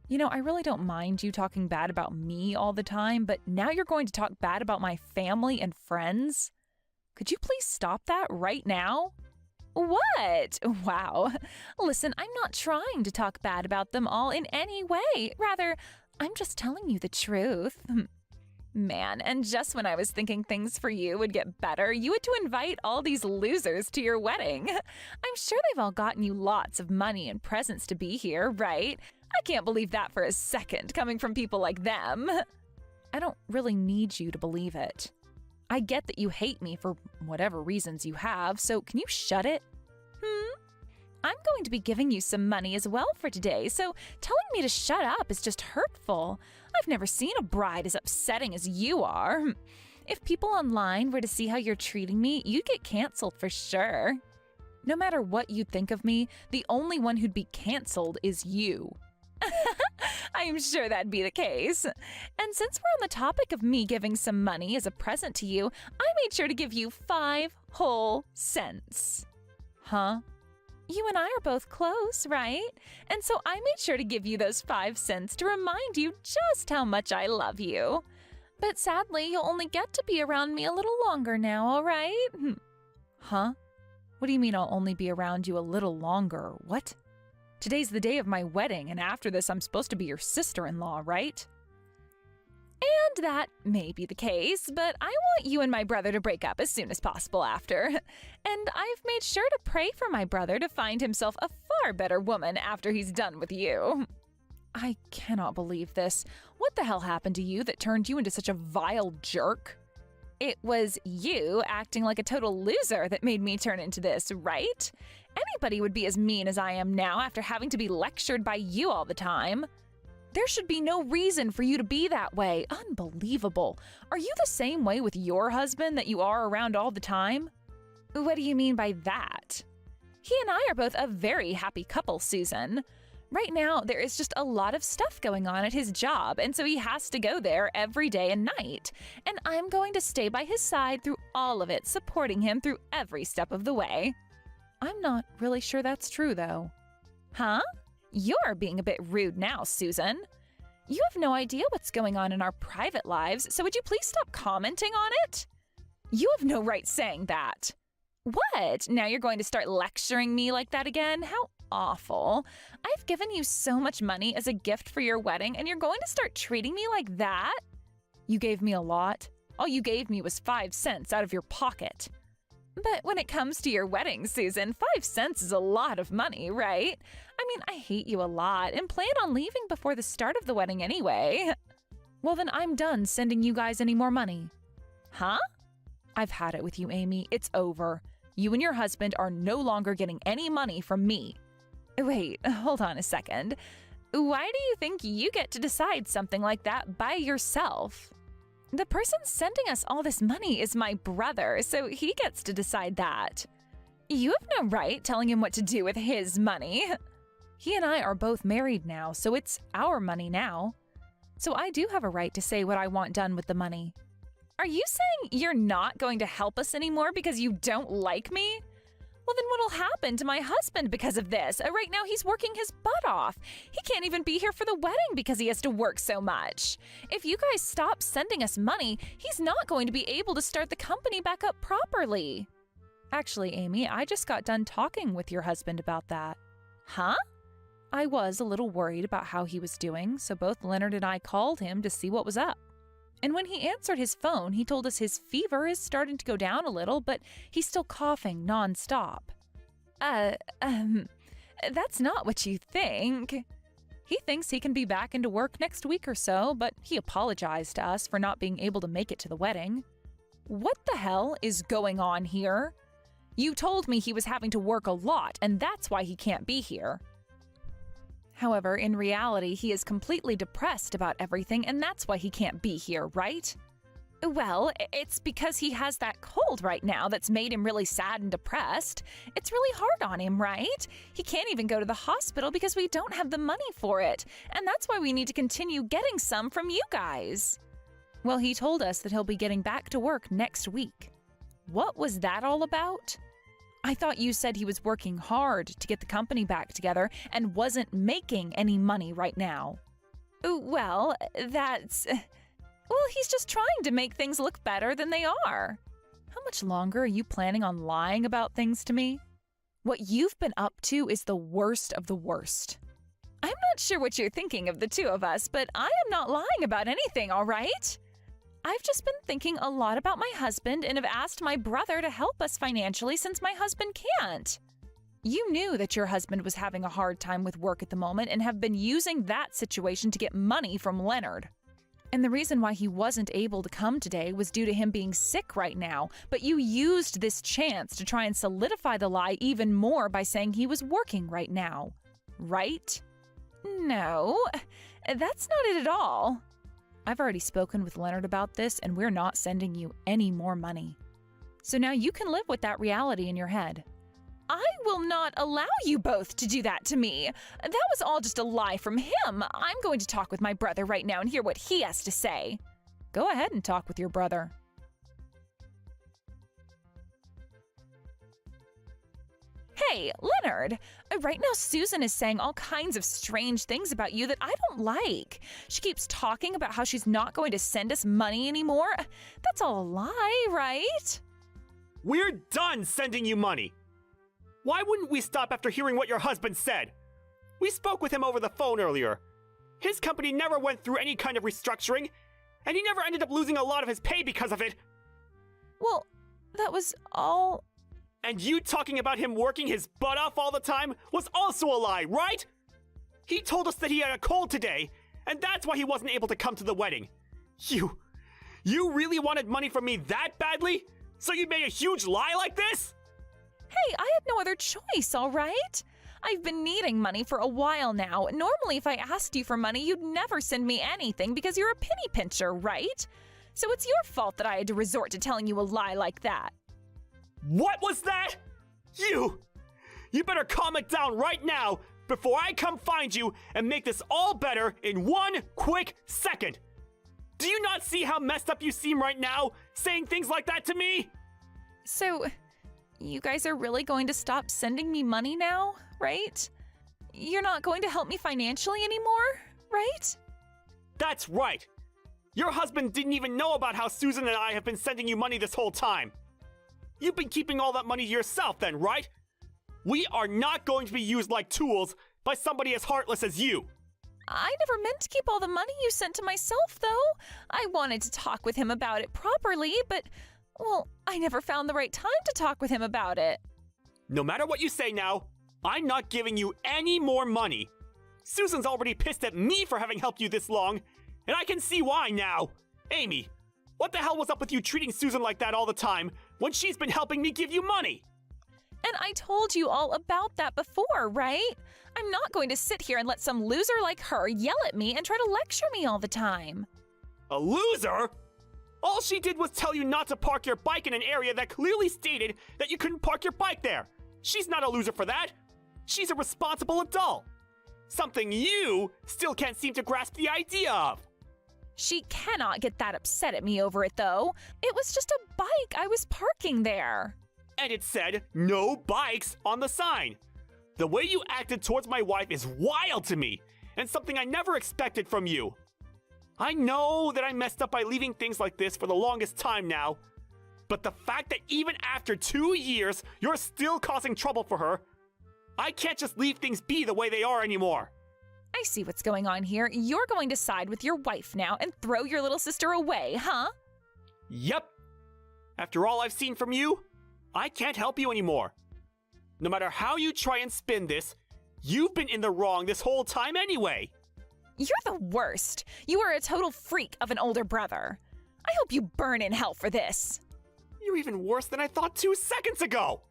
You know, I really don't mind you talking bad about me all the time, but now you're going to talk bad about my family and friends? Could you please stop that right now? What? Wow. Listen, I'm not trying to talk bad about them all in any way. Rather, I'm just telling you the truth. Man, and just when I was thinking things for you would get better, you had to invite all these losers to your wedding. I'm sure they've all gotten you lots of money and presents to be here, right? I can't believe that for a second, coming from people like them. I don't really need you to believe it. I get that you hate me for whatever reasons you have, so can you shut it? I'm going to be giving you some money as well for today, so telling me to shut up is just hurtful. I've never seen a bride as upsetting as you are. If people online were to see how you're treating me, you'd get canceled for sure. No matter what you'd think of me, the only one who'd be canceled is you. I am sure that'd be the case. And since we're on the topic of me giving some money as a present to you, I made sure to give you 5 whole cents. Huh? You and I are both close, right? And so I made sure to give you those 5 cents to remind you just how much I love you. But sadly, you'll only get to be around me a little longer now, all right? Huh? What do you mean I'll only be around you a little longer? What? Today's the day of my wedding, and after this I'm supposed to be your sister-in-law, right? And that may be the case, but I want you and my brother to break up as soon as possible after. And I've made sure to pray for my brother to find himself a far better woman after he's done with you. I cannot believe this. What the hell happened to you that turned you into such a vile jerk? It was you acting like a total loser that made me turn into this, right? Anybody would be as mean as I am now after having to be lectured by you all the time. There should be no reason for you to be that way. Unbelievable. Are you the same way with your husband that you are around all the time? What do you mean by that? He and I are both a very happy couple, Susan. Right now, there is just a lot of stuff going on at his job, and so he has to go there every day and night. And I'm going to stay by his side through all of it, supporting him through every step of the way. I'm not really sure that's true, though. Huh? You're being a bit rude now, Susan. You have no idea what's going on in our private lives, so would you please stop commenting on it? You have no right saying that. What? Now you're going to start lecturing me like that again? How awful. I've given you so much money as a gift for your wedding, and you're going to start treating me like that? You gave me a lot. All you gave me was 5 cents out of your pocket. But when it comes to your wedding, Susan, 5 cents is a lot of money, right? I mean, I hate you a lot and plan on leaving before the start of the wedding anyway. Well, then I'm done sending you guys any more money. Huh? I've had it with you, Amy. It's over. You and your husband are no longer getting any money from me. Wait, hold on a second. Why do you think you get to decide something like that by yourself? The person sending us all this money is my brother, so he gets to decide that. You have no right telling him what to do with his money. He and I are both married now, so it's our money now. So I do have a right to say what I want done with the money. Are you saying you're not going to help us anymore because you don't like me? Well, then what'll happen to my husband because of this? Right now he's working his butt off. He can't even be here for the wedding because he has to work so much. If you guys stop sending us money, he's not going to be able to start the company back up properly. Actually, Amy, I just got done talking with your husband about that. Huh? I was a little worried about how he was doing, so both Leonard and I called him to see what was up. And when he answered his phone, he told us his fever is starting to go down a little, but he's still coughing nonstop. That's not what you think. He thinks he can be back into work next week or so, but he apologized to us for not being able to make it to the wedding. What the hell is going on here? You told me he was having to work a lot, and that's why he can't be here. However, in reality, he is completely depressed about everything, and that's why he can't be here, right? Well, it's because he has that cold right now that's made him really sad and depressed. It's really hard on him, right? He can't even go to the hospital because we don't have the money for it, and that's why we need to continue getting some from you guys. Well, he told us that he'll be getting back to work next week. What was that all about? I thought you said he was working hard to get the company back together and wasn't making any money right now. Well, he's just trying to make things look better than they are. How much longer are you planning on lying about things to me? What you've been up to is the worst of the worst. I'm not sure what you're thinking of the two of us, but I am not lying about anything, all right? I've just been thinking a lot about my husband and have asked my brother to help us financially since my husband can't. You knew that your husband was having a hard time with work at the moment and have been using that situation to get money from Leonard. And the reason why he wasn't able to come today was due to him being sick right now, but you used this chance to try and solidify the lie even more by saying he was working right now. Right? No, that's not it at all. I've already spoken with Leonard about this, and we're not sending you any more money. So now you can live with that reality in your head. I will not allow you both to do that to me. That was all just a lie from him. I'm going to talk with my brother right now and hear what he has to say. Go ahead and talk with your brother. Hey, Leonard, right now Susan is saying all kinds of strange things about you that I don't like. She keeps talking about how she's not going to send us money anymore. That's all a lie, right? We're done sending you money. Why wouldn't we stop after hearing what your husband said? We spoke with him over the phone earlier. His company never went through any kind of restructuring, and he never ended up losing a lot of his pay because of it. Well, that was all... And you talking about him working his butt off all the time was also a lie, right? He told us that he had a cold today, and that's why he wasn't able to come to the wedding. You really wanted money from me that badly? So you made a huge lie like this? Hey, I had no other choice, all right? I've been needing money for a while now. Normally, if I asked you for money, you'd never send me anything because you're a penny pincher, right? So it's your fault that I had to resort to telling you a lie like that. What was that? You better calm it down right now before I come find you and make this all better in 1 quick second. Do you not see how messed up you seem right now, saying things like that to me? So, you guys are really going to stop sending me money now, right? You're not going to help me financially anymore, right? That's right. Your husband didn't even know about how Susan and I have been sending you money this whole time. You've been keeping all that money to yourself then, right? We are not going to be used like tools by somebody as heartless as you. I never meant to keep all the money you sent to myself, though. I wanted to talk with him about it properly, but, well, I never found the right time to talk with him about it. No matter what you say now, I'm not giving you any more money. Susan's already pissed at me for having helped you this long, and I can see why now. Amy, what the hell was up with you treating Susan like that all the time when she's been helping me give you money? And I told you all about that before, right? I'm not going to sit here and let some loser like her yell at me and try to lecture me all the time. A loser? All she did was tell you not to park your bike in an area that clearly stated that you couldn't park your bike there. She's not a loser for that. She's a responsible adult. Something you still can't seem to grasp the idea of. She cannot get that upset at me over it, though. It was just a bike. I was parking there. And it said, "No bikes" on the sign. The way you acted towards my wife is wild to me, and something I never expected from you. I know that I messed up by leaving things like this for the longest time now, but the fact that even after 2 years, you're still causing trouble for her, I can't just leave things be the way they are anymore. I see what's going on here. You're going to side with your wife now and throw your little sister away, huh? Yep. After all I've seen from you, I can't help you anymore. No matter how you try and spin this, you've been in the wrong this whole time anyway. You're the worst. You are a total freak of an older brother. I hope you burn in hell for this. You're even worse than I thought 2 seconds ago.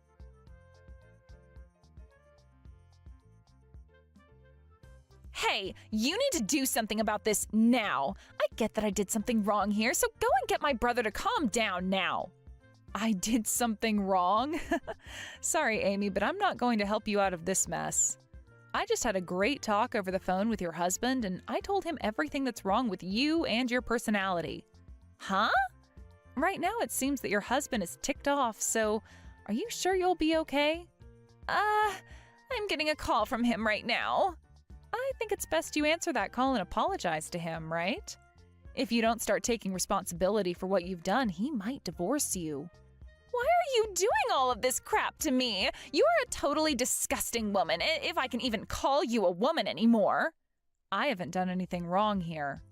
Hey, you need to do something about this now. I get that I did something wrong here, so go and get my brother to calm down now. I did something wrong? Sorry, Amy, but I'm not going to help you out of this mess. I just had a great talk over the phone with your husband, and I told him everything that's wrong with you and your personality. Huh? Right now it seems that your husband is ticked off, so are you sure you'll be okay? I'm getting a call from him right now. I think it's best you answer that call and apologize to him, right? If you don't start taking responsibility for what you've done, he might divorce you. Why are you doing all of this crap to me? You are a totally disgusting woman, if I can even call you a woman anymore. I haven't done anything wrong here.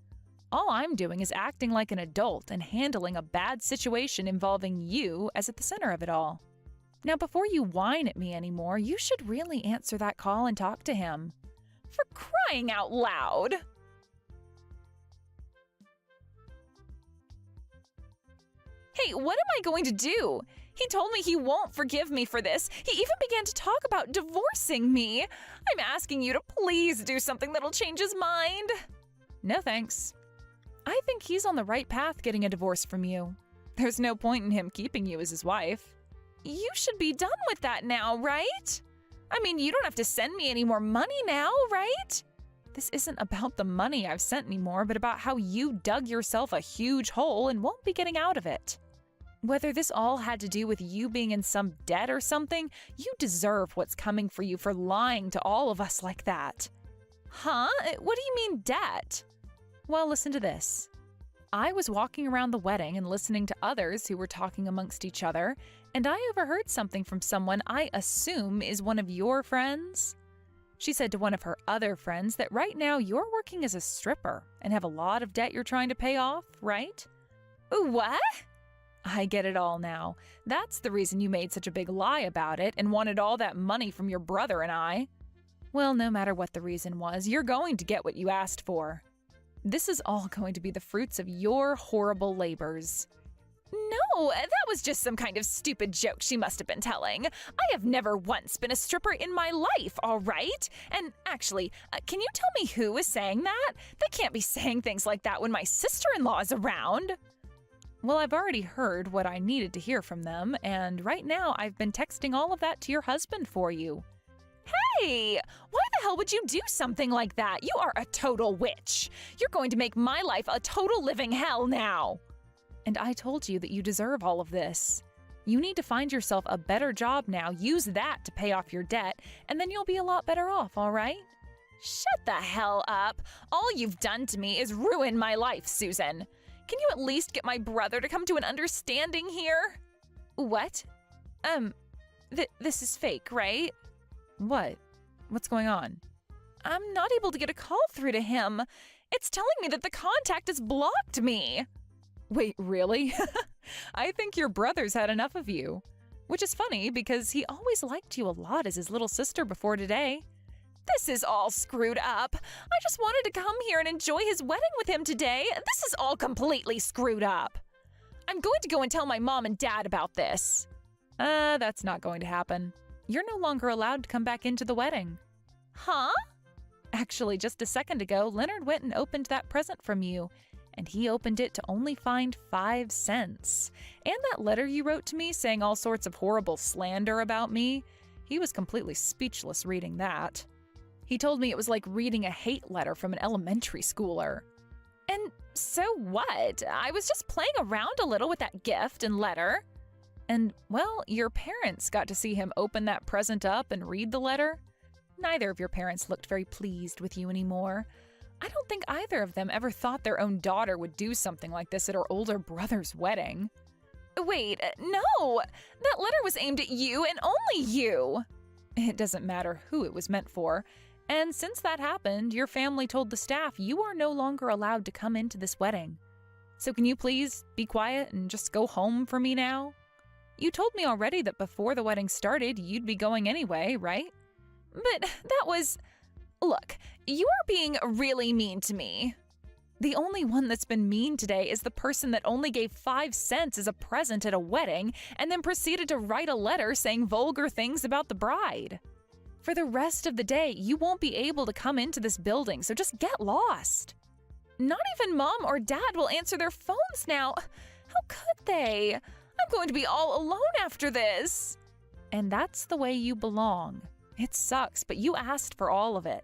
All I'm doing is acting like an adult and handling a bad situation involving you as at the center of it all. Now, before you whine at me anymore, you should really answer that call and talk to him. For crying out loud! Hey, what am I going to do? He told me he won't forgive me for this. He even began to talk about divorcing me. I'm asking you to please do something that'll change his mind. No thanks. I think he's on the right path getting a divorce from you. There's no point in him keeping you as his wife. You should be done with that now, right? I mean, you don't have to send me any more money now, right? This isn't about the money I've sent anymore, but about how you dug yourself a huge hole and won't be getting out of it. Whether this all had to do with you being in some debt or something, you deserve what's coming for you for lying to all of us like that. Huh? What do you mean debt? Well, listen to this. I was walking around the wedding and listening to others who were talking amongst each other, and I overheard something from someone I assume is one of your friends. She said to one of her other friends that right now you're working as a stripper and have a lot of debt you're trying to pay off, right? What? I get it all now. That's the reason you made such a big lie about it and wanted all that money from your brother and I. Well, no matter what the reason was, you're going to get what you asked for. This is all going to be the fruits of your horrible labors. No, that was just some kind of stupid joke she must have been telling. I have never once been a stripper in my life, all right? And actually, can you tell me who is saying that? They can't be saying things like that when my sister-in-law is around. Well, I've already heard what I needed to hear from them, and right now I've been texting all of that to your husband for you. Hey, why the hell would you do something like that? You are a total witch. You're going to make my life a total living hell now. And I told you that you deserve all of this. You need to find yourself a better job now, use that to pay off your debt, and then you'll be a lot better off, all right? Shut the hell up. All you've done to me is ruin my life, Susan. Can you at least get my brother to come to an understanding here? What? This is fake, right? What? What's going on? I'm not able to get a call through to him. It's telling me that the contact has blocked me. Wait, really? I think your brother's had enough of you. Which is funny because he always liked you a lot as his little sister before today. This is all screwed up. I just wanted to come here and enjoy his wedding with him today. This is all completely screwed up. I'm going to go and tell my mom and dad about this. That's not going to happen. You're no longer allowed to come back into the wedding. Huh? Actually, just a second ago, Leonard went and opened that present from you, and he opened it to only find 5 cents. And that letter you wrote to me saying all sorts of horrible slander about me, he was completely speechless reading that. He told me it was like reading a hate letter from an elementary schooler. And So what? I was just playing around a little with that gift and letter. And, well, your parents got to see him open that present up and read the letter. Neither of your parents looked very pleased with you anymore. I don't think either of them ever thought their own daughter would do something like this at her older brother's wedding. Wait, no! That letter was aimed at you and only you! It doesn't matter who it was meant for. And since that happened, your family told the staff you are no longer allowed to come into this wedding. So can you please be quiet and just go home for me now? You told me already that before the wedding started, you'd be going anyway, right? But that was... Look, you are being really mean to me. The only one that's been mean today is the person that only gave 5 cents as a present at a wedding and then proceeded to write a letter saying vulgar things about the bride. For the rest of the day, you won't be able to come into this building, so just get lost. Not even Mom or Dad will answer their phones now. How could they? I'm going to be all alone after this. And that's the way you belong. It sucks, but you asked for all of it.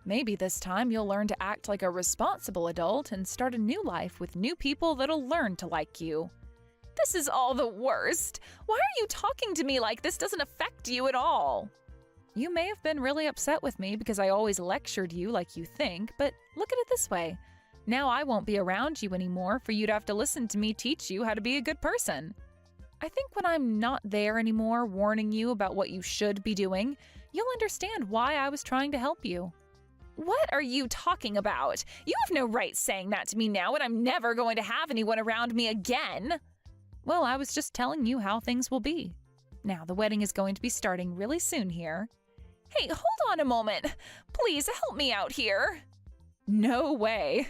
Maybe this time you'll learn to act like a responsible adult and start a new life with new people that'll learn to like you. This is all the worst. Why are you talking to me like this doesn't affect you at all? You may have been really upset with me because I always lectured you like you think, but look at it this way. Now I won't be around you anymore for you to have to listen to me teach you how to be a good person. I think when I'm not there anymore warning you about what you should be doing, you'll understand why I was trying to help you. What are you talking about? You have no right saying that to me now, and I'm never going to have anyone around me again. Well, I was just telling you how things will be. Now, the wedding is going to be starting really soon here. Hey, hold on a moment. Please help me out here. No way.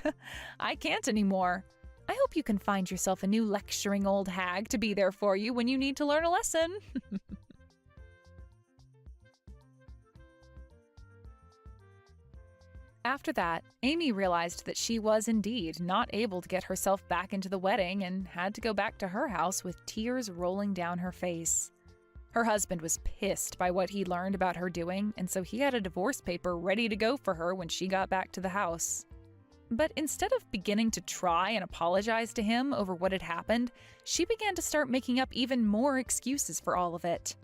I can't anymore. I hope you can find yourself a new lecturing old hag to be there for you when you need to learn a lesson. After that, Amy realized that she was indeed not able to get herself back into the wedding and had to go back to her house with tears rolling down her face. Her husband was pissed by what he learned about her doing, and so he had a divorce paper ready to go for her when she got back to the house. But instead of beginning to try and apologize to him over what had happened, she began to start making up even more excuses for all of it.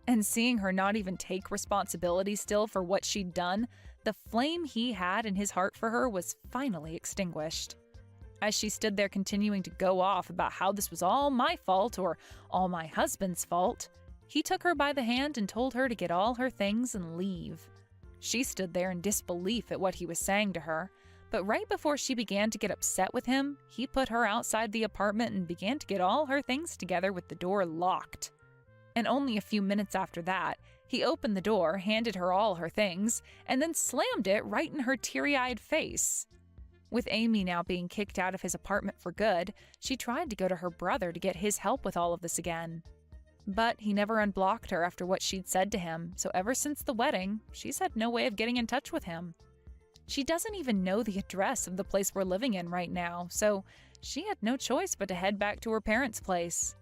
And seeing her not even take responsibility still for what she'd done, the flame he had in his heart for her was finally extinguished. As she stood there continuing to go off about how this was all my fault or all my husband's fault, he took her by the hand and told her to get all her things and leave. She stood there in disbelief at what he was saying to her, but right before she began to get upset with him, he put her outside the apartment and began to get all her things together with the door locked. And only a few minutes after that, he opened the door, handed her all her things, and then slammed it right in her teary-eyed face. With Amy now being kicked out of his apartment for good, she tried to go to her brother to get his help with all of this again. But he never unblocked her after what she'd said to him, so ever since the wedding, she's had no way of getting in touch with him. She doesn't even know the address of the place we're living in right now, so she had no choice but to head back to her parents' place.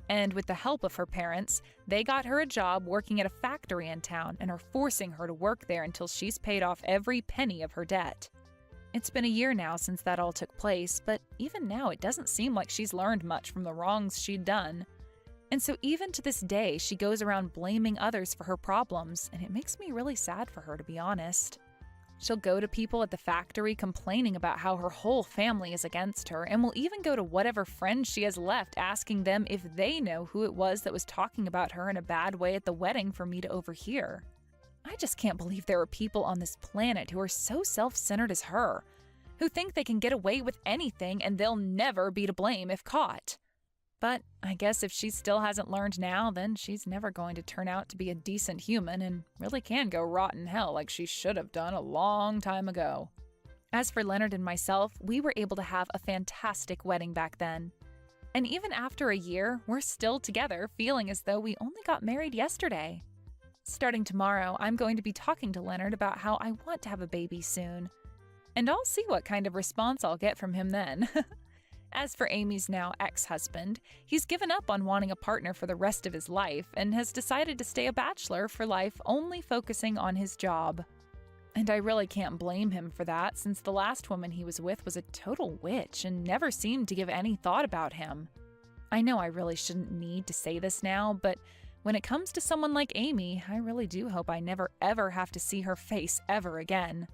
And with the help of her parents, they got her a job working at a factory in town and are forcing her to work there until she's paid off every penny of her debt. It's been a year now since that all took place, but even now it doesn't seem like she's learned much from the wrongs she'd done. And so even to this day, she goes around blaming others for her problems, and it makes me really sad for her, to be honest. She'll go to people at the factory complaining about how her whole family is against her, and will even go to whatever friends she has left asking them if they know who it was that was talking about her in a bad way at the wedding for me to overhear. I just can't believe there are people on this planet who are so self-centered as her, who think they can get away with anything and they'll never be to blame if caught. But I guess if she still hasn't learned now, then she's never going to turn out to be a decent human and really can go rot in hell like she should have done a long time ago. As for Leonard and myself, we were able to have a fantastic wedding back then. And even after a year, we're still together, feeling as though we only got married yesterday. Starting tomorrow, I'm going to be talking to Leonard about how I want to have a baby soon. And I'll see what kind of response I'll get from him then. As for Amy's now ex-husband, he's given up on wanting a partner for the rest of his life and has decided to stay a bachelor for life, only focusing on his job. And I really can't blame him for that, since the last woman he was with was a total witch and never seemed to give any thought about him. I know I really shouldn't need to say this now, but when it comes to someone like Amy, I really do hope I never ever have to see her face ever again.